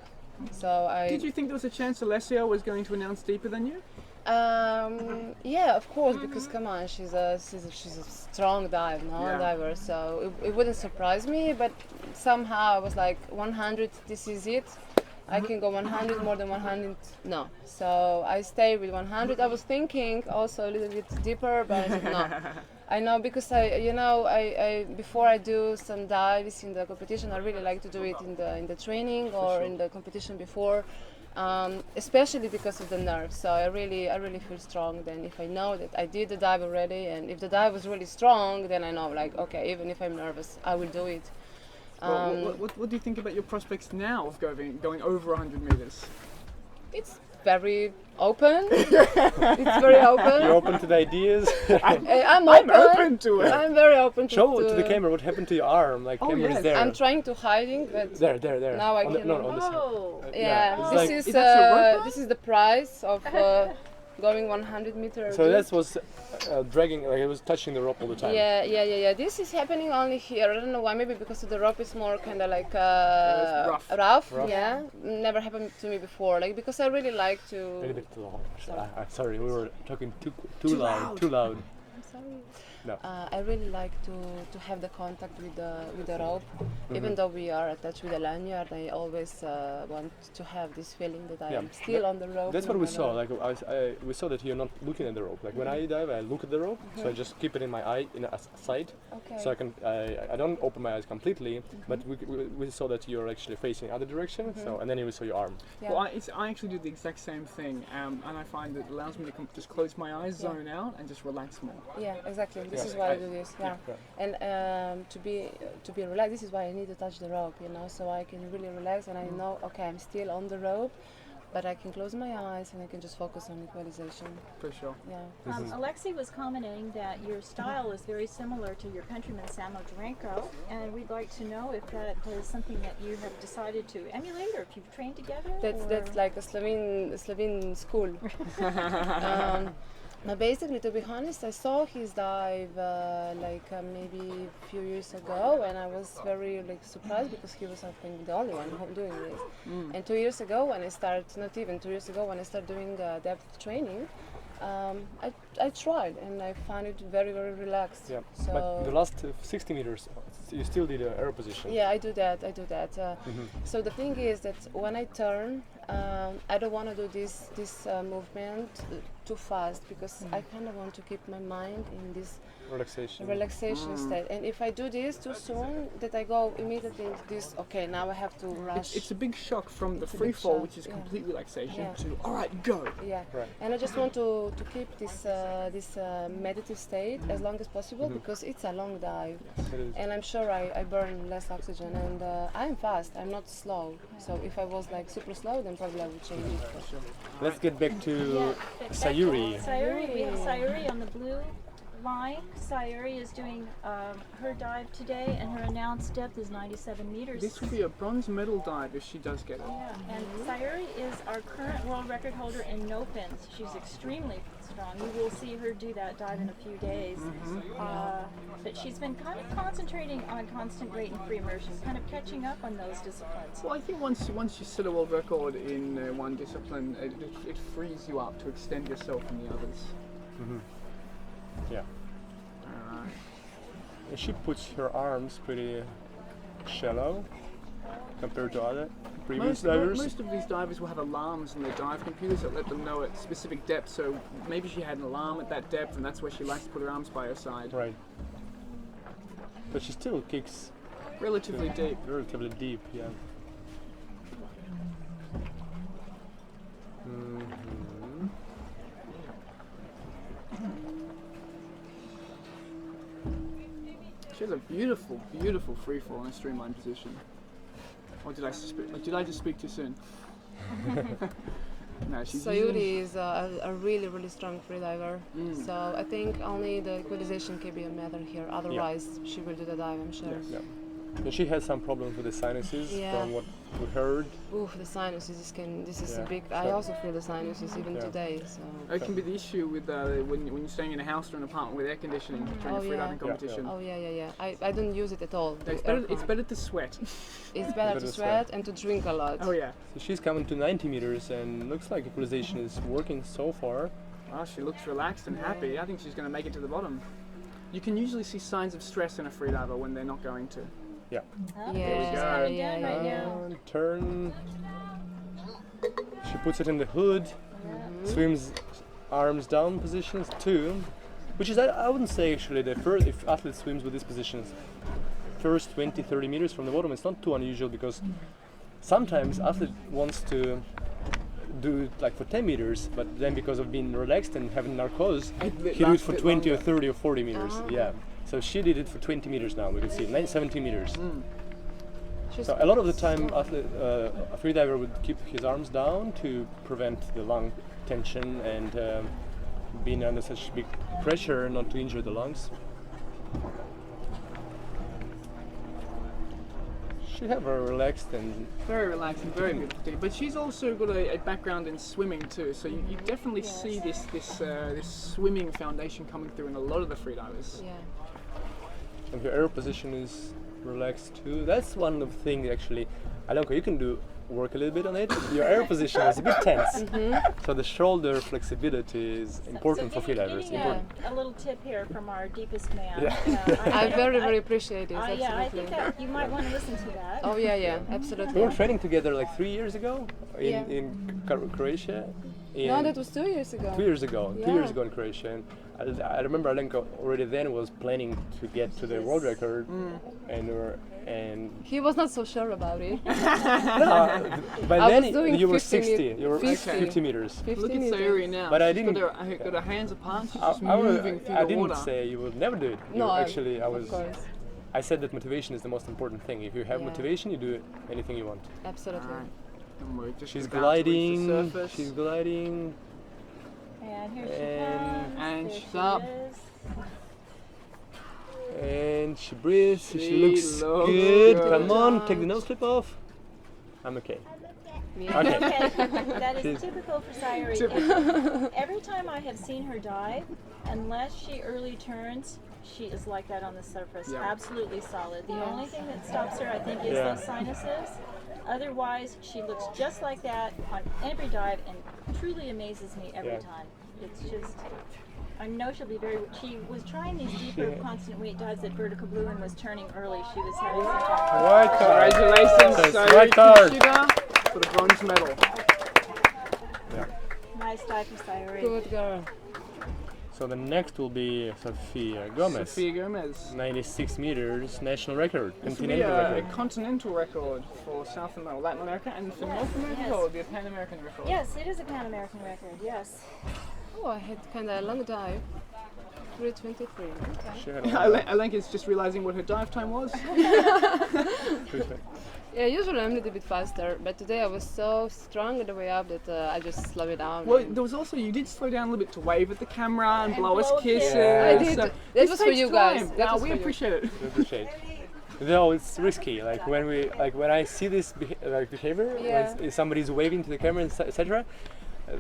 So Did you think there was a chance Alessio was going to announce deeper than you? Yeah, of course, because come on, she's a strong diver, so it wouldn't surprise me. But somehow I was like, 100, this is it. I can go 100, more than 100, no. So I stayed with 100. I was thinking also a little bit deeper, but I said no. I know, because I before I do some dives in the competition, I really like to do it in the training or in the competition before. Especially because of the nerves. So I really feel strong then if I know that I did the dive already, and if the dive was really strong, then I know, like, okay, even if I'm nervous, I will do it. Well, what do you think about your prospects now of going over 100 meters? It's very open. It's very open. You're open to the ideas. I'm open to it. I'm very open to Show to the camera what happened to your arm. Like, camera is there. I'm trying to hiding, but there. now I on can. on the Oh. Yeah, it's this like, this is the price of going 100 meters. so that was dragging, like it was touching the rope all the time. Yeah. This is happening only here. I don't know why. Maybe because the rope is more kind of like rough. Yeah, never happened to me before. Like, because I really like A little to. bit too loud. Sorry, we were talking too loud. I'm sorry. No. I really like to have the contact with the rope, even though we are attached with a lanyard. I always want to have this feeling that I'm still on the rope. That's what we saw. Like we saw that you're not looking at the rope. Like when I dive, I look at the rope, so I just keep it in my eye, in a side, Okay. so I don't open my eyes completely. But we saw that you're actually facing other direction. So and then we saw your arm. Yeah. Well, I actually do the exact same thing, and I find that it allows me to just close my eyes, zone out, and just relax more. Yeah, exactly. This Yeah. is why I do this. Yeah. Yeah. And to be relaxed, this is why I need to touch the rope, so I can really relax and I know, okay, I'm still on the rope, but I can close my eyes and I can just focus on equalization. For sure. Yeah. Alexei was commenting that your style is very similar to your countryman Samo Durenko, and we'd like to know if that is something that you have decided to emulate, or if you've trained together. That's like a Slovene school. But basically, to be honest, I saw his dive maybe a few years ago, and I was very surprised because he was, I think, the only one doing this. And 2 years ago, when I started, not even 2 years ago, when I started doing depth training, I tried and I found it very, very relaxed. Yeah. So But the last 60 meters, you still did an aero position. yeah, I do that. So the thing is that when I turn, I don't want to do this movement too fast, because I kind of want to keep my mind in this relaxation state. And if I do this too soon, that I go immediately into this, okay, now I have to rush. It's a big shock from the It's a free big fall, shock, which is yeah. complete relaxation, Yeah. to all right, go. Yeah, Right. and I just want to keep this meditative state as long as possible, because it's a long dive, It is. and I'm sure I burn less oxygen, and I'm fast, I'm not slow. So if I was super slow, then probably I would change it. Let's get back to Sayuri. Sayuri, we have Sayuri on the blue line. Sayuri is doing her dive today, and her announced depth is 97 meters. This would be a bronze medal dive if she does get it. Yeah, and Sayuri is our current world record holder in no fins. She's extremely strong. You will see her do that dive in a few days. But she's been kind of concentrating on constant rate and free immersion, kind of catching up on those disciplines. Well, I think once you set a world record in one discipline, it frees you up to extend yourself in the others. Yeah. Alright. And she puts her arms pretty shallow compared to other previous divers. Most of these divers will have alarms in their dive computers that let them know at specific depths. So maybe she had an alarm at that depth, and that's where she likes to put her arms by her side. Right. But she still kicks Relatively deep. Relatively deep, yeah. She has a beautiful, beautiful free fall in a streamlined position. Or did I just speak too soon? No, she's Sayuri is a really, really strong freediver. So I think only the equalization can be a matter here. Otherwise, she will do the dive, I'm sure. Yeah. And she has some problems with the sinuses from what we heard. Oof, the sinuses, this is a big... So I also feel the sinuses even today. So. It can be the issue with when you're staying in a house or an apartment with air conditioning during a freediving competition. Oh yeah. I don't use it at all. It's better to sweat. It's better to sweat and to drink a lot. Oh yeah. So she's coming to 90 meters and looks like equalization is working so far. Well, she looks relaxed and happy. I think she's going to make it to the bottom. You can usually see signs of stress in a freediver when they're not going to. Yeah. Oh, Yeah, she's go. coming down right now. And turn. She puts it in the hood, swims arms down positions 2, which is, I wouldn't say actually the first, if athlete swims with these positions, first 20-30 meters from the bottom, it's not too unusual because sometimes athlete wants to do it like for 10 meters, but then because of being relaxed and having narcose, he do it for 20 or 30 or 40 meters. Yeah. So she did it for 20 meters now. We can see 17 meters. So a lot of the time, a freediver would keep his arms down to prevent the lung tension and being under such big pressure not to injure the lungs. She have a relaxed and Very relaxed and very beautiful thing. But she's also got a background in swimming too, so you definitely see this swimming foundation coming through in a lot of the freedivers. Yeah. and her air position is relaxed too. That's one of the things actually. Alonka, you can work a little bit on it. Your air position is a bit tense, so the shoulder flexibility is important for freedivers. A little tip here from our deepest man. Yeah. I very appreciate it. Absolutely. Yeah, I think that you might want to listen to that. Oh yeah, absolutely. We were training together like 3 years ago in Croatia. No, that was 2 years ago. 2 years ago. Yeah. 2 years ago in Croatia. And I remember Alenka already then was planning to get to the world record, and he was not so sure about it. by I then was doing you were 50 60. You were 50. 50 meters. 50 Look at meters. Sayuri now. But I She's didn't. got her hands apart. She's just moving through I the didn't water. say you would never do it. No, Actually, I was. Of course. I said that motivation is the most important thing. If you have Yeah. motivation, you do anything you want. Absolutely. And we're just She's about to reach the gliding. surface. She's gliding. And here she And- comes. and There she's she up. is. And she breathes. She She looks looks good. good. Come on, take the nose clip off. I'm okay. Okay. Okay, that is She's- typical for Sayuri. Every time I have seen her dive, unless she early turns, she is like that on the surface. Yeah. Absolutely solid. The only thing that stops her, I think, is Yeah. those sinuses. Otherwise, she looks just like that on every dive and truly amazes me every Yeah. time. It's just, I know she'll be she was trying these deeper constant weight dives at Vertical Blue and was turning early. She was having some trouble. White card. Congratulations, That's Sayuri white card. Kishida, for the bronze medal. Nice dive for Sayuri. Good girl. So the next will be Sofia Gomez. Sofia Gomez. 96 meters, national record, This will be continental a record. continental record for South America, Latin America, and for North America, Yes. it will be a Pan American record. Yes, it is a Pan American record, yes. Oh, I had kind of a long dive. 3:23. She had a Alenka's just realizing what her dive time was. Yeah, usually I'm a little bit faster, but today I was so strong on the way up that I just slowed it down. Well, there was also, you did slow down a little bit to wave at the camera and blow us blow kisses. kisses. I did. So That this was for takes you guys. time. That Now was we for you. appreciate it. We appreciate. Though it's risky, like when I see this behavior, Yeah. when somebody's waving to the camera, etc.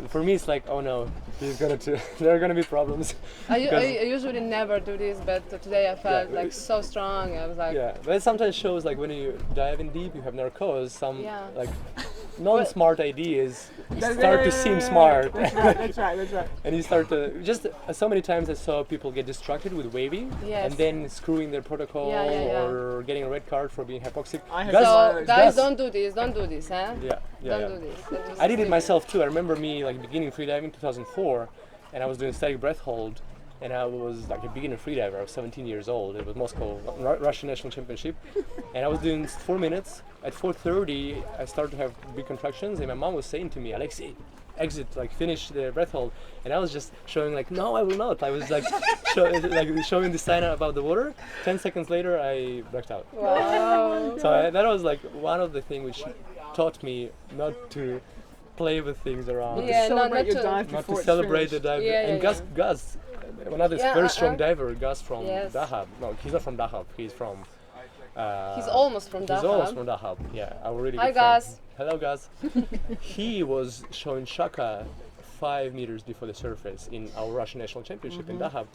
For me, it's like, oh no, there are gonna be problems. I Because- usually never do this, but today I felt Yeah. like so strong. I was like, Yeah, but it sometimes shows like when you dive in deep, you have narcose. Some Yeah. like non-smart ideas start to seem smart, That's right. and you start to just so many times I saw people get distracted with waving Yes. and then screwing their protocol Yeah. or getting a red card for being hypoxic. I have Gus- so guys, Gus- don't do this, huh? Yeah, Don't yeah. do this. That was I did it really- myself too. I remember me like beginning freediving 2004, and I was doing static breath hold, and I was like a beginner freediver. I was 17 years old. It was Moscow Russian National Championship, and I was doing 4 minutes. At 4:30, I started to have big contractions, and my mom was saying to me, "Alexei, exit, like finish the breath hold," and I was just showing like, "No, I will not." I was like, showing the sign about the water. 10 seconds later, I blacked out. Wow. So that was like one of the things which taught me not to play with things around. Yeah, Celebrate not your to- dive Not before to it's celebrate the finished. dive. Yeah, And yeah, Gus, another Yeah, very strong uh-uh. diver, Gus from Yes. Dahab. No, he's not from Dahab. He's from. He's almost from He's Dahab. almost from Dahab. Yeah, our really Hi, good friend. Gus. Hello, Gus. He was showing Shaka 5 meters before the surface in our Russian National Championship in Dahab,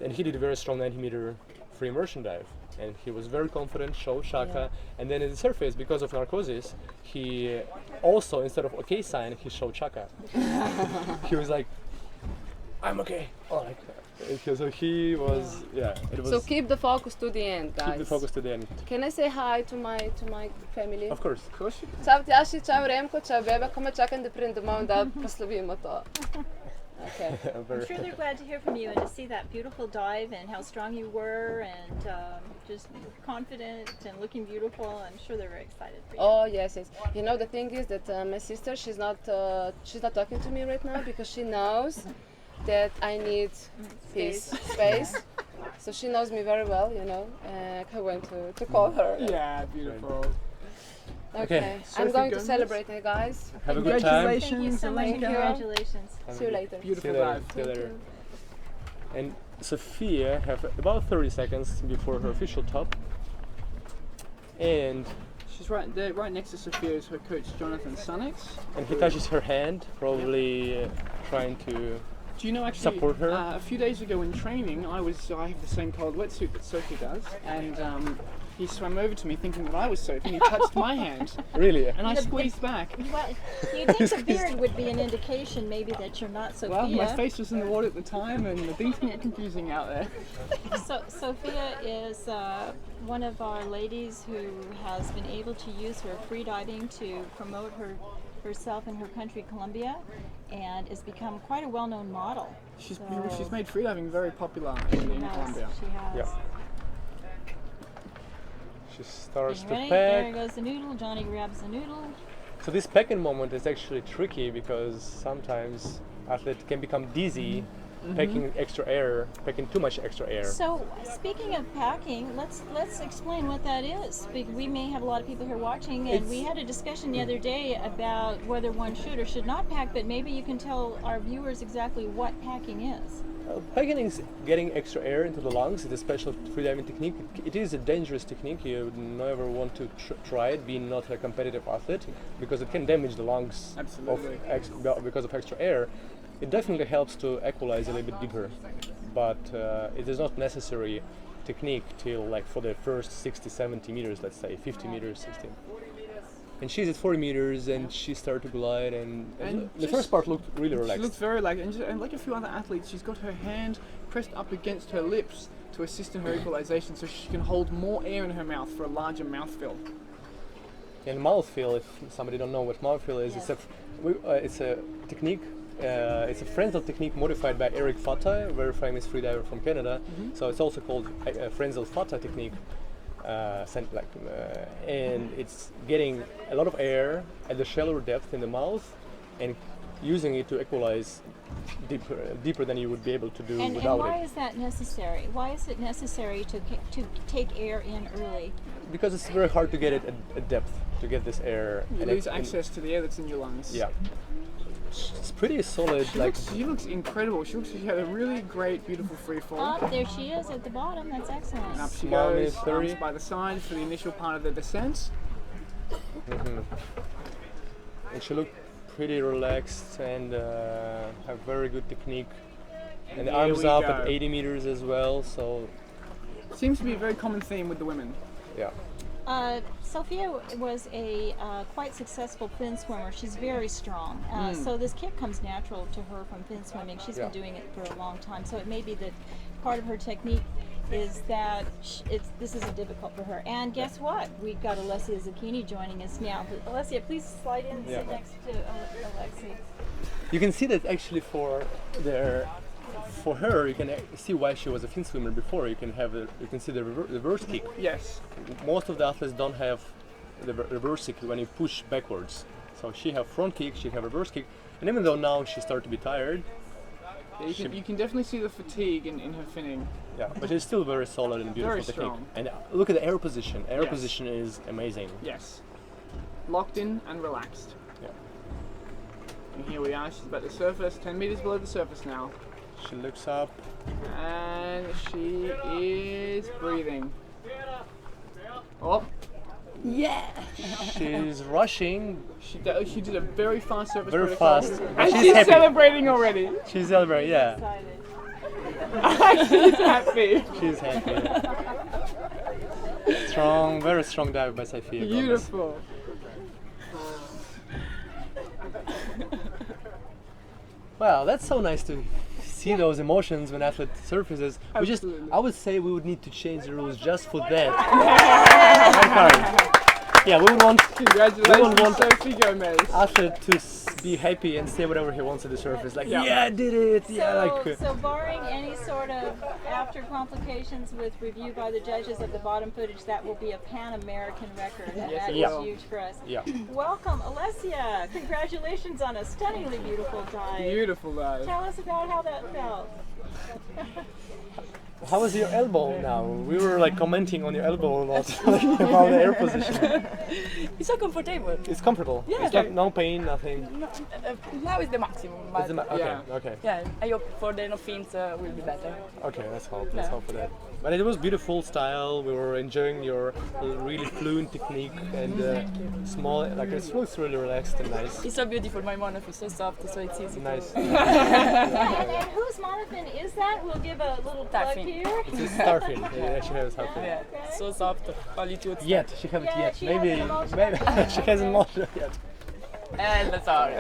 and he did a very strong 90-meter free immersion dive. And he was very confident, showed Shaka, and then at the surface, because of narcosis, he also, instead of okay sign, he showed Shaka. He was like, I'm okay. Oh, like because he was, it was. So keep the focus to the end, guys. Keep the focus to the end. Can I say hi to my family? Of course. Ciao Tjaši, ciao Remko, ciao Beba. Come čakam da pridem domov da poslovimo to. Okay. I'm sure they're glad to hear from you and to see that beautiful dive and how strong you were and just confident and looking beautiful. I'm sure they're very excited for you. Oh yes. You know the thing is that my sister, she's not talking to me right now because she knows that I need space. So she knows me very well, you know. I went to call her. Yeah, beautiful. Okay. I'm going to celebrate it, guys. Have a good time. Thank you so much. Congratulations. See you later. Beautiful dive. See you later. And Sophia have about 30 seconds before her official top. And She's right there, right next to Sophia is her coach Jonathan Sunix. and he touches her hand, probably trying to. Do you know actually? Support her? A few days ago in training, I have the same coloured wetsuit that Sophie does, and he swam over to me thinking that I was Sophie, and he touched my hand, Really? and I squeezed back. Well, you'd think the beard would be an indication maybe that you're not Sophia. Well, my face was in the water at the time, and things can get confusing out there. So Sophia is one of our ladies who has been able to use her free diving to promote herself in her country, Colombia, and has become quite a well-known model. She's So- made freediving very popular in Colombia. She has. Yeah. She starts to Getting ready. pack. There goes the noodle. Johnny grabs the noodle. So this packing moment is actually tricky because sometimes athletes can become dizzy, packing extra air, packing too much extra air. So speaking of packing, let's explain what that is. We may have a lot of people here watching, and we had a discussion the other day about whether one should or should not pack. But maybe you can tell our viewers exactly what packing is. Packing is getting extra air into the lungs. It's a special freediving technique. It is a dangerous technique. You would never want to try it, being not a competitive athlete, because it can damage the lungs Absolutely. because of extra air. It definitely helps to equalize a little bit deeper, but it is not necessary technique till like for the first 60, 70 meters, let's say 50 meters, 60. And she's at 40 meters and she started to glide, and the first part looked really relaxed. She looks very relaxed, and like a few other athletes, she's got her hand pressed up against her lips to assist in her equalization, so she can hold more air in her mouth for a larger mouthfeel. And mouthfeel, if somebody don't know what mouthfeel is, it's a technique. It's a Frenzel technique modified by Eric Fata, a very famous freediver from Canada. So it's also called Frenzel Fata technique, and it's getting a lot of air at the shallower depth in the mouth and using it to equalize deeper than you would be able to do And without why it. is that necessary? Why is it necessary to take air in early? Because it's very hard to get it at depth, to get this air. You and lose it- access to the air that's in your lungs. Yeah. It's pretty solid. She looks incredible. She had a really great, beautiful free fall. Oh, there she is at the bottom. That's excellent. And up she Small goes, mid 30. arms by the side for the initial part of the descent. And she looked pretty relaxed and have very good technique. And the Here arms we up go. at 80 meters as well. So Seems to be a very common theme with the women. yeah. Sophia was a quite successful fin swimmer. She's very strong. So this kick comes natural to her from fin swimming. She's been doing it for a long time. So it may be that part of her technique is that this isn't difficult for her. And guess what? We've got Alessia Zucchini joining us now. Alessia, please slide in and sit next to Alexi. You can see that actually for her, you can see why she was a fin swimmer before. You can see the reverse kick. Yes. Most of the athletes don't have the reverse kick when you push backwards. So she have front kick, she have reverse kick, and even though now she started to be tired, Yeah, you can definitely see the fatigue in her finning. yeah, but she's still very solid and beautiful Very technique. strong. And look at the air position. Air Yes. position is amazing. Yes. Locked in and relaxed. Yeah. And here we are. She's about the surface, 10 meters below the surface now. She looks up. And she is breathing. Oh, She's rushing. she did a very fast surface Very protocol. fast, but And she's she's happy. celebrating already. She's celebrating, yeah. She's happy. She's happy. Strong, very strong dive by Sophia Gomez. Beautiful. Wow, that's so nice to see those emotions when athlete surfaces. I would say we would need to change the rules just for that. Yeah, we would want. Congratulations, Sophie Gomez. Athlete to be happy and say whatever he wants at the surface. Like, yeah, I did it. So barring any sort of after complications with review by the judges of the bottom footage, that will be a Pan-American record, and that is huge for us. Yeah. Welcome, Alessia. Congratulations on a stunningly beautiful dive. Beautiful dive. Tell us about how that felt. How was your elbow now? We were like commenting on your elbow a lot, about the air position. It's so comfortable. It's comfortable. Yeah. It's no pain, nothing. Now is the maximum. But Okay. Yeah, I hope for the no fins will be better. Okay, let's hope. Let's hope for that. But it was beautiful style. We were enjoying your really fluent technique and small. Like it looks really relaxed and nice. It's so beautiful. My monofin is so soft, so it's easy. Nice. And whose monofin is that? We'll give a little plug here. It's a starfin. Yeah, she has starfin. Yeah, so soft. Only two. Yet she haven't yet. Maybe she hasn't motion yet. And that's all.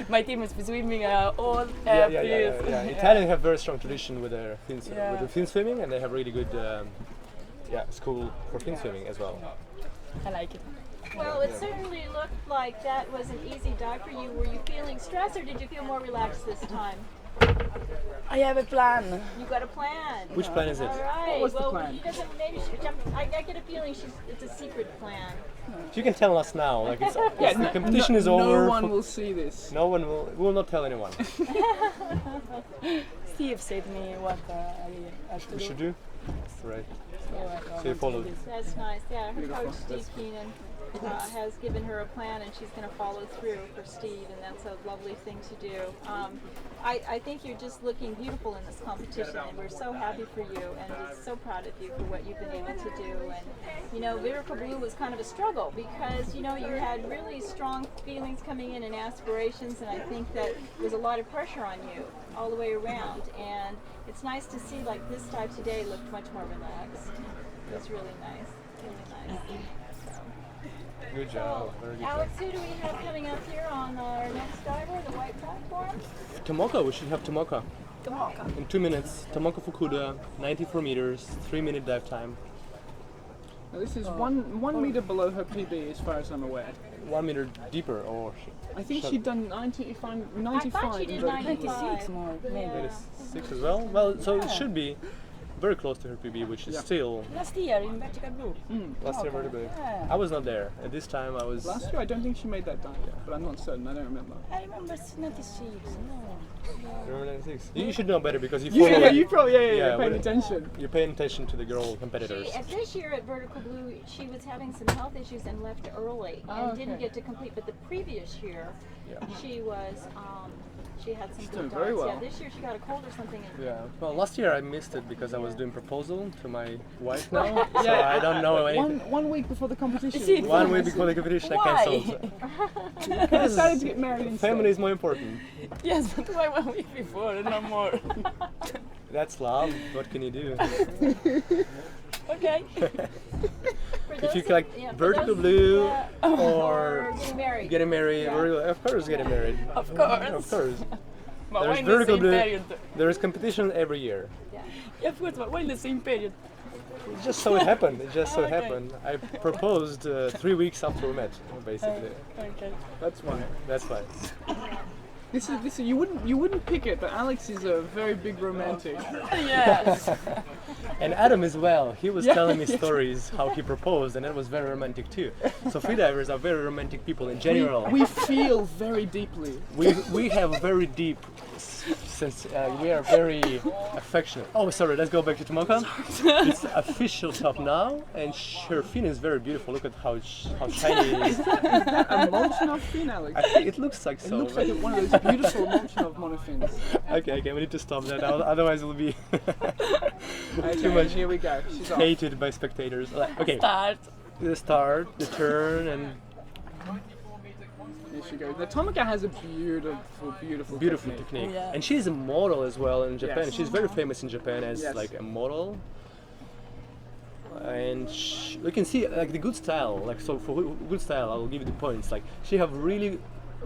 My team has been swimming all yeah. Italians have very strong tradition with their with the fin swimming, and they have really good school for fin swimming as well. I like it. Well, it certainly looked like that was an easy dive for you. Were you feeling stressed, or did you feel more relaxed this time? I have a plan. You got a plan. Which plan is it? All right. What's the well, plan? Maybe I get a feeling it's a secret plan. You can tell us now. Like the competition is over. No one will see this. No one will. We will not tell anyone. Steve said me what I should do. Right. So you followed. That's nice. Yeah, her coach Steve Keenan has given her a plan, and she's going to follow through for Steve, and that's a lovely thing to do. I think you're just looking beautiful in this competition, and we're so happy for you, and we're so proud of you for what you've been able to do. And you know, Vertical Blue was kind of a struggle because you had really strong feelings coming in and aspirations, and I think that there's a lot of pressure on you all the way around. And it's nice to see like this dive today looked much more relaxed. It's really nice, really nice. Good job. Very good. Alex, who do we have coming up here on our next diver, the white platform? Tomoka, we should have Tomoka. Tomoka. In 2 minutes, Tomoka Fukuda, 94 meters, 3-minute dive time. Now this is one meter below her PB as far as I'm aware. 1 meter deeper, or I think she'd done 95. I thought she did 96 more, maybe. 96 as well? Well, so it should be very close to her PB, which is still... Last year in Vertical Blue. Last year, Vertical Blue. I was not there. At this time, I was... Last year, I don't think she made that dive, but I'm not certain. I don't remember. I remember 96. No. You remember 96? You should know better because you follow... You probably paying attention. You're paying attention to the girl competitors. This year at Vertical Blue, she was having some health issues and left early and didn't get to complete. But the previous year, she was... she had some good very dives. well. Yeah, this year she got a cold or something. Well, last year I missed it because I was doing proposal to my wife now, so I don't know anything. One week before the competition. 1 week before the competition, I cancelled. I decided to get married instead. Family is more important. Yes, but why 1 week before? No more. That's love. What can you do? Okay. If you like Vertical Blue or getting married, of course getting married. Of course. Of course. But There's why in the Vertical same Blue. period? There is competition every year. Yeah, of course, but why in the same period? It just so it happened. It just so happened. I proposed 3 weeks after we met, basically. Okay. That's why. That's why. This is you wouldn't pick it, but Alex is a very big romantic. Yes. And Adam as well. He was telling me stories how he proposed, and that was very romantic too. So freedivers are very romantic people in general. We feel very deeply. We have very deep sense. We are very affectionate. Oh, sorry. Let's go back to Tomoka. It's official top now, and her fin is very beautiful. Look at how shiny it is. Is that a Molchanov fin, Alex? I think it looks like so. It looks like one of those beautiful Molchanov monofins. Okay, we need to stop that. Otherwise, it will be too much. Here we go. She's off. Hated by spectators. Okay. The start, the turn, and here she goes. The Tomoka has a beautiful technique. Yeah. And she's a model as well in Japan. Yes. She's very famous in Japan as like a model. And we can see like the good style. Like so for good style, I will give you the points. Like she have really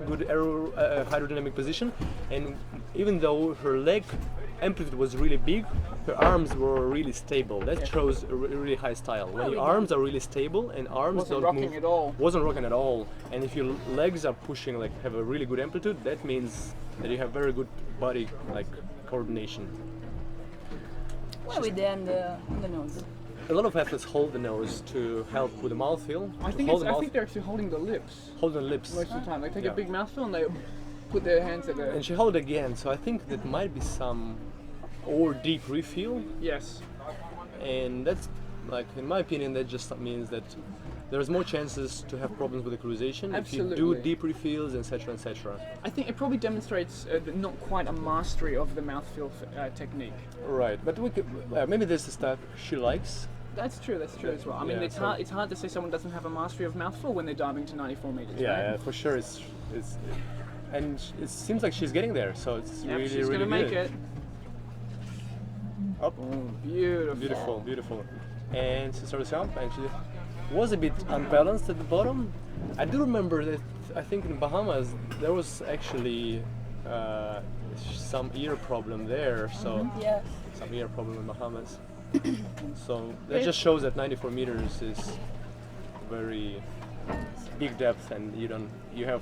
good hydrodynamic position, and even though her leg amplitude was really big, her arms were really stable. That shows a really high style. When your arms are really stable and arms Wasn't don't rocking move, at all. wasn't rocking at all. And if your legs are pushing, like have a really good amplitude, that means that you have very good body like coordination. What are we there on the nose? A lot of athletes hold the nose to help with the mouthfeel. I think they're actually holding the lips holding the lips. most of the time. They take Yeah. a big mouthful and they put their hands at And the. she held it again, so I think that might be some or deep refill. Yes. And that's like, in my opinion, that just means that there's more chances to have problems with equalization if you do Absolutely. deep refills, etc., etc. I think it probably demonstrates not quite a mastery of the mouthfeel technique. Right, but we could, maybe this is stuff she likes. That's true as well. I mean, Yeah, it's so- hard to say someone doesn't have a mastery of mouthful when they're diving to 94 meters. Yeah, right? yeah, for sure. And it seems like she's getting there, so it's Yep, really, she's really gonna make good. it. Up. Beautiful. Beautiful, beautiful. And she started jump, and she was a bit unbalanced at the bottom. I do remember that I think in Bahamas there was actually some ear problem there, so Yeah. some ear problem in Bahamas. So that just shows that 94 meters is very big depth, and you have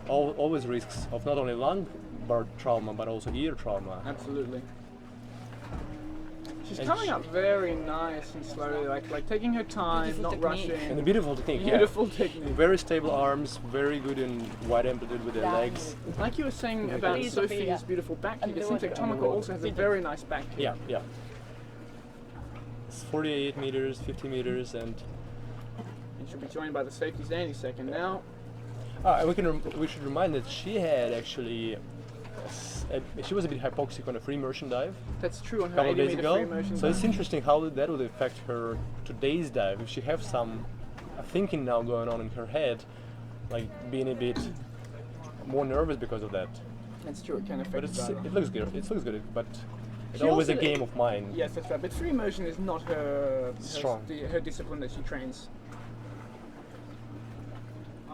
always risks of not only lumbar trauma but also ear trauma. Absolutely. She's And coming up very nice and slowly, like taking her time, Beautiful not technique. rushing. And a beautiful technique. yeah. Beautiful technique. Very stable arms, very good in wide amplitude with their legs. Like you were saying about Please, Sophie's Sophia. beautiful back kick, it And seems like the Tomoko also has a very nice back kick. Yeah, yeah. It's 48 meters, 50 meters, and And she'll be joined by the safeties any second now. we should remind that she had actually she was a bit hypoxic on a free immersion dive That's true on a her couple 80 of days meter free ago. motion. So it's interesting how that would affect her today's dive. If she have some thinking now going on in her head, like being a bit more nervous because of that. That's true, it can affect But that. it looks good. It looks good, but it's She always a also- game of mind. Yes, that's right. But free motion is not her Strong. her discipline that she trains.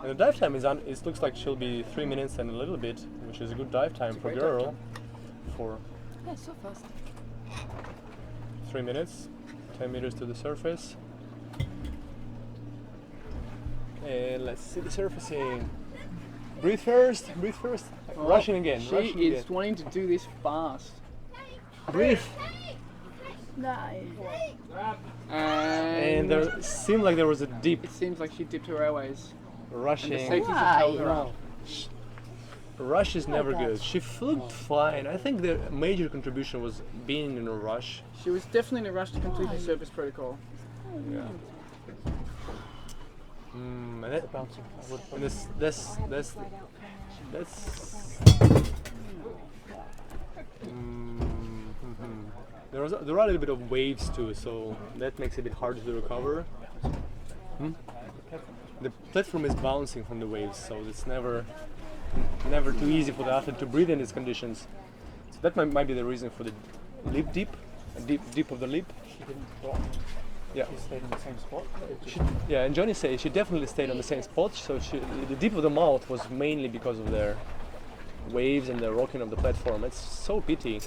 And the dive time it looks like she'll be 3 minutes and a little bit, which is a good dive time for a great dive girl. time. For Yeah, so fast. 3 minutes, 10 meters to the surface. And let's see the surfacing. Breathe first, breathe first. Rushing again, She rushing is again. wanting to do this fast. Breathe. Nice. And there seemed like there was a deep It seems like she dipped her airways. And the rushing. safeties have held her up. Rush is never good. She flew fine. I think the major contribution was being in a rush. She was definitely in a rush to complete her service protocol. Yeah. And that, and that's there are a little bit of waves too, so that makes it a bit harder to recover. The platform is bouncing from the waves, so it's never too easy for the athlete to breathe in these conditions. So that might be the reason for the lip deep of the lip. Yeah. She stayed in the same spot? Yeah, and Johnny says she definitely stayed on the same spot. So the dip of the mouth was mainly because of their waves and the rocking of the platform. It's so pity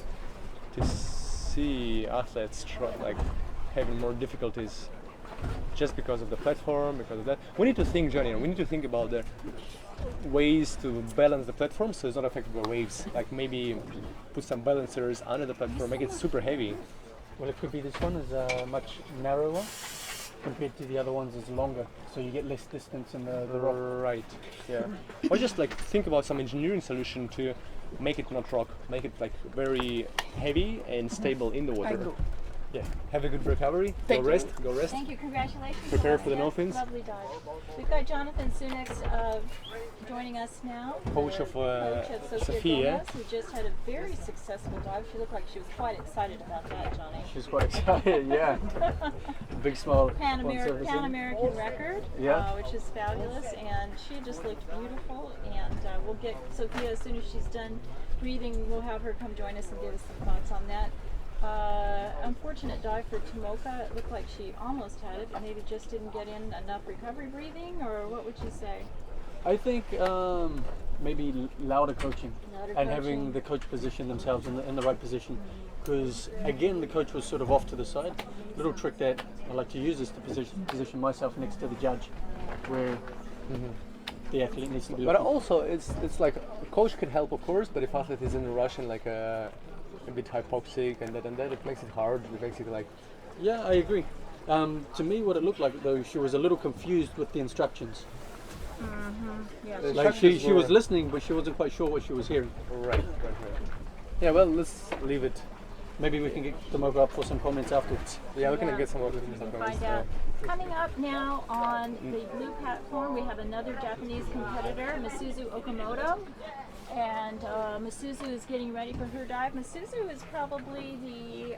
to see athletes having more difficulties just because of the platform, because of that. We need to think, Johnny, we need to think about the ways to balance the platform so it's not affected by waves. Like maybe put some balancers under the platform, make it super heavy. Well, it could be this one is much narrower compared to the other ones is longer, so you get less distance in the rock. Right, yeah. Or just like think about some engineering solution to make it not rock, make it like very heavy and stable in the water. Yeah. Have a good recovery. Go rest. Thank you. Congratulations. Prepare for the Yes, no-fins. Lovely dive. We've got Jonathan Sunex joining us now. Coach the of, coach of Sophia Sophia. Gomez, who just had a very successful dive. She looked like she was quite excited about that, Johnny. She's quite excited, yeah. Big smile. Pan American record, Yeah. which is fabulous, and she just looked beautiful. And we'll get Sophia as soon as she's done breathing. We'll have her come join us and give us some thoughts on that. Unfortunate dive for Tomoka. It looked like she almost had it, but maybe just didn't get in enough recovery breathing, or what would you say? I think maybe louder coaching Louder and having coaching. the coach position themselves in the right position. Because again, the coach was sort of off to the side. Little trick that I like to use is to position myself next to the judge, where the athlete needs to be. But looking. also, it's like a coach can help, of course. But if athlete is in a rush and like a bit hypoxic and that, it makes it hard. It makes it like. Yeah, I agree. To me, what it looked like though, she was a little confused with the instructions. Yeah. The Like instructions she was were- listening, but she wasn't quite sure what she was hearing. Right. Yeah, well, let's leave it. Maybe we can get them over up for some comments afterwards. Yeah, we can Yeah. get some of it. Find out. Coming up now on the blue platform, we have another Japanese competitor, Masuzu Okamoto. And Masuzu is getting ready for her dive. Masuzu is probably the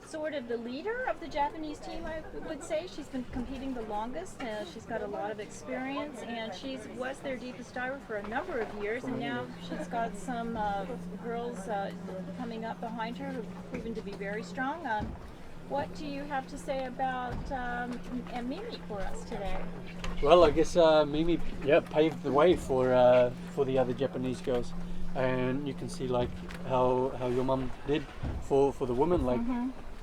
sort of the leader of the Japanese team, I would say. She's been competing the longest. She's got a lot of experience, and she was their deepest diver for a number of years. And now she's got some girls coming up behind her who've proven to be very strong. What do you have to say about Mimi for us today? Well, I guess Mimi, paved the way for the other Japanese girls, and you can see like how your mum did for the women, like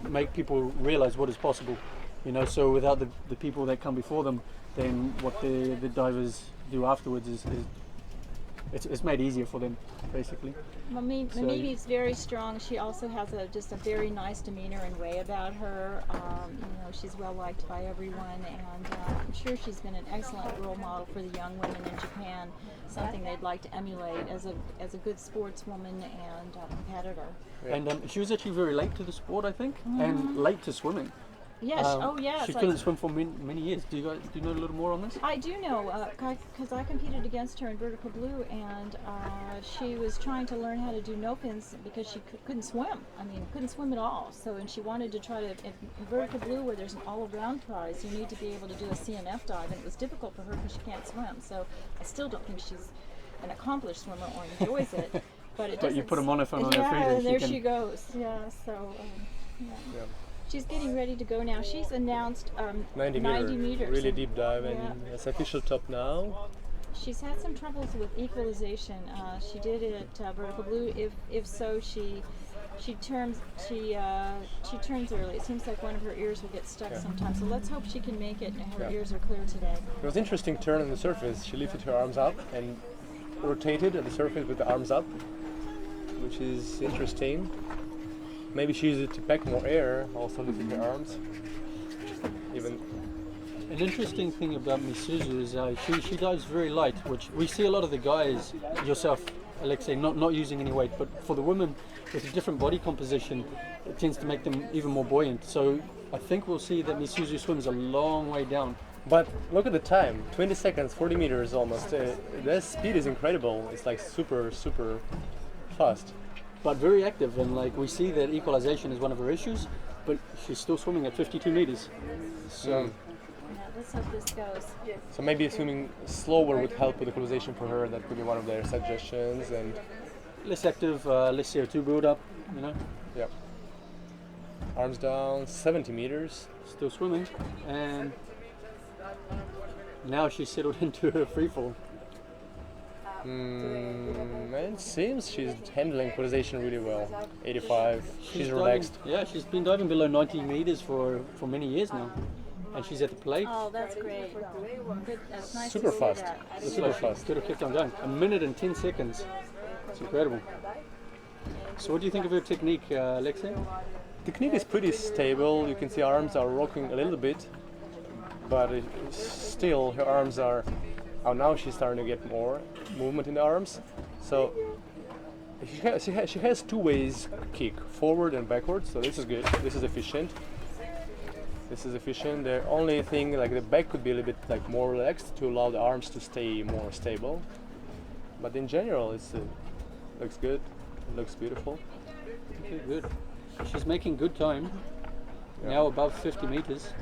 make people realize what is possible, you know. So without the people that come before them, then what the divers do afterwards is it's made easier for them, basically. Mimi is very strong. She also has just a very nice demeanor and way about her. She's well liked by everyone, and I'm sure she's been an excellent role model for the young women in Japan. Something they'd like to emulate as a good sportswoman and competitor. And she was actually very late to the sport, I think, and late to swimming. Yes. Yes. She couldn't swim for many years. Do you know a little more on this? I do know, because I competed against her in vertical blue, and she was trying to learn how to do no fins because she couldn't swim. I mean, couldn't swim at all. And she wanted to try to, in vertical blue, where there's an all-around prize, you need to be able to do a CNF dive, and it was difficult for her because she can't swim. So I still don't think she's an accomplished swimmer or enjoys it. But you put a monophone on her feet, and and there she goes. Yeah. So. Yeah. She's getting ready to go now. She's announced 90 meters. Really deep dive, and it's official top now. She's had some troubles with equalization. She did it at vertical blue. If so, she turns early. It seems like one of her ears will get stuck sometimes. So let's hope she can make it and her ears are clear today. It was an interesting turn on the surface. She lifted her arms up and rotated on the surface with the arms up, which is interesting. Maybe she used it to pack more air, also lifting her arms. An interesting thing about Misuzu is she dives very light, which we see a lot of the guys, yourself, Alexei, not using any weight, but for the women with a different body composition, it tends to make them even more buoyant. So I think we'll see that Misuzu swims a long way down. But look at the time, 20 seconds, 40 meters almost. Their speed is incredible. It's like super, super fast. But very active, and like we see that equalization is one of her issues, but she's still swimming at 52 meters. So let's hope this goes. So maybe swimming slower would help with equalization for her. That could be one of their suggestions. And less active, less CO2 build-up, you know. Yep. Arms down, 70 meters. Still swimming, and now she's settled into her free fall. It seems she's handling equalization really well. 85. She's relaxed. Yeah, she's been diving below 90 meters for many years now, and she's at the plate. Oh, that's great. Good. That's nice Super to see fast. that. Super fast. Could have kept on going. 1 minute and 10 seconds. It's incredible. So, what do you think of her technique, Alexei? Technique is pretty stable. You can see arms are rocking a little bit, but still her arms are. Oh, now she's starting to get more movement in the arms. So she has two ways kick, forward and backwards. So this is good. This is efficient. The only thing, like the back could be a little bit like more relaxed to allow the arms to stay more stable. But in general, it looks good. It looks beautiful. Okay, good. She's making good time. Yeah. Now above 50 meters.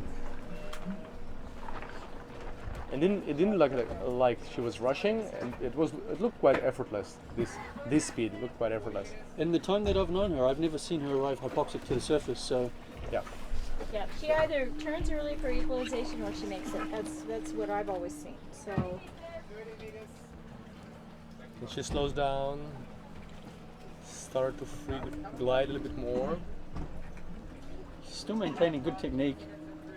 And it didn't look like she was rushing, and it looked quite effortless. This speed looked quite effortless. In the time that I've known her, I've never seen her arrive hypoxic to the surface. So yeah, Yeah, she either turns early for equalization or she makes it. That's what I've always seen. So And she slows down, start to free glide a little bit more. She's still maintaining good technique.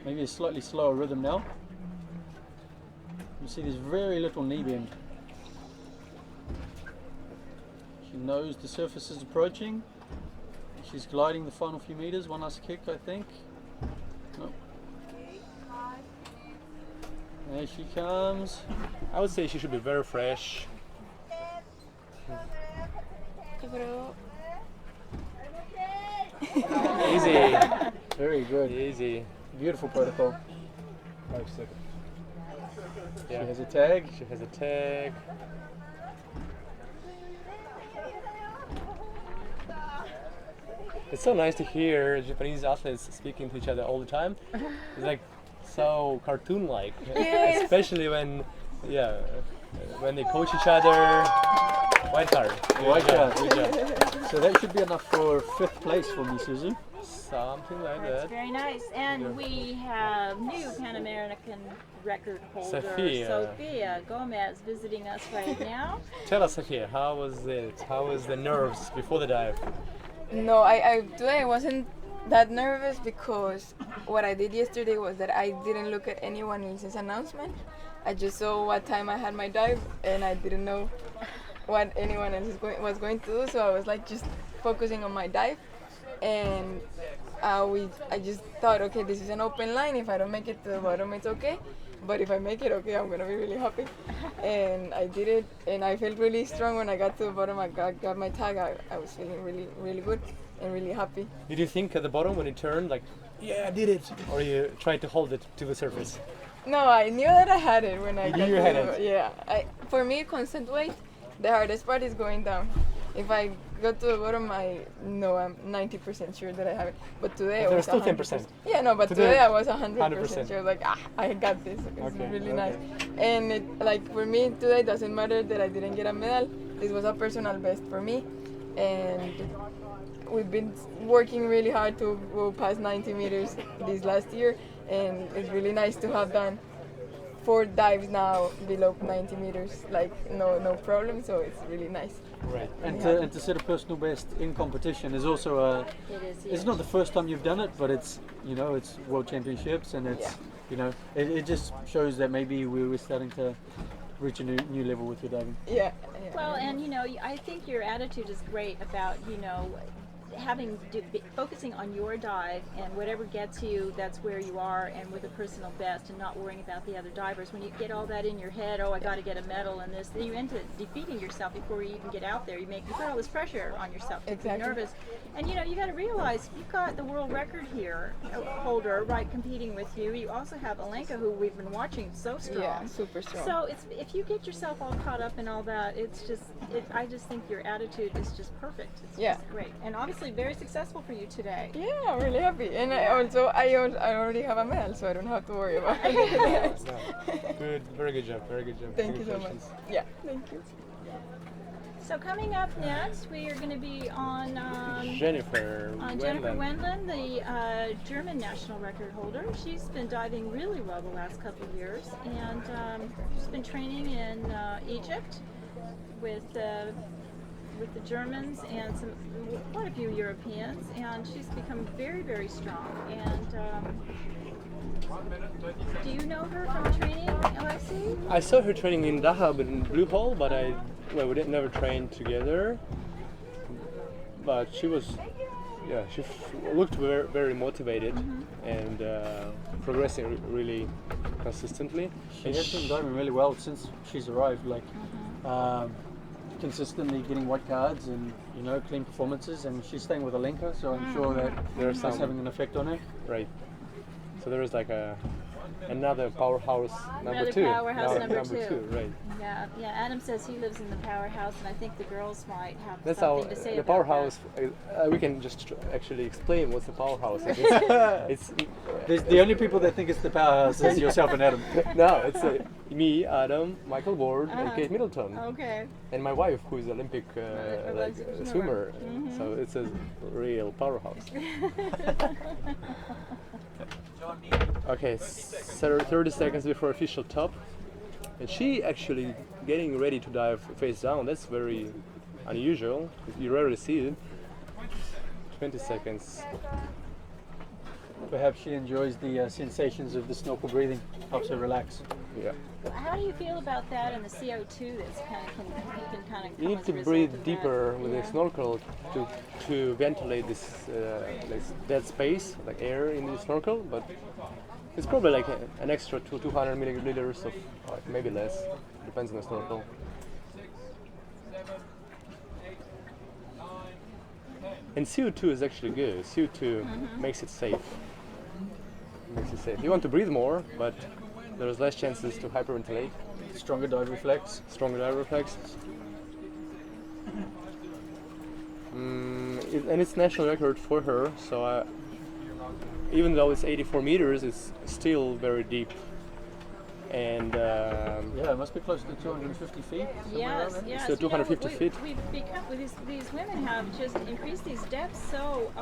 Maybe a slightly slower rhythm now. You see there's very little knee bend. She knows the surface is approaching. She's gliding the final few meters. One last kick, I think. Nope. There she comes. I would say she should be very fresh. Easy. Very good. Easy. Beautiful protocol. 5 seconds. She has a tag. She has a tag. It's so nice to hear Japanese athletes speaking to each other all the time. It's like so cartoon-like, Yes. especially when they coach each other. White card. White card. Good job. So that should be enough for 5th place for me, Susan. Something like that's that. very nice. And we have new Pan American record holder Sophia Gomez visiting us right now. Tell us, Sophia, how was it? How was the nerves before the dive? No, today I wasn't that nervous because what I did yesterday was that I didn't look at anyone else's announcement. I just saw what time I had my dive and I didn't know what anyone else was going to do, so I was like just focusing on my dive, and I just thought, okay, this is an open line. If I don't make it to the bottom, it's okay. But if I make it, okay, I'm gonna be really happy. And I did it, and I felt really strong when I got to the bottom. I got my tag. I was feeling really, really good and really happy. Did you think at the bottom when you turned, like, yeah, I did it? Or you tried to hold it to the surface? No, I knew that I had it when I got You to had the, it? Yeah. For me, constant weight, the hardest part is going down. If I go to the bottom, I know I'm 90% sure that I have it. But today I was still 100%. 10%. Yeah, no, but today I was 100% 100%. sure. Like, I got this. It's Okay, really okay. nice. And it, like for me today, doesn't matter that I didn't get a medal. This was a personal best for me, and we've been working really hard to go past 90 meters this last year, and it's really nice to have done 4 dives now below 90 meters, like no problem. So it's really nice. Right. And to set a personal best in competition is also a. It's not the first time you've done it, but it's it's World Championships, and it's it just shows that maybe we're starting to reach a new level with your diving. Yeah. Well, and I think your attitude is great about focusing on your dive, and whatever gets you, that's where you are, and with a personal best, and not worrying about the other divers. When you get all that in your head, oh, I got to get a medal and this, then you end up defeating yourself before you even get out there. You put all this pressure on yourself to be nervous, and you got to realize you've got the world record here holder right competing with you. You also have Alenka, who we've been watching, so strong. Yeah, super strong. So if you get yourself all caught up in all that, I just think your attitude is just perfect. It's just great, and obviously very successful for you today. Yeah, I'm really happy, and I already have a medal, so I don't have to worry about anything else. Good, very good job, very good job. Thank you so much. Yeah, thank you. So coming up next, we are going to be on Jennifer Wendland, the German national record holder. She's been diving really well the last couple of years, and she's been training in Egypt with the Germans and quite a few Europeans, and she's become very, very strong. And do you know her from training, LIC? I saw her training in Dahab in Blue Hole, but we didn't never train together. But she was, she looked very, very motivated and progressing really consistently. She has been diving really well since she's arrived. Like. Consistently getting white cards and clean performances, and she's staying with Alenka, so I'm sure that that's having an effect on her. Right. So there is like another powerhouse number two. Number two. Right. Yeah. Adam says he lives in the powerhouse, and I think the girls might have That's something to say the about powerhouse. We can just actually explain what's the powerhouse. It's the only people that think it's the powerhouse is yourself and Adam. No, it's me, Adam, Michael Ward, and Kate Middleton. Okay. And my wife, who is Olympic swimmer. So it's a real powerhouse. Okay, 30 seconds before official top. And she actually getting ready to dive face down. That's very unusual. You rarely see it. 20 seconds. Perhaps she enjoys the sensations of the snorkel breathing, helps her relax. Yeah. How do you feel about that and the CO2 that's kind of can kind of You need to breathe deeper with the snorkel to ventilate this dead space, like air in the snorkel. But it's probably like an extra 200 milliliters of, maybe less, depends on the snorkel. And CO2 is actually good. CO2 makes it safe. You want to breathe more, but there's less chances to hyperventilate. Stronger dive reflex. And it's national record for her, so even though it's 84 meters, it's still very deep. And yeah, it must be close to 250 feet. Yes. So 250 feet. We've become, these women have just increased these depths so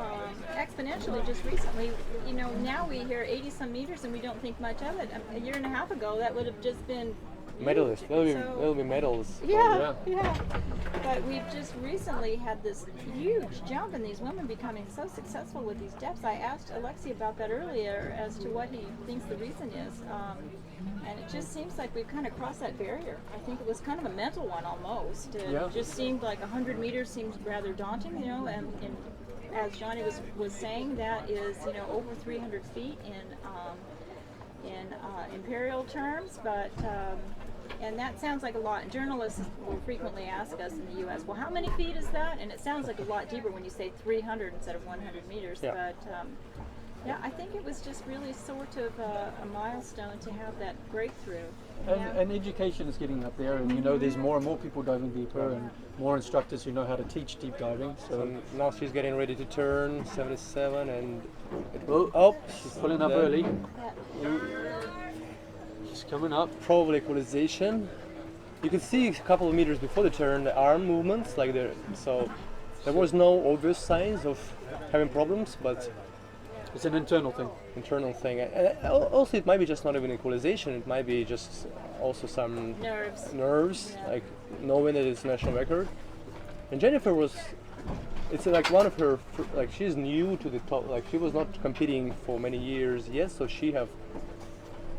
exponentially just recently. You know, now we hear 80 some meters and we don't think much of it. A year and a half ago, that would have just been medalists. There'll be medals. Yeah. But we've just recently had this huge jump in these women becoming so successful with these depths. I asked Alexi about that earlier as to what he thinks the reason is. And it just seems like we've kind of crossed that barrier. I think it was kind of a mental one almost. It just seemed like 100 meters seemed rather daunting, you know, and as Johnny was saying, that is, you know, over 300 feet in imperial terms, but and that sounds like a lot. And journalists will frequently ask us in the U.S., well, how many feet is that? And it sounds like a lot deeper when you say 300 instead of 100 meters. Yeah. But yeah, I think it was just really sort of a milestone to have that breakthrough. And education is getting up there, and you know, there's more and more people diving deeper, and more instructors who know how to teach deep diving. So now she's getting ready to turn 77, and she's pulling up early. She's coming up. Probably equalization. You can see a couple of meters before the turn the arm movements, like so there was no obvious signs of having problems, but it's an internal thing. Also, it might be just not even equalization. It might be just also some nerves, like knowing that it's national record. And Jennifer it's like one of her, like she's new to the top. Like she was not competing for many years yet, so she have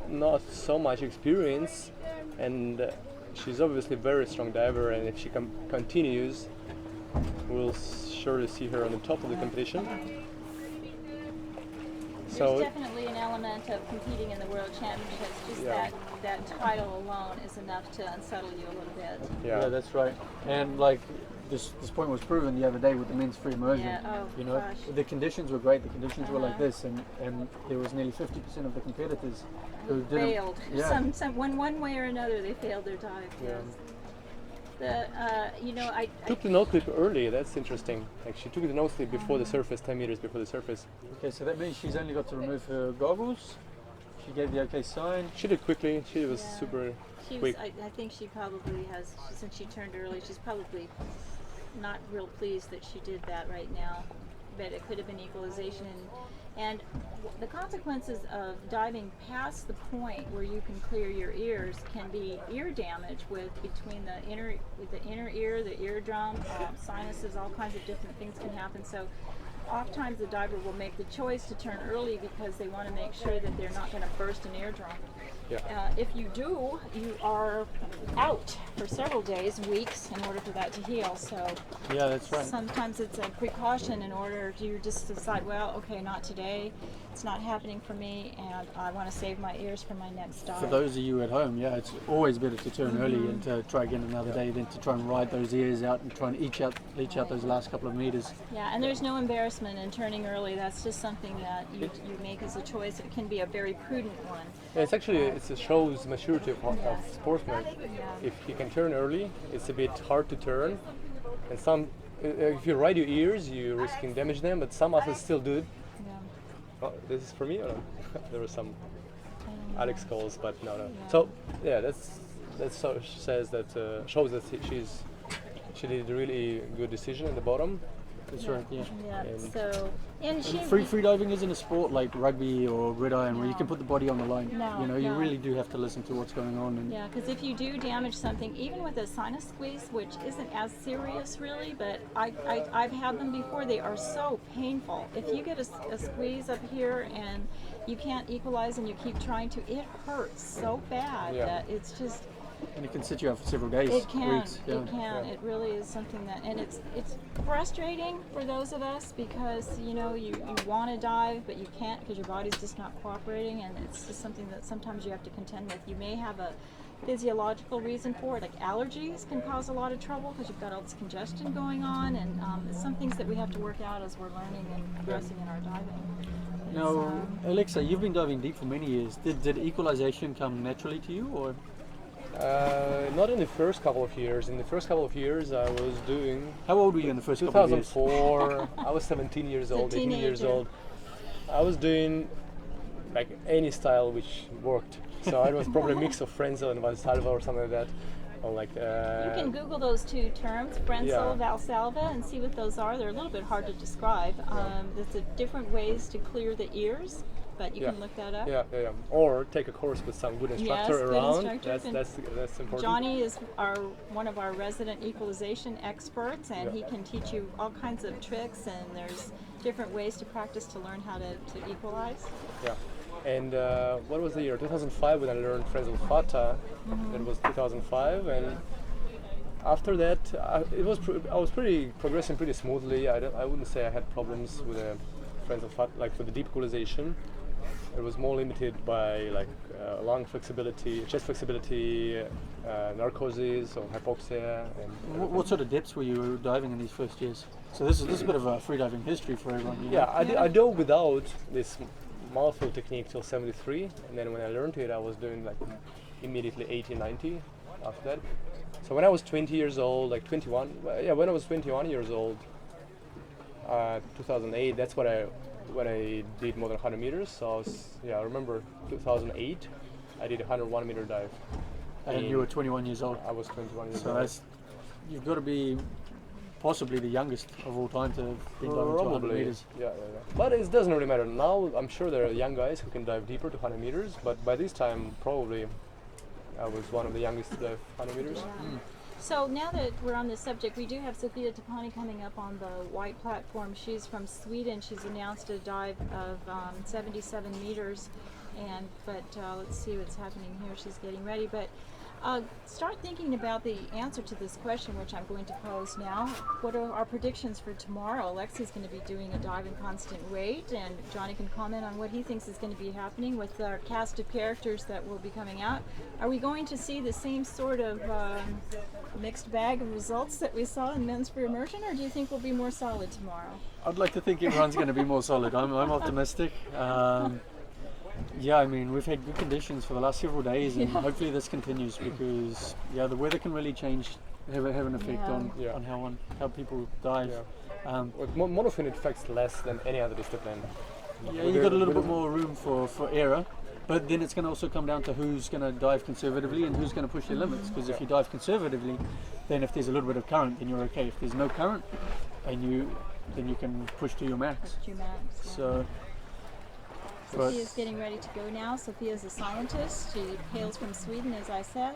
not so much experience, and she's obviously a very strong diver. And if she continues, we'll surely see her on the top of the competition. There's definitely an element of competing in the World Championships. Just that title alone is enough to unsettle you a little bit. Yeah, that's right. And like this point was proven the other day with the men's free immersion. Yeah. You know, the conditions were great. The conditions were like this, and there was nearly 50% of the competitors who failed. Yeah. One way or another, they failed their dive. Yeah. I took the nose clip early. That's interesting. Like she took the nose clip before the surface, 10 meters before the surface. Okay, so that means she's only got to remove her goggles. She gave the okay sign. She did quickly. She was super quick. I think she probably has, since she turned early, she's probably not real pleased that she did that right now. But it could have been equalization. And the consequences of diving past the point where you can clear your ears can be ear damage between the inner ear, the eardrum, sinuses, all kinds of different things can happen. So oftentimes the diver will make the choice to turn early because they want to make sure that they're not going to burst an eardrum. Yeah. If you do, you are out for several days, weeks, in order for that to heal. So yeah, that's right. Sometimes it's a precaution in order to just decide, well, okay, not today. It's not happening for me, and I want to save my ears for my next dive. For those of you at home, yeah, it's always better to turn early and to try again another day than to try and ride those ears out and try and leach out those last couple of meters. Yeah, and there's no embarrassment in turning early. That's just something that you make as a choice. It can be a very prudent one. Yeah, it's actually it shows maturity of sportsmen. If you can turn early, it's a bit hard to turn, and if you ride your ears, you're risking damage them. But some athletes still do it. Oh, this is for me, or there were some Alex calls, but no. Yeah. So yeah, that shows that she did a really good decision at the bottom. That's right. Yeah. Yeah. And- So, and she Free diving isn't a sport like rugby or gridiron where you can put the body on the line. No, You know, you no. really do have to listen to what's going on. And Yeah, because if you do damage something, even with a sinus squeeze, which isn't as serious really, but I've had them before, they are so painful. If you get a squeeze up here and you can't equalize and you keep trying to, it hurts so bad that it's just... And it can sit you out for several days, It can. weeks. Yeah. It can. It really is something that, and it's frustrating for those of us because you know you want to dive but you can't because your body's just not cooperating, and it's just something that sometimes you have to contend with. You may have a physiological reason for it, like allergies can cause a lot of trouble because you've got all this congestion going on, and it's some things that we have to work out as we're learning and progressing in our diving. Now, Alexa, you've been diving deep for many years. Did equalization come naturally to you, or? Not in the first couple of years. In the first couple of years, I was doing. How old were you in the first couple of years? 2004. I was 17 years old, 18 years old. I was doing like any style which worked. So it was probably a mix of Frenzel and Valsalva or something like that. Or like. You can Google those two terms, Frenzel, Valsalva, and see what those are. They're a little bit hard to describe. There's different ways to clear the ears. But you can look that up. Yeah. Or take a course with some good instructor around. That's important. Johnny is one of our resident equalization experts, and he can teach you all kinds of tricks. And there's different ways to practice to learn how to equalize. Yeah. And what was the year? 2005 when I learned Frenzel Fata. It was 2005, and after that, I was progressing pretty smoothly. I wouldn't say I had problems with Frenzel Fata, like for the deep equalization. It was more limited by like lung flexibility, chest flexibility, narcosis or hypoxia. And what sort of depths were you diving in these first years? So this is a bit of a freediving history for everyone. You know? I dove without this mouthful technique till 73, and then when I learned it, I was doing like immediately 80, 90 after that. So when I was 20 years old, like 21, when I was 21 years old, 2008, that's when I did more than 100 meters. So I remember 2008, I did a 101 meter dive. And you were 21 years old. I was 21 years old. So you've got to be possibly the youngest of all time to have been diving 200 meters. Yeah. But it doesn't really matter. Now I'm sure there are young guys who can dive deeper to 100 meters, but by this time probably I was one of the youngest to dive 100 meters. Yeah. So now that we're on this subject, we do have Sofia Tapani coming up on the white platform. She's from Sweden. She's announced a dive of 77 meters, but let's see what's happening here. She's getting ready, but start thinking about the answer to this question, which I'm going to pose now. What are our predictions for tomorrow? Alexi's going to be doing a dive in constant weight, and Johnny can comment on what he thinks is going to be happening with our cast of characters that will be coming out. Are we going to see the same sort of mixed bag of results that we saw in men's free immersion, or do you think we'll be more solid tomorrow? I'd like to think everyone's going to be more solid. I'm optimistic. Yeah, I mean, we've had good conditions for the last several days, and hopefully this continues because the weather can really have an effect on how people dive. Monofin affects less than any other discipline. Yeah, you've got a little bit more room for error, but then it's going to also come down to who's going to dive conservatively and who's going to push their limits. Because if you dive conservatively, then if there's a little bit of current, then you're okay. If there's no current, then you can push to your max. So. Sophia's getting ready to go now. Sophia's a scientist. She hails from Sweden, as I said.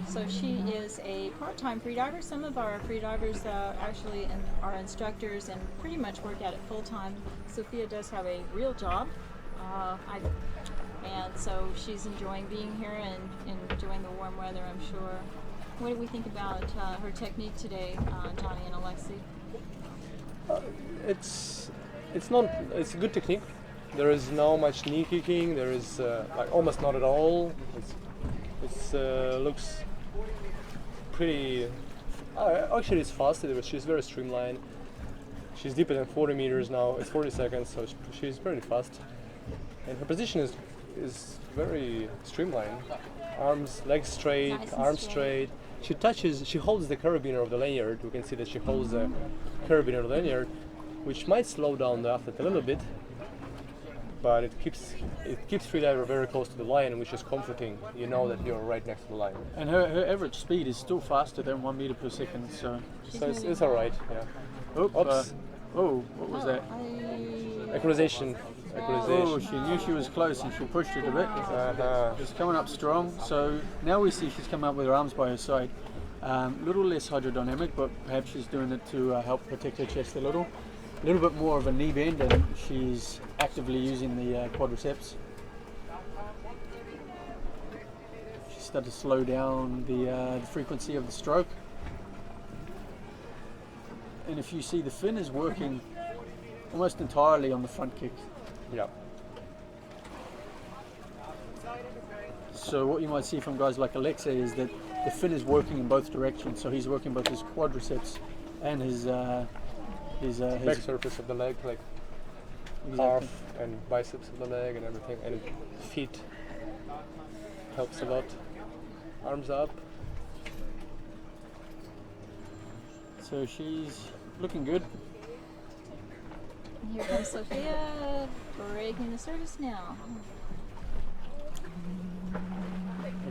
So she is a part-time freediver. Some of our freedivers actually are instructors and pretty much work at it full-time. Sophia does have a real job. And so she's enjoying being here and enjoying the warm weather, I'm sure. What do we think about her technique today, Johnny and Alexi? It's a good technique. There is no much knee kicking. There is like almost not at all. It looks pretty. Actually, it's fast. She's very streamlined. She's deeper than 40 meters now. It's 40 seconds, so she's very fast. And her position is very streamlined. Legs straight, nice arms straight. She holds the carabiner of the lanyard. You can see that she holds the carabiner of the lanyard, which might slow down the athlete a little bit. But it keeps freediver very close to the line, which is comforting. You know that you're right next to the line. And her average speed is still faster than 1 meter per second, so it's all right. Yeah. Oops. Oh, what was that? Equalization. Oh, she knew she was close and she pushed it a bit. She's coming up strong. So now we see she's coming up with her arms by her side. Little less hydrodynamic, but perhaps she's doing it to help protect her chest a little bit more of a knee bend, and she's actively using the quadriceps. She started to slow down the frequency of the stroke. And if you see, the fin is working almost entirely on the front kick. Yeah. So what you might see from guys like Alexei is that the fin is working in both directions. So he's working both his quadriceps and his back surface of the leg, like calf and biceps of the leg and everything, and feet helps a lot. Arms up. So she's looking good. Here comes Sophia, breaking the surface now.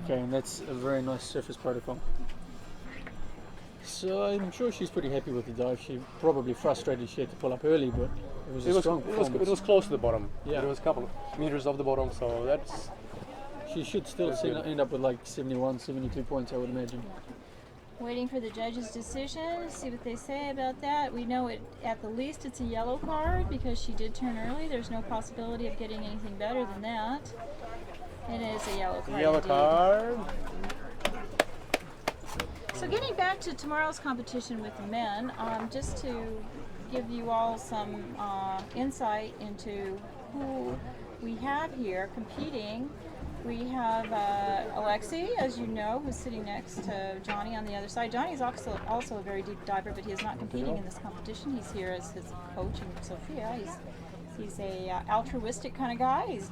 Okay, and that's a very nice surface protocol. So I'm sure she's pretty happy with the dive. She probably frustrated she had to pull up early, but it was a strong performance. It was close to the bottom. Yeah. It was a couple of meters off the bottom, so that's... She should still end up with like 71, 72 points, I would imagine. Waiting for the judge's decision, see what they say about that. We know it at the least it's a yellow card because she did turn early. There's no possibility of getting anything better than that. It is a yellow card. Yellow card. So getting back to tomorrow's competition with the men, just to give you all some insight into who we have here competing. We have Alexei, as you know, who's sitting next to Johnny on the other side. Johnny's also a very deep diver, but he is not competing in this competition. He's here as his coach and Sophia. He's a altruistic kind of guy. He's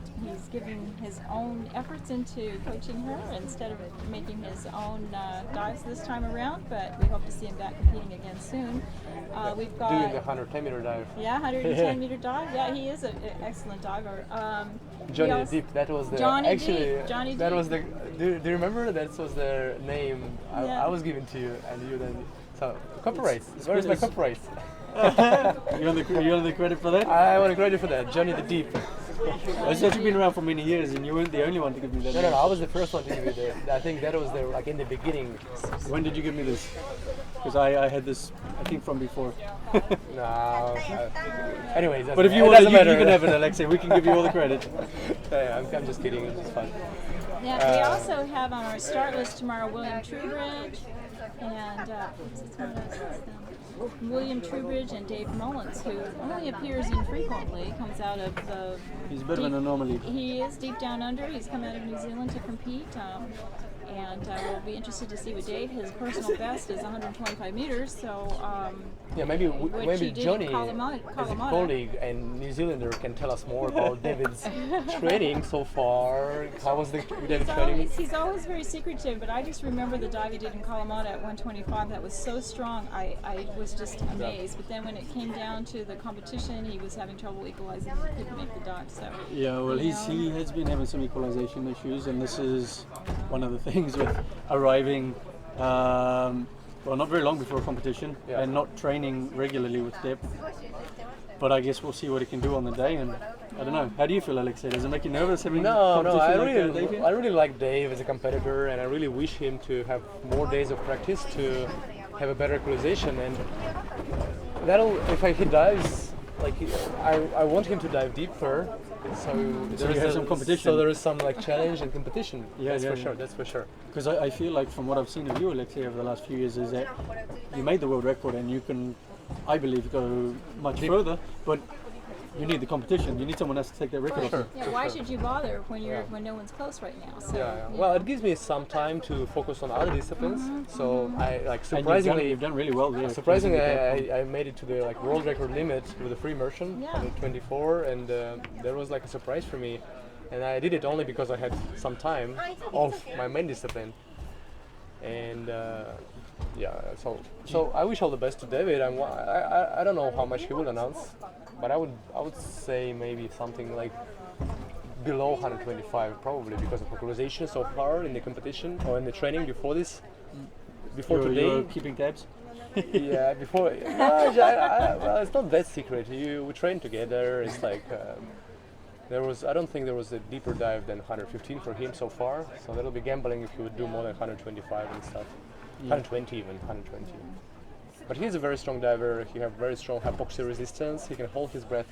giving his own efforts into coaching her instead of making his own dives this time around, but we hope to see him back competing again soon. We've got doing the 110 meter dive. Yeah, 110 meter dive. Yeah, he is an excellent diver. Johnny the Deep, that was the... Johnny actually, Deep. Johnny that Deep. was the... Do you remember? That was their name. I was given to you, and you then... So, copyright. Where's my copyright? You want the credit for that? I want the credit for that. Johnny the Deep. I said you've been around for many years and you weren't the only one to give me that. No, I was the first one to give you that. I think that was the, like in the beginning. When did you give me this? Because I had this, I think, from before. No. Anyways, but if you want it, you can have it, Alexei. We can give you all the credit. Yeah, I'm just kidding. It's just fun. Yeah, we also have on our start list tomorrow William Trubridge and William Trubridge and Dave Mullins, who only appears infrequently, comes out of the... He's a bit of an anomaly. He is deep down under. He's come out of New Zealand to compete. And we'll be interested to see what Dave, his personal best is 125 meters, so... yeah, maybe Johnny, Kalamata. as a colleague and New Zealander, can tell us more about David's training so far. How was the David training? He's always very secretive, but I just remember the dive he did in Kalamata at 125. That was so strong, I was just amazed. But then when it came down to the competition, he was having trouble equalizing and couldn't make the dive. So yeah, well, he has been having some equalization issues, and this is one of the things with arriving well, not very long before a competition and not training regularly with depth. But I guess we'll see what he can do on the day, and I don't know. How do you feel, Alexei? Does it make you nervous having competition? I really like Dave as a competitor, and I really wish him to have more days of practice to have a better equalization. And that'll, if he dives, like I want him to dive deeper. So there is some competition. So there is some like challenge and competition. That's for sure. Because I feel like from what I've seen of you, Alexei, over the last few years, is that you made the world record and you can, I believe, go much further. But you need the competition. You need someone else to take that record off. Yeah, why should you bother when no one's close right now? So, Well, it gives me some time to focus on other disciplines. So I like surprisingly you've done really well there. Surprisingly, I made it to the like world record limit with the free immersion, 124, and there was like a surprise for me. And I did it only because I had some time off my main discipline. And so I wish all the best to David. I don't know how much he will announce, but I would say maybe something like below 125, probably because of equalization so far in the competition or in the training before this, today. You're keeping tabs? Yeah, before. Well, it's not that secret. We train together. It's like I don't think there was a deeper dive than 115 for him so far. So that'll be gambling if he would do more than 125 and stuff. 120 even, 120. But he's a very strong diver. He has very strong hypoxia resistance. He can hold his breath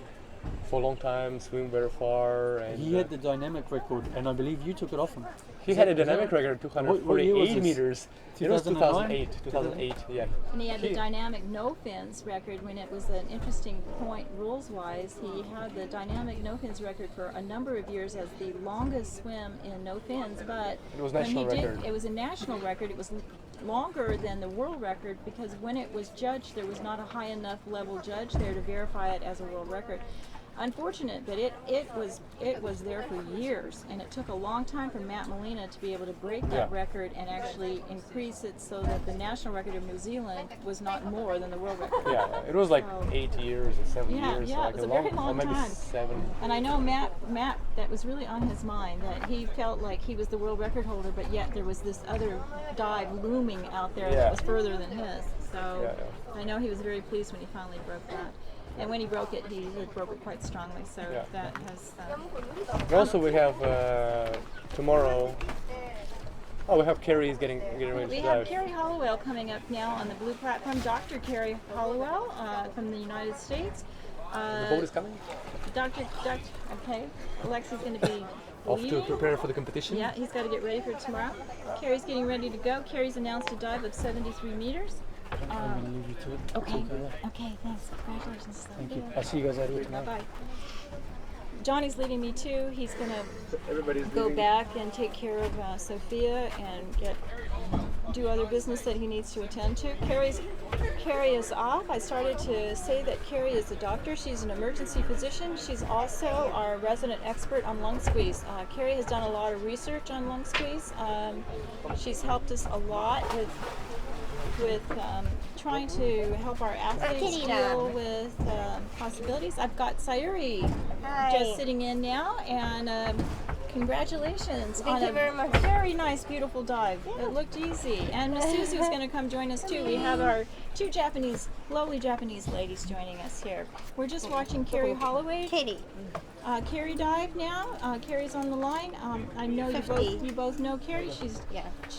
for a long time, swim very far. And he had the dynamic record, and I believe you took it off him. He had a dynamic record, 248 meters. It was 2009? 2008, yeah. And he had the dynamic no fins record when it was an interesting point rules-wise. He had the dynamic no fins record for a number of years as the longest swim in no fins, but it was when national record. It was a national record. It was longer than the world record because when it was judged, there was not a high enough level judge there to verify it as a world record. Unfortunate, but it was there for years, and it took a long time for Matt Molina to be able to break that record and actually increase it so that the national record of New Zealand was not more than the world record. Yeah, it was like 8 years or 7 years. Yeah, like it was a very long maybe time. 7. And I know Matt, that was really on his mind, that he felt like he was the world record holder, but yet there was this other dive looming out there that was further than his. So I know he was very pleased when he finally broke that. And when he broke it, he broke it quite strongly. So that has. Also, we have tomorrow. Oh, we have Carrie getting ready to dive. We have Carrie Hollowell coming up now on the blue platform. Dr. Carrie Hollowell from the United States. The boat is coming. Okay. Alexi's going to be off to prepare for the competition. Yeah, he's got to get ready for tomorrow. Carrie's getting ready to go. Carrie's announced a dive of 73 meters. I'm going to leave you to it. Okay, thanks. Congratulations. Thank you. I'll see you guys later tonight. Bye-bye. Johnny's leaving me too. He's going to go back and take care of Sophia and do other business that he needs to attend to. Carrie is off. I started to say that Carrie is a doctor. She's an emergency physician. She's also our resident expert on lung squeeze. Carrie has done a lot of research on lung squeeze. She's helped us a lot with trying to help our athletes deal with possibilities. I've got Sayuri just sitting in now, and congratulations Thank you very much. Very nice, beautiful dive. It looked easy. And Miss Suzu's going to come join us too. We have our two lovely Japanese ladies joining us here. We're just watching Carrie Holloway. Carrie dive now. Carrie's on the line. I know you both know Carrie. She's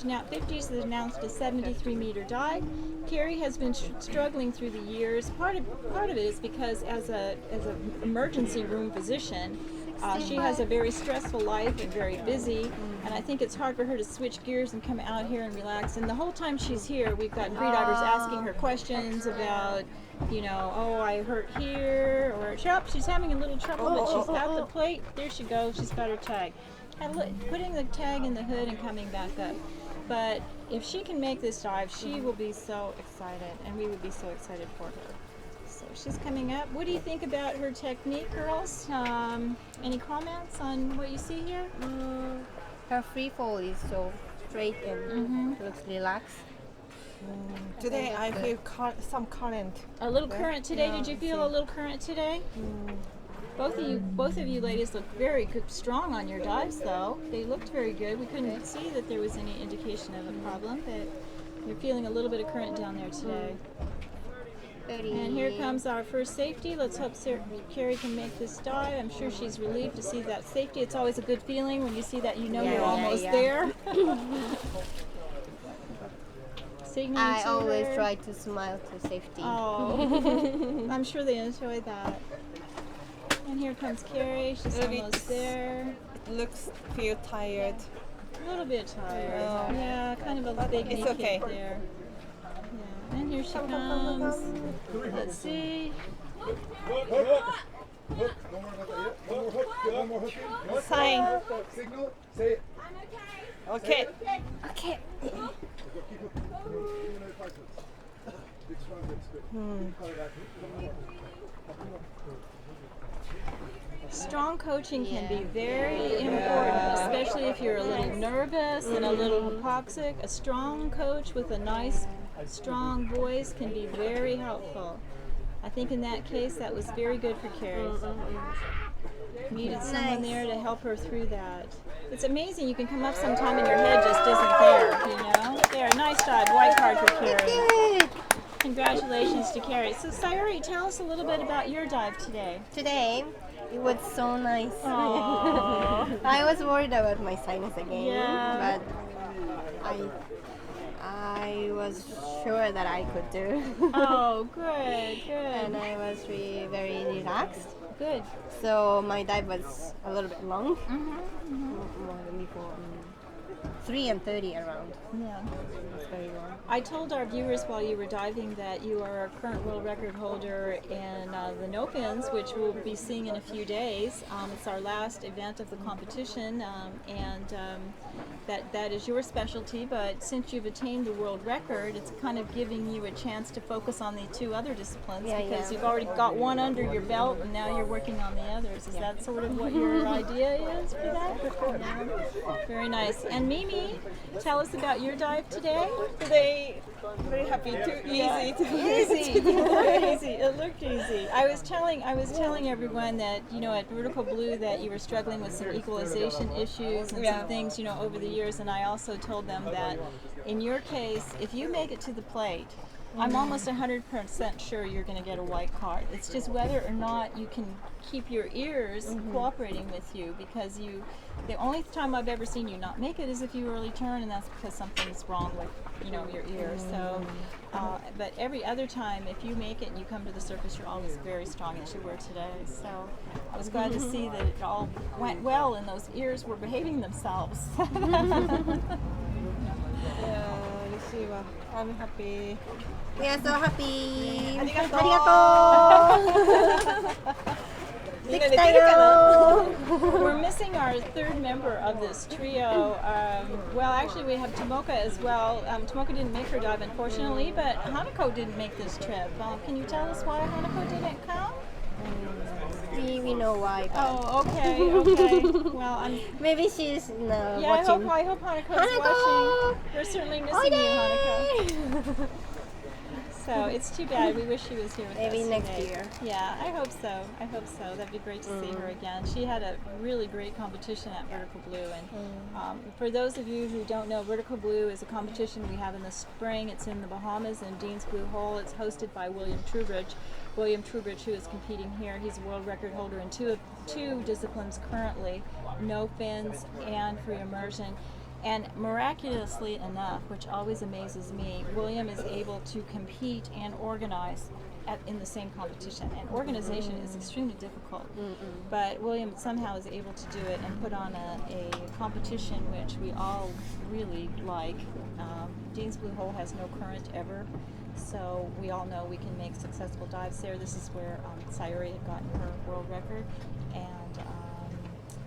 now 50. She's announced a 73-meter dive. Carrie has been struggling through the years. Part of it is because as an emergency room physician, she has a very stressful life and very busy, and I think it's hard for her to switch gears and come out here and relax. And the whole time she's here, we've got freedivers asking her questions about, oh, I hurt here, or she's having a little trouble, but she's at the plate. There she goes. She's got her tag. Putting the tag in the hood and coming back up. But if she can make this dive, she will be so excited, and we would be so excited for her. So she's coming up. What do you think about her technique, girls? Any comments on what you see here? Her free fall is so straight and looks relaxed. Today I feel some current. A little current today. Did you feel a little current today? Both of you ladies look very good, strong on your dives, though. They looked very good. We couldn't see that there was any indication of a problem, but you're feeling a little bit of current down there today. And here comes our first safety. Let's hope Carrie can make this dive. I'm sure she's relieved to see that safety. It's always a good feeling when you see that you're almost there. I always try to smile to safety. Oh, I'm sure they enjoy that. And here comes Carrie. She's almost there. Feel tired. A little bit tired. Yeah, kind of a big knee kick there. Yeah. And here she comes. Let's see. Sign. Signal. Say Okay. Okay. Strong coaching can be very important, especially if you're a little nervous and a little hypoxic. A strong coach with a nice, strong voice can be very helpful. I think in that case, that was very good for Carrie. Needed someone there to help her through that. It's amazing. You can come up sometime and your head just isn't there, There, nice dive. White card for Carrie. Congratulations to Carrie. So Sayuri, tell us a little bit about your dive today. Today, it was so nice. Aww. I was worried about my sinus again, Yeah. but I was sure that I could do. Oh, good, good. And I was really very relaxed. Good. So my dive was a little bit long, more than before. 3:30 around. Yeah. It's very long. I told our viewers while you were diving that you are a current world record holder in the no fins, which we'll be seeing in a few days. It's our last event of the competition, and that is your specialty. But since you've attained the world record, it's kind of giving you a chance to focus on the two other disciplines because you've already got one under your belt, and now you're working on the others. Is that sort of what your idea is for that? Yeah. Very nice. And Mimi, tell us about your dive today. Today, very happy. Too easy. Easy. Very easy. It looked easy. I was telling everyone that at Vertical Blue that you were struggling with some equalization issues and some things over the years, and I also told them that in your case, if you make it to the plate, I'm almost 100% sure you're going to get a white card. It's just whether or not you can keep your ears cooperating with you, because the only time I've ever seen you not make it is if you early turn, and that's because something's wrong with your ears. So, but every other time, if you make it and you come to the surface, you're always very strong, as you were today. So I was glad to see that it all went well and those ears were behaving themselves. I'm happy. We are so happy. Arigato. We're missing our third member of this trio. Well, actually, we have Tomoka as well. Tomoka didn't make her dive, unfortunately, but Hanako didn't make this trip. Can you tell us why Hanako didn't come? We know why. Oh, okay. Well, maybe she's watching. I hope Hanako's watching. We're certainly missing you, Hanako. So it's too bad. We wish she was here with us Maybe next today. year. Yeah, I hope so. That'd be great to see her again. She had a really great competition at Vertical Blue. And for those of you who don't know, Vertical Blue is a competition we have in the spring. It's in the Bahamas in Dean's Blue Hole. It's hosted by William Trubridge. William Trubridge, who is competing here, he's a world record holder in two disciplines currently, no fins and free immersion. And miraculously enough, which always amazes me, William is able to compete and organize in the same competition. And organization is extremely difficult. But William somehow is able to do it and put on a competition which we all really like. Dean's Blue Hole has no current ever, so we all know we can make successful dives there. This is where Sayuri had gotten her world record, and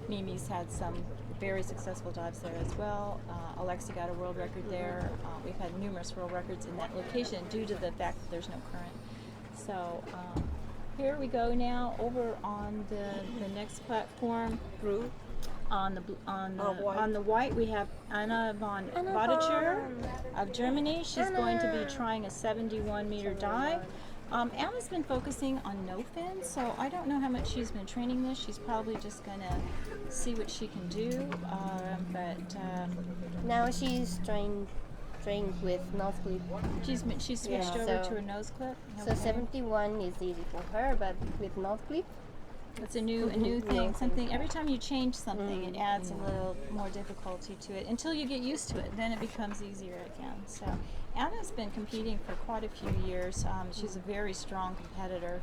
Mimi's had some very successful dives there as well. Alexi got a world record there. We've had numerous world records in that location due to the fact that there's no current. So here we go now over on the next platform. On the white we have Anna von Bodicher of Germany. She's going to be trying a 71-meter dive. Anna's been focusing on no fins, so I don't know how much she's been training this. She's probably just going to see what she can do. Now she's trained with nose clip. She's switched over to a nose clip. So 71 is easy for her, but with nose clip, it's a new thing. Something every time you change something, it adds a little more difficulty to it until you get used to it. Then it becomes easier again. So Anna's been competing for quite a few years. She's a very strong competitor.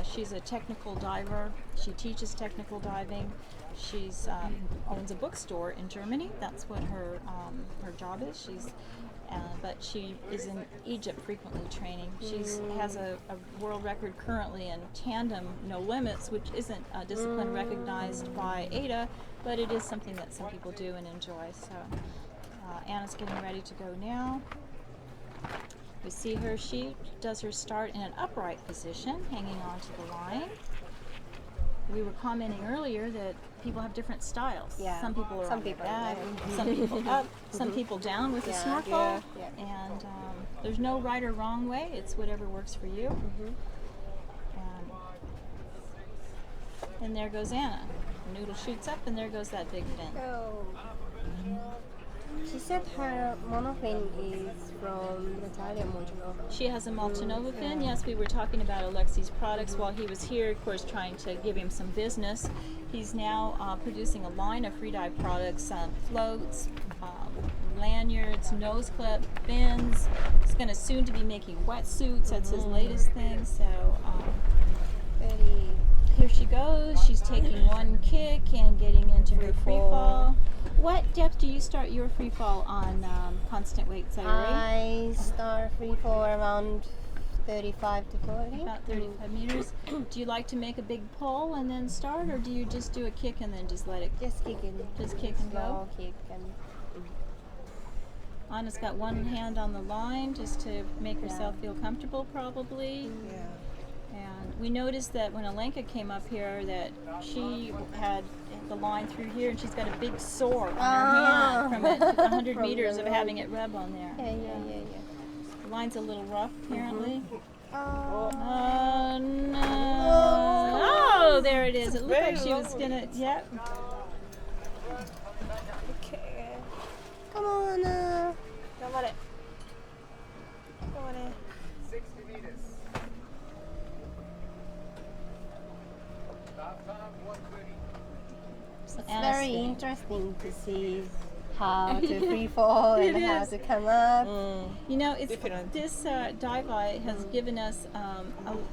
She's a technical diver. She teaches technical diving. She's owns a bookstore in Germany. That's what her job is. But she is in Egypt frequently training. She has a world record currently in tandem no limits, which isn't a discipline recognized by AIDA, but it is something that some people do and enjoy. So Anna's getting ready to go now. We see her. She does her start in an upright position, hanging onto the line. We were commenting earlier that people have different styles. Some people are on their back, some people up, some people down with a snorkel. And there's no right or wrong way. It's whatever works for you. And there goes Anna. The noodle shoots up, and there goes that big fin. She said her monofin is from Natalia Montanova. She has a Multinova fin. Yes, we were talking about Alexi's products while he was here, of course, trying to give him some business. He's now producing a line of freedive products, floats, lanyards, nose clip, fins. He's going to soon to be making wetsuits. That's his latest thing. So here she goes. She's taking one kick and getting into her free fall. What depth do you start your free fall on constant weight, Sayuri? I start free fall around 35 to 40. About 35 meters. Do you like to make a big pull and then start, or do you just do a kick and then just let it? Just kick and go. Kick and. Anna's got one hand on the line just to make herself feel comfortable, probably. Yeah. And we noticed that when Alenka came up here that she had the line through here and she's got a big sore on her hand from 100 meters of having it rub on there. Yeah. The line's a little rough, apparently. Oh no. Oh, there it is. It looked like she was gonna, yep. Okay. Come on. Don't let it. Go on in. 60 meters. Start time 1:30. It's very interesting to see how to free fall and how to come up. You know, it's this dive eye has given us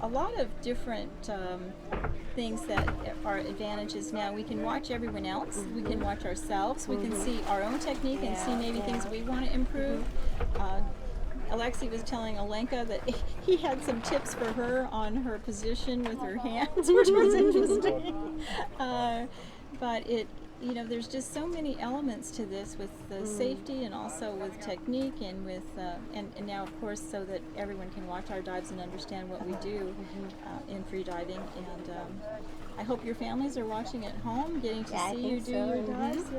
a lot of different things that are advantages now. We can watch everyone else, we can watch ourselves, we can see our own technique and see maybe things we want to improve. Alexi was telling Alenka that he had some tips for her on her position with her hands, which was interesting. But it, you know, there's just so many elements to this with the safety and also with technique and with, and now of course so that everyone can watch our dives and understand what we do in free diving. And I hope your families are watching at home, getting to see you do your dives.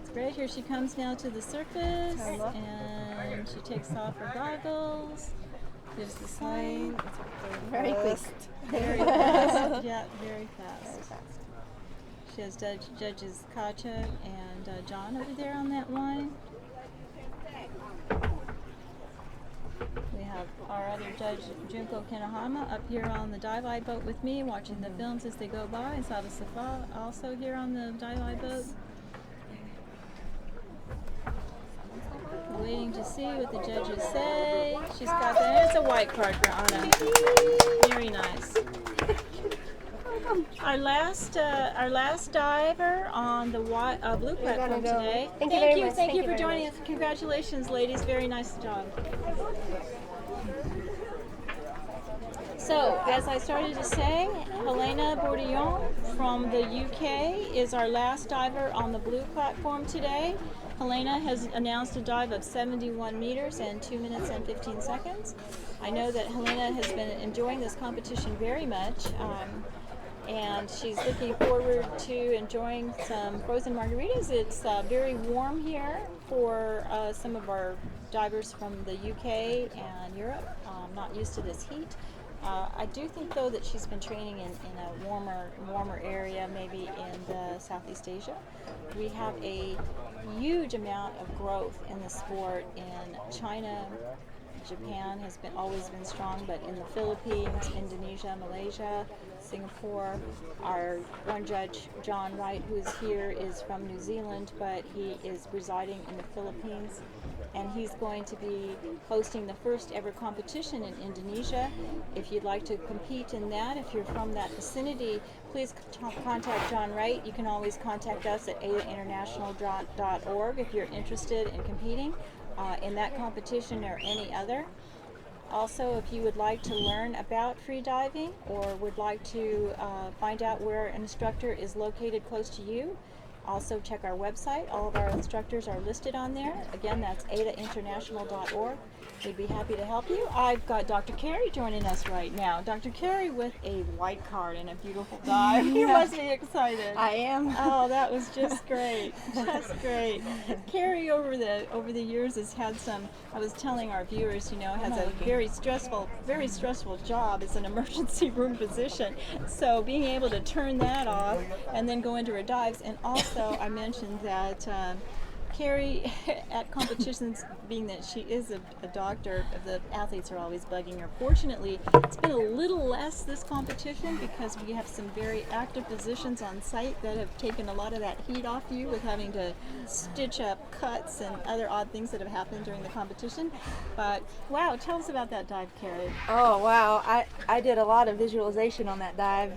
It's great. Here she comes now to the surface, and she takes off her goggles, gives the sign. Very quick. Very fast. Yeah, very fast. She has judges Katja and John over there on that line. We have our other judge, Junko Kinohama, up here on the dive eye boat with me, watching the films as they go by. And Sada Safa also here on the dive eye boat. Waiting to see what the judges say. She's got that. It's a white card for Anna. Very nice. Our last diver on the blue platform today. Thank you very much. Thank you for joining us. Congratulations, ladies. Very nice job. So, as I started to say, Helena Bourdillon from the UK is our last diver on the blue platform today. Helena has announced a dive of 71 meters in 2 minutes and 15 seconds. I know that Helena has been enjoying this competition very much, and she's looking forward to enjoying some frozen margaritas. It's very warm here for some of our divers from the UK and Europe. Not used to this heat. I do think, though, that she's been training in a warmer area, maybe in Southeast Asia. We have a huge amount of growth in the sport in China. Japan has always been strong, but in the Philippines, Indonesia, Malaysia, Singapore. Our one judge, John Wright, who is here, is from New Zealand, but he is residing in the Philippines. And he's going to be hosting the first ever competition in Indonesia. If you'd like to compete in that, if you're from that vicinity, please contact John Wright. You can always contact us at AIDAinternational.org if you're interested in competing in that competition or any other. Also, if you would like to learn about free diving or would like to find out where an instructor is located close to you, also check our website. All of our instructors are listed on there. Again, that's AIDAinternational.org. We'd be happy to help you. I've got Dr. Carey joining us right now. Dr. Carey with a white card and a beautiful dive. You must be excited. I am. Oh, that was just great. Just great. Carey over the years has had some, I was telling our viewers, you know, has a very stressful job as an emergency room physician. So being able to turn that off and then go into her dives, and also I mentioned that Carrie, at competitions, being that she is a doctor, the athletes are always bugging her. Fortunately, it's been a little less this competition because we have some very active physicians on site that have taken a lot of that heat off you with having to stitch up cuts and other odd things that have happened during the competition. But wow, tell us about that dive, Carrie. Oh wow, I did a lot of visualization on that dive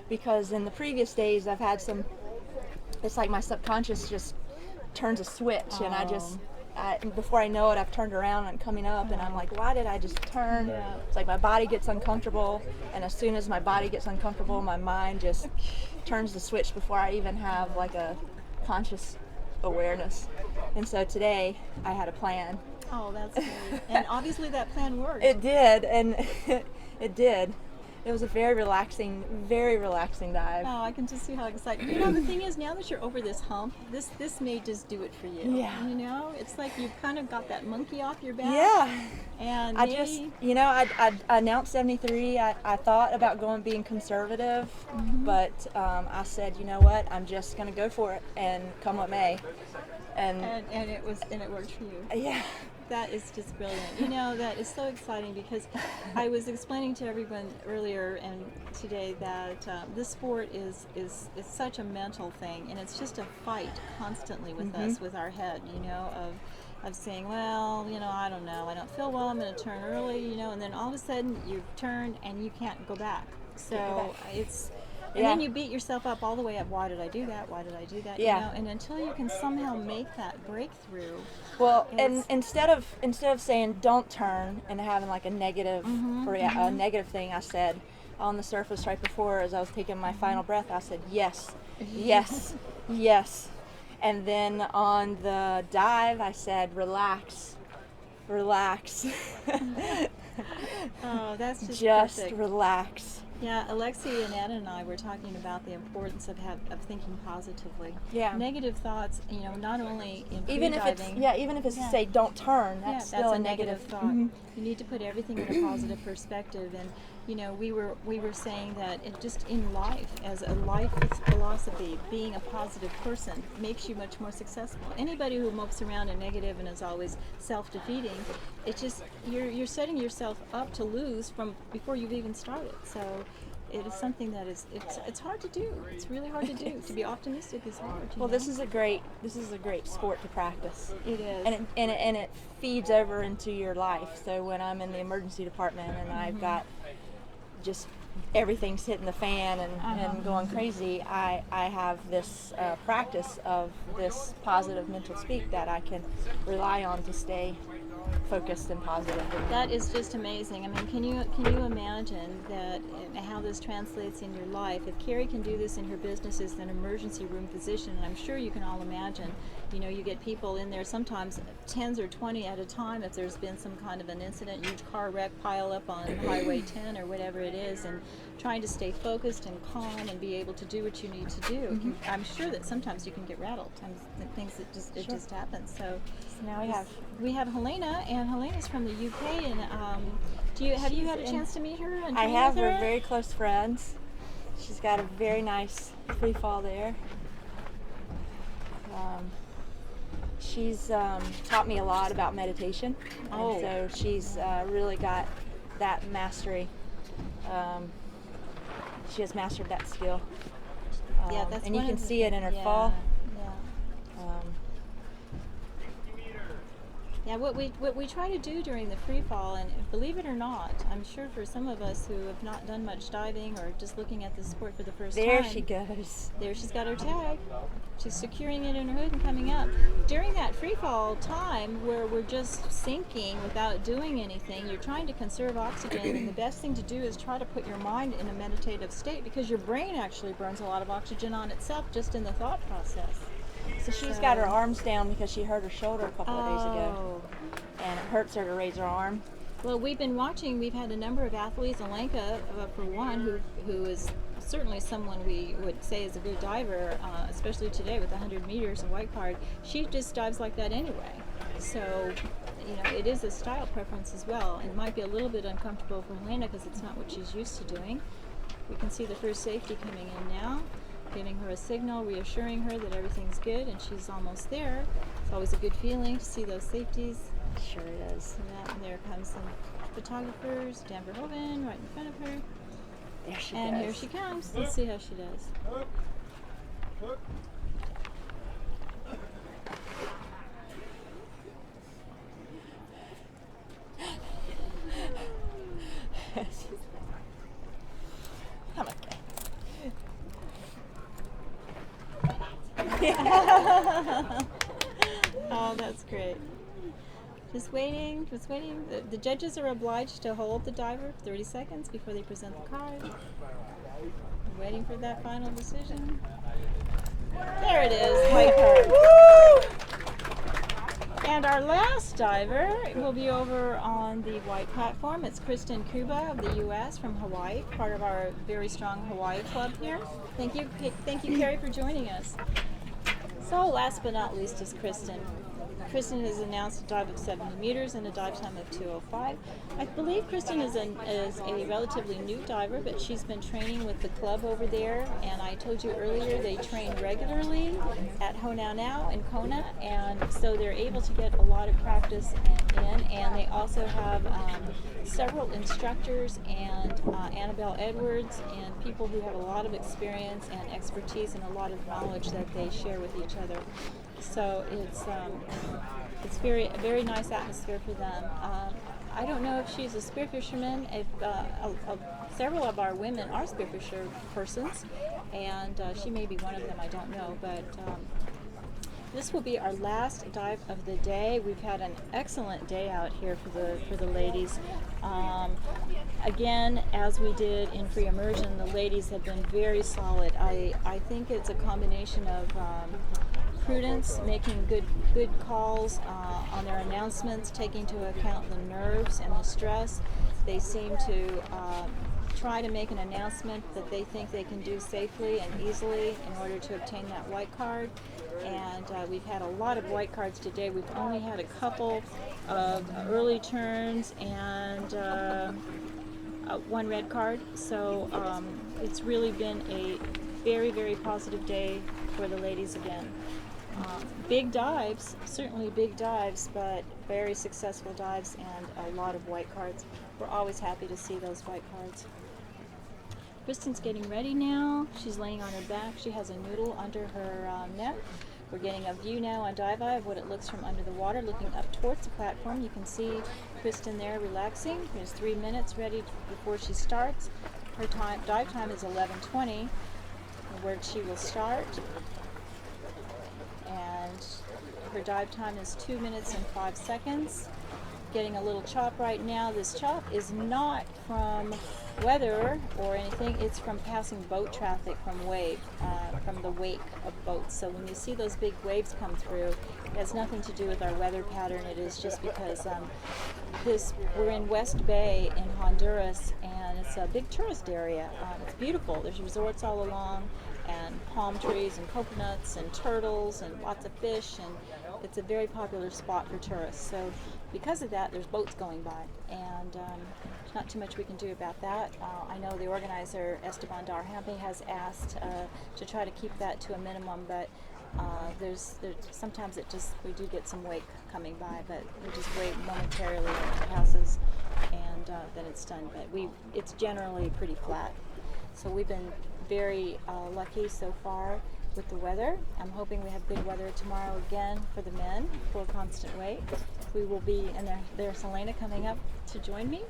because in the previous days I've had some, it's like my subconscious just turns a switch and before I know it I've turned around and I'm coming up and I'm like, why did I just turn? Yeah. It's like my body gets uncomfortable, and as soon as my body gets uncomfortable my mind just turns the switch before I even have like a conscious awareness. And so today I had a plan. Oh, that's great. And obviously that plan worked. It did, and it did. It was a very relaxing dive. Oh, I can just see how excited. You know, the thing is, now that you're over this hump, this may just do it for you. Yeah. You know, it's like you've kind of got that monkey off your back. Yeah. And I maybe, just, you know, I announced 73. I thought about being conservative, but I said, you know what, I'm just going to go for it and come what may. And it worked for you. Yeah. That is just brilliant. You know, that is so exciting because I was explaining to everyone earlier and today that this sport is such a mental thing, and it's just a fight constantly with us, with our head, you know, of saying, well, you know, I don't know, I don't feel well, I'm going to turn early, you know, and then all of a sudden you turn and you can't go back. So it's... And then you beat yourself up all the way up. Why did I do that? Why did I do that? Yeah. You know? And until you can somehow make that breakthrough. Well, and instead of saying don't turn and having like a negative a negative thing, I said on the surface right before as I was taking my final breath, I said yes, yes, yes. And then on the dive, I said relax, relax. Oh, that's just perfect. Relax. Yeah, Alexi and Ed and I were talking about the importance of thinking positively. Yeah. Negative thoughts, you know, not only in even if it's to say don't turn, that's still a a negative thought. You need to put everything in a positive perspective. And you know, we were saying that it just in life, as a life philosophy, being a positive person makes you much more successful. Anybody who mopes around in negative and is always self-defeating, it's just you're setting yourself up to lose from before you've even started. So it is something that it's hard to do. It's really hard to do. To be optimistic is hard. Well, this is a great sport to practice. It is, and it feeds over into your life. So when I'm in the emergency department and I've got just everything's hitting the fan and going crazy, I have this practice of this positive mental speak that I can rely on to stay focused and positive. That is just amazing. I mean, can you imagine that how this translates in your life? If Carrie can do this in her business as an emergency room physician, and I'm sure you can all imagine, you know, you get people in there sometimes 10s or 20 at a time if there's been some kind of an incident, huge car wreck, pile up on Highway 10 or whatever it is, and trying to stay focused and calm and be able to do what you need to do. I'm sure that sometimes you can get rattled and things that just happen. So now we have Helena, and Helena's from the UK, and have you had a chance to meet her? And I train have. with her? We're very close friends. She's got a very nice free fall there. She's taught me a lot about meditation. And so she's really got that mastery. She has mastered that skill. Yeah, that's and you can see it in her fall. Yeah, what we try to do during the free fall, and believe it or not, I'm sure for some of us who have not done much diving or just looking at the sport for the first time. There she goes. There she's got her tag. She's securing it in her hood and coming up. During that free fall time where we're just sinking without doing anything, you're trying to conserve oxygen, and the best thing to do is try to put your mind in a meditative state, because your brain actually burns a lot of oxygen on itself just in the thought process. So she's got her arms down because she hurt her shoulder a couple of days ago, and it hurts her to raise her arm. Well, we've been watching. We've had a number of athletes. Alenka, for one, who is certainly someone we would say is a good diver, especially today with 100 meters, a white card. She just dives like that anyway. So, you know, it is a style preference as well. It might be a little bit uncomfortable for Helena because it's not what she's used to doing. We can see the first safety coming in now, giving her a signal, reassuring her that everything's good, and she's almost there. It's always a good feeling to see those safeties. Sure it is. And there comes some photographers, Dan Verhoeven right in front of her. There she and goes. here she comes. Let's see how she does. Come on. Oh, that's great. Just waiting, just waiting. The judges are obliged to hold the diver for 30 seconds before they present the card. We're waiting for that final decision. There it is, white card. And our last diver will be over on the white platform. It's Kristen Kuba of the U.S. from Hawaii, part of our very strong Hawaii club here. Thank you, Carrie, for joining us. So last but not least is Kristen. Kristen has announced a dive of 70 meters and a dive time of 2:05. I believe Kristen is a relatively new diver, but she's been training with the club over there. And I told you earlier they train regularly at Honau in Kona, and so they're able to get a lot of practice in. And they also have several instructors and Annabelle Edwards and people who have a lot of experience and expertise and a lot of knowledge that they share with each other. So it's a very nice atmosphere for them. I don't know if she's a spearfisherman. If several of our women are spearfisher persons, and she may be one of them. I don't know, but this will be our last dive of the day. We've had an excellent day out here for the ladies. Again, as we did in free immersion, the ladies have been very solid. I think it's a combination of prudence, making good calls on their announcements, taking into account the nerves and the stress. They seem to try to make an announcement that they think they can do safely and easily in order to obtain that white card. And we've had a lot of white cards today. We've only had a couple of early turns and one red card. So it's really been a very, very positive day for the ladies again. Big dives, certainly big dives, but very successful dives and a lot of white cards. We're always happy to see those white cards. Kristen's getting ready now. She's laying on her back. She has a noodle under her neck. We're getting a view now on Dive Eye of what it looks from under the water, looking up towards the platform. You can see Kristen there relaxing. There's 3 minutes ready before she starts. Her dive time is 11:20, where she will start. And her dive time is 2 minutes and 5 seconds. Getting a little chop right now. This chop is not from weather or anything. It's from passing boat traffic from from the wake of boats. So when you see those big waves come through, it has nothing to do with our weather pattern. It is just because we're in West Bay in Honduras, and it's a big tourist area. It's beautiful. There's resorts all along, and palm trees and coconuts and turtles and lots of fish, and it's a very popular spot for tourists. So because of that, there's boats going by, and there's not too much we can do about that. I know the organizer, Esteban Darhampi, has asked to try to keep that to a minimum, but there's sometimes we do get some wake coming by, but we just wait momentarily when it passes, and then it's done. But it's generally pretty flat. So we've been very lucky so far with the weather. I'm hoping we have good weather tomorrow again for the men for constant weight. We will be, and there's Helena coming up to join me.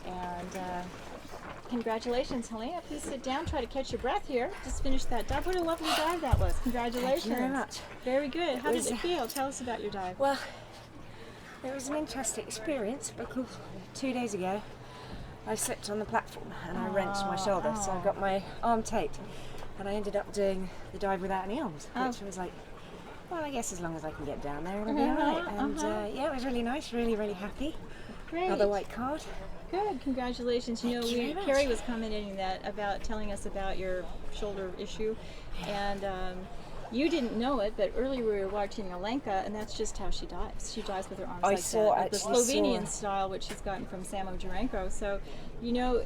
And congratulations, Helena. Please sit down, try to catch your breath here. Just finished that dive. What a lovely dive that was. Congratulations. Thank you very much. Very good. How did it feel? Tell us about your dive. Well, it was an interesting experience because 2 days ago I slipped on the platform and I wrenched my shoulder, so I got my arm taped, and I ended up doing the dive without any arms, which was like, well, I guess as long as I can get down there, it'll be alright. And yeah, it was really nice, really, really happy. Great. Another white card. Good, congratulations. You know, Carrie was commenting that about telling us about your shoulder issue, and You didn't know it, but earlier we were watching Alenka, and that's just how she dives. She dives with her arms I like saw- that. The actually Slovenian saw- style, which she's gotten from Samo Jurenko. So, you know,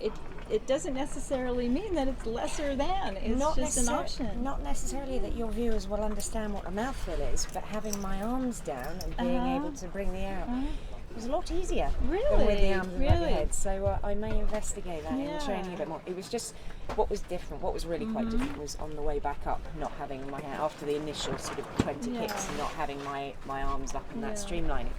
it doesn't necessarily mean that it's lesser than. It's just an option. Not necessarily that your viewers will understand what a mouthful is, but having my arms down and being able to bring the air up was a lot easier than with the arms above your head. So I may investigate that in training a bit more. It was just what was different. What was really quite different was on the way back up, not having my hair after the initial sort of 20 kicks, not having my arms up and that streamlining.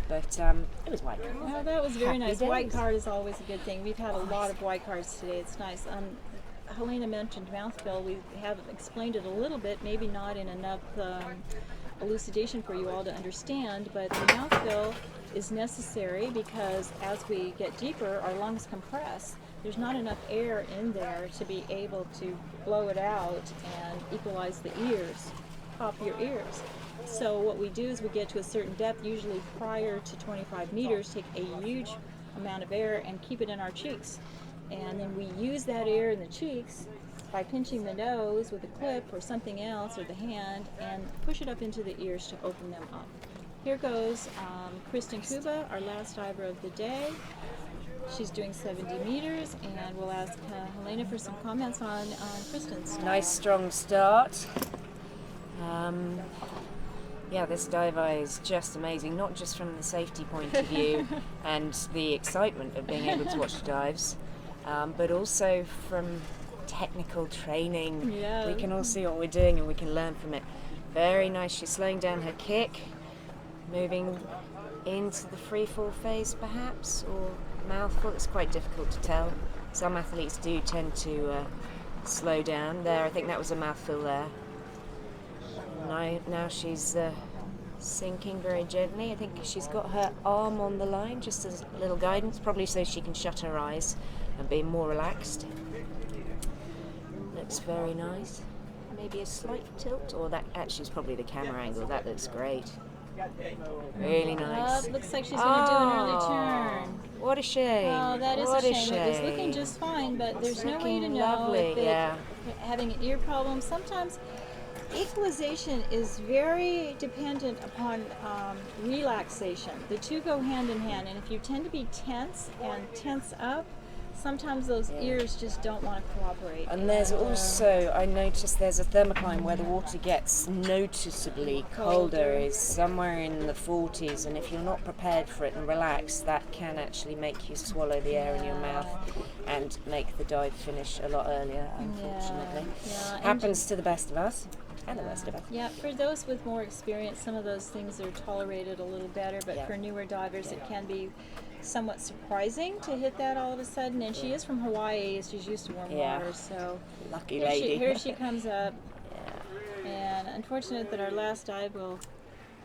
But it was white card. Oh, that was very Happy nice. days. White card is always a good thing. We've had a lot of white cards today. It's nice. Helena mentioned mouthfeel. We have explained it a little bit, maybe not in enough elucidation for you all to understand, but the mouthfeel is necessary because as we get deeper, our lungs compress. There's not enough air in there to be able to blow it out and equalize the ears, pop your ears. So what we do is we get to a certain depth, usually prior to 25 meters, take a huge amount of air and keep it in our cheeks. And then we use that air in the cheeks by pinching the nose with a clip or something else or the hand and push it up into the ears to open them up. Here goes Kristen Kuba, our last diver of the day. She's doing 70 meters, and we'll ask Helena for some comments on Kristen's style. Nice strong start. Yeah, this diver is just amazing, not just from the safety point of view and the excitement of being able to watch the dives, but also from technical training. Yeah. We can all see what we're doing and we can learn from it. Very nice. She's slowing down her kick, moving into the free fall phase perhaps, or mouthful. It's quite difficult to tell. Some athletes do tend to slow down. There, I think that was a mouthful there. Now she's sinking very gently. I think she's got her arm on the line, just as a little guidance, probably so she can shut her eyes and be more relaxed. Looks very nice. Maybe a slight tilt, or that actually is probably the camera angle. That looks great. Really nice. Looks like she's going to do an early turn. What a shame. Oh, that is what a shame. It was looking just fine, but there's no way to know lovely, if having an ear problem. Sometimes equalization is very dependent upon relaxation. The two go hand in hand, and if you tend to be tense and tense up, sometimes those ears just don't want to cooperate. And there's also, I noticed there's a thermocline where the water gets noticeably colder, is somewhere in the 40s, and if you're not prepared for it and relaxed, that can actually make you swallow the air in your mouth and make the dive finish a lot earlier, unfortunately. Happens to the best of us. And the rest of us. Yeah, for those with more experience, some of those things are tolerated a little better, but for newer divers, it can be somewhat surprising to hit that all of a sudden. And she is from Hawaii, she's used to warm water, so lucky lady. Here she comes up. And unfortunate that our last dive will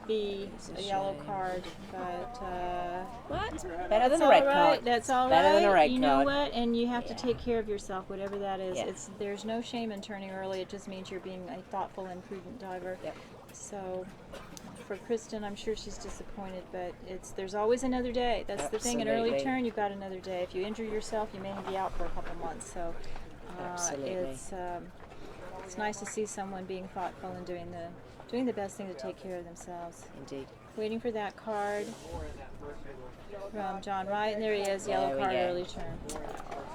be a yellow card, but what? Better than a red card. That's all Better right. than a red you know card. what? And you have to take care of yourself, whatever that is. There's no shame in turning early. It just means you're being a thoughtful and prudent diver. So for Kristen, I'm sure she's disappointed, but there's always another day. That's the thing. An early turn, you've got another day. If you injure yourself, you may be out for a couple months. So it's nice to see someone being thoughtful and doing the best thing to take care of themselves. Indeed. Waiting for that card from John Wright, and there he is, yellow card, early turn.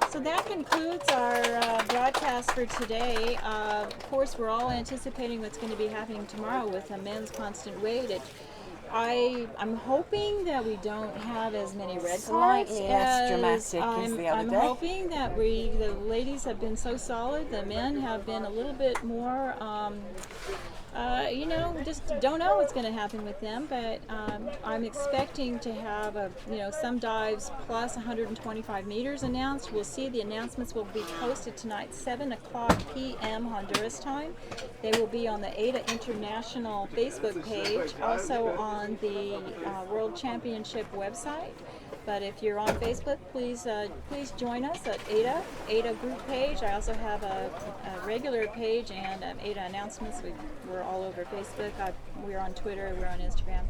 So that concludes our broadcast for today. Of course, we're all anticipating what's going to be happening tomorrow with the men's constant weight. I'm hoping that we don't have as many red cards. Slightly less dramatic as the other I'm day. hoping that the ladies have been so solid, the men have been a little bit more just don't know what's going to happen with them, but I'm expecting to have some dives plus 125 meters announced. We'll see. The announcements will be posted tonight, 7:00 p.m. Honduras time. They will be on the AIDA International Facebook page, also on the World Championship website. But if you're on Facebook, please join us at AIDA group page. I also have a regular page and AIDA announcements. We're all over Facebook. We're on Twitter. We're on Instagram.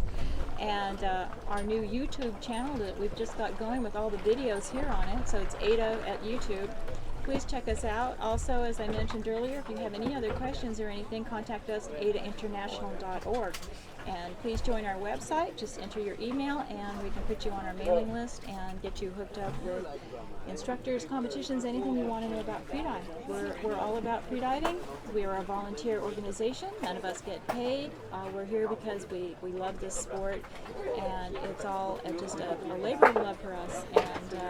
And our new YouTube channel that we've just got going with all the videos here on it. So it's AIDA at YouTube. Please check us out. Also, as I mentioned earlier, if you have any other questions or anything, contact us at aidainternational.org. And please join our website. Just enter your email and we can put you on our mailing list and get you hooked up with instructors, competitions, anything you want to know about freedive. We're all about freediving. We are a volunteer organization. None of us get paid. We're here because we love this sport, and it's all just a labor of love for us. And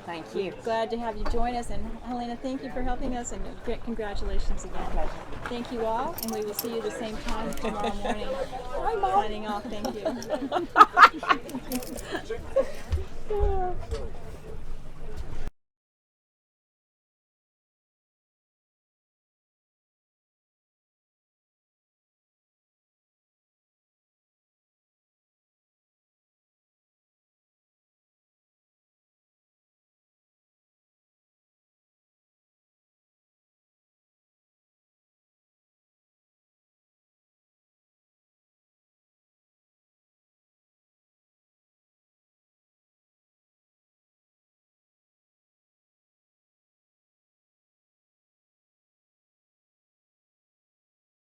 thank you. Glad to have you join us. And Helena, thank you for helping us, and congratulations again. Thank you all, and we will see you the same time tomorrow morning. Bye, Mom. Signing off. Thank you.